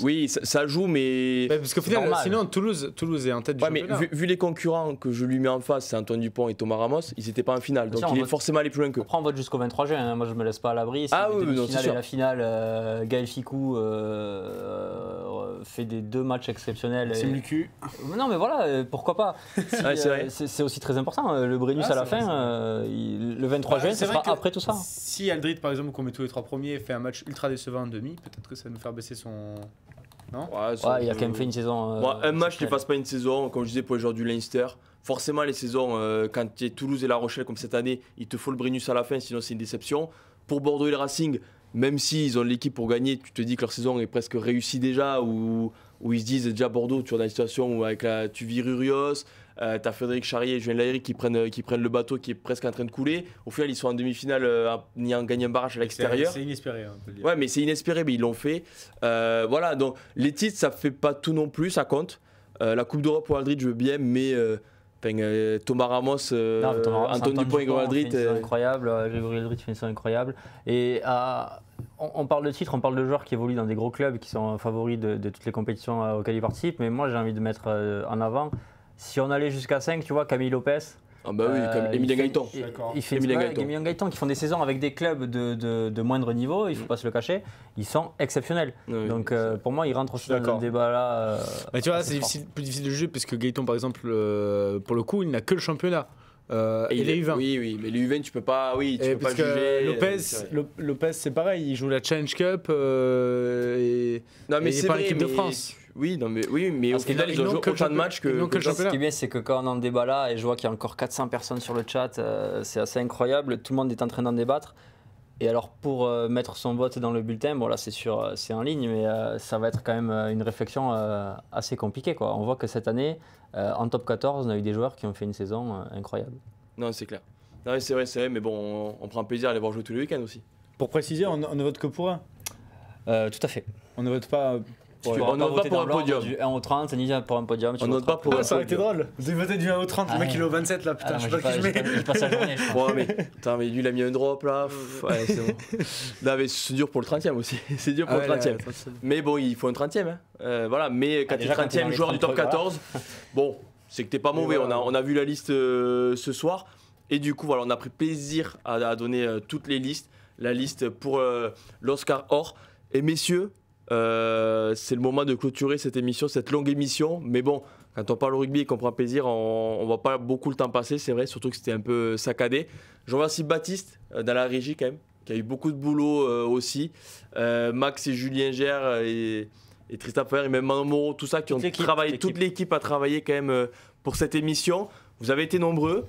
Oui, ça joue, mais. Parce qu'au final, sinon, Toulouse est en tête du championnat. Mais vu les concurrents que je lui mets en face, c'est Antoine Dupont et Thomas Ramos, ils n'étaient pas en finale, donc il est forcément allé plus loin qu'eux. Après, on vote jusqu'au 23 juin, hein. Moi je me laisse pas à l'abri. Et la finale, Gaël Ficou fait des 2 matchs exceptionnels. C'est le cul. Non, mais voilà, pourquoi pas. C'est aussi très important. Le Brennus à la fin, le 23 juin, ce sera après tout ça. Si Aldrit, par exemple, qu'on met tous les 3 premiers, fait un match ultra décevant en demi, peut-être que ça nous fait baisser son. Non, il a quand même fait une saison. Un match ne passe pas une saison, comme je disais pour les joueurs du Leinster. Forcément, les saisons, quand tu es Toulouse et La Rochelle comme cette année, il te faut le Brennus à la fin, sinon c'est une déception. Pour Bordeaux et le Racing, même s'ils ont l'équipe pour gagner, tu te dis que leur saison est presque réussie déjà, où ils se disent déjà Bordeaux, tu es dans une situation où tu vis Rurios, tu as Frédéric Charrier et Julien Lahiri qui prennent le bateau qui est presque en train de couler. Au final, ils sont en demi-finale en ayant gagné un barrage à l'extérieur. C'est inespéré, on peut le dire. Ouais, mais c'est inespéré, mais ils l'ont fait. Voilà, donc les titres, ça fait pas tout non plus, ça compte. La Coupe d'Europe pour Aldrit, je veux bien, mais Thomas Ramos, Antoine Dupont et Grégoire Aldrit. C'est incroyable, Grégoire Aldrit fait une saison incroyable. Et on parle de titres, on parle de joueurs qui évoluent dans des gros clubs, qui sont favoris de toutes les compétitions auxquelles ils participent. Mais moi, j'ai envie de mettre en avant, si on allait jusqu'à 5, tu vois, Camille Lopez. Ah bah oui, comme Emilien Gaëtan. Il fait Emilien Gaëtan qui font des saisons avec des clubs de moindre niveau, il ne faut pas se le cacher, ils sont exceptionnels. Oui, donc pour moi, ils rentrent aussi dans le débat là. Mais tu vois, c'est plus difficile de juger parce que Gaëtan, par exemple, pour le coup, il n'a que le championnat. Et les U20. Oui, mais les U20, tu peux pas juger. Lopez, c'est pareil, il joue la Challenge Cup et c'est pas l'équipe de France. Oui, mais au final, ils ont joué autant de matchs que le championnat. Ce qui est bien, c'est que quand on en débat là, et je vois qu'il y a encore 400 personnes sur le chat, c'est assez incroyable, tout le monde est en train d'en débattre. Et alors, pour mettre son vote dans le bulletin, bon là, c'est sûr, c'est en ligne, mais ça va être quand même une réflexion assez compliquée, quoi. On voit que cette année, en top 14, on a eu des joueurs qui ont fait une saison incroyable. Non, c'est clair. Non, c'est vrai, mais bon, on prend plaisir à les voir jouer tous les week-ends aussi. Pour préciser, on ne vote que pour un. Tout à fait. On ne vote pas. On note pas pour un podium. Du 1 au 30, ni pour un podium. On note pas pour un podium. Ça aurait été drôle. Vous avez voté du 1 au 30, le mec il est au 27 là, putain, je sais pas qui je mets. Je passe la journée, je crois. mais lui il a mis un drop là. Ouais, c'est bon. Non, mais c'est dur pour le 30e aussi. C'est dur pour le 30e. Mais bon, il faut un 30e. Voilà, mais quand tu es 30e joueur du top 14, bon, c'est que t'es pas mauvais. On a vu la liste ce soir. Et du coup, voilà, on a pris plaisir à donner toutes les listes. La liste pour l'Oscar Or. Et messieurs, c'est le moment de clôturer cette émission, cette longue émission. Mais bon, quand on parle au rugby et qu'on prend plaisir, on ne voit pas beaucoup le temps passer, c'est vrai, surtout que c'était un peu saccadé. Je remercie Baptiste dans la régie quand même, qui a eu beaucoup de boulot aussi. Max et Julien Gère et Tristan Fer et même Manon Moreau, tout ça, qui ont travaillé, toute l'équipe a travaillé quand même pour cette émission. Vous avez été nombreux.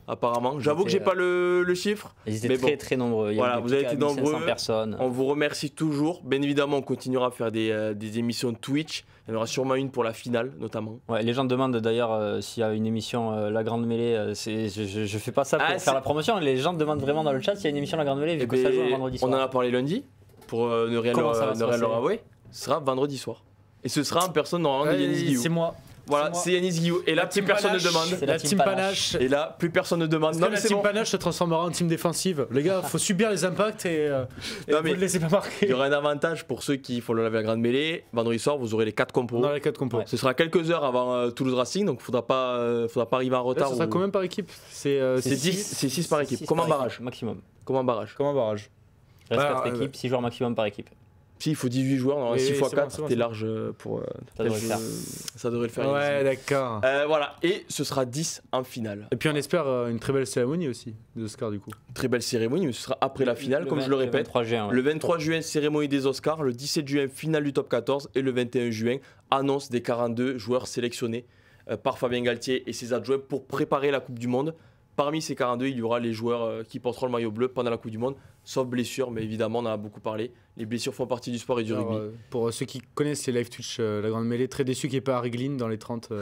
Apparemment, j'avoue que j'ai pas le chiffre. Ils étaient très nombreux. Voilà, vous avez été nombreux. Personnes. On vous remercie toujours. Bien évidemment, on continuera à faire des émissions Twitch. Il y en aura sûrement une pour la finale, notamment. Ouais, les gens demandent d'ailleurs s'il y a une émission La Grande Mêlée. Je fais pas ça pour faire la promotion. Les gens demandent vraiment dans le chat s'il y a une émission La Grande Mêlée, vu que ça joue un vendredi soir. On en a parlé lundi pour ne rien leur avouer. Ce sera vendredi soir. Et ce sera en personne normalement de Yanis Guillou. C'est moi. Voilà, c'est Yanis Guillou. Et là, plus personne ne demande. C'est la team Panache. Et là, plus personne ne demande. Non, mais la team Panache se transformera en team défensive. Les gars, faut subir les impacts et vous ne laissez pas marquer. Il y aura un avantage pour ceux qui font la grande mêlée. Vendredi soir, vous aurez les 4 compos. Dans les 4 compos. Ce sera quelques heures avant Toulouse Racing, donc il ne faudra pas arriver en retard. Là, ça sera combien par équipe? C'est 6 par équipe. Comme un barrage. Maximum. Comme un barrage. Il reste 4 équipes, 6 joueurs maximum par équipe. Si, il faut 18 joueurs, 6 x 4, t'es large pour. Ça devrait le faire. Ouais, d'accord. Voilà, et ce sera 10 en finale. Et puis on espère une très belle cérémonie aussi, des Oscars du coup. Très belle cérémonie, mais ce sera après la finale, comme je le répète. Le 23 juin, cérémonie des Oscars. Le 17 juin, finale du top 14. Et le 21 juin, annonce des 42 joueurs sélectionnés par Fabien Galtier et ses adjoints pour préparer la Coupe du Monde. Parmi ces 42, il y aura les joueurs qui porteront le maillot bleu pendant la Coupe du Monde, sauf blessures, mais évidemment, on en a beaucoup parlé. Les blessures font partie du sport et du rugby. Pour ceux qui connaissent les live Twitch, la grande mêlée, très déçu qu'il n'y ait pas Harry Glynn dans les 30.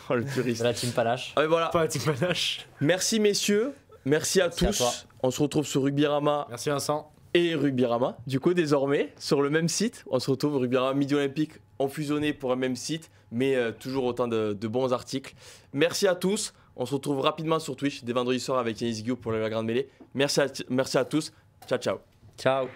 Oh, le puriste. La team Panache. Voilà. Pas la team Panache. Merci messieurs, merci à tous. On se retrouve sur Rugbyrama. Merci Vincent. Et Rugbyrama, du coup, désormais, sur le même site. On se retrouve Rugbyrama Midi Olympique en fusionné pour un même site, mais toujours autant de bons articles. Merci à tous. On se retrouve rapidement sur Twitch dès vendredi soir avec Yanis Guillou pour la grande mêlée. Merci à tous. Ciao, ciao. Ciao.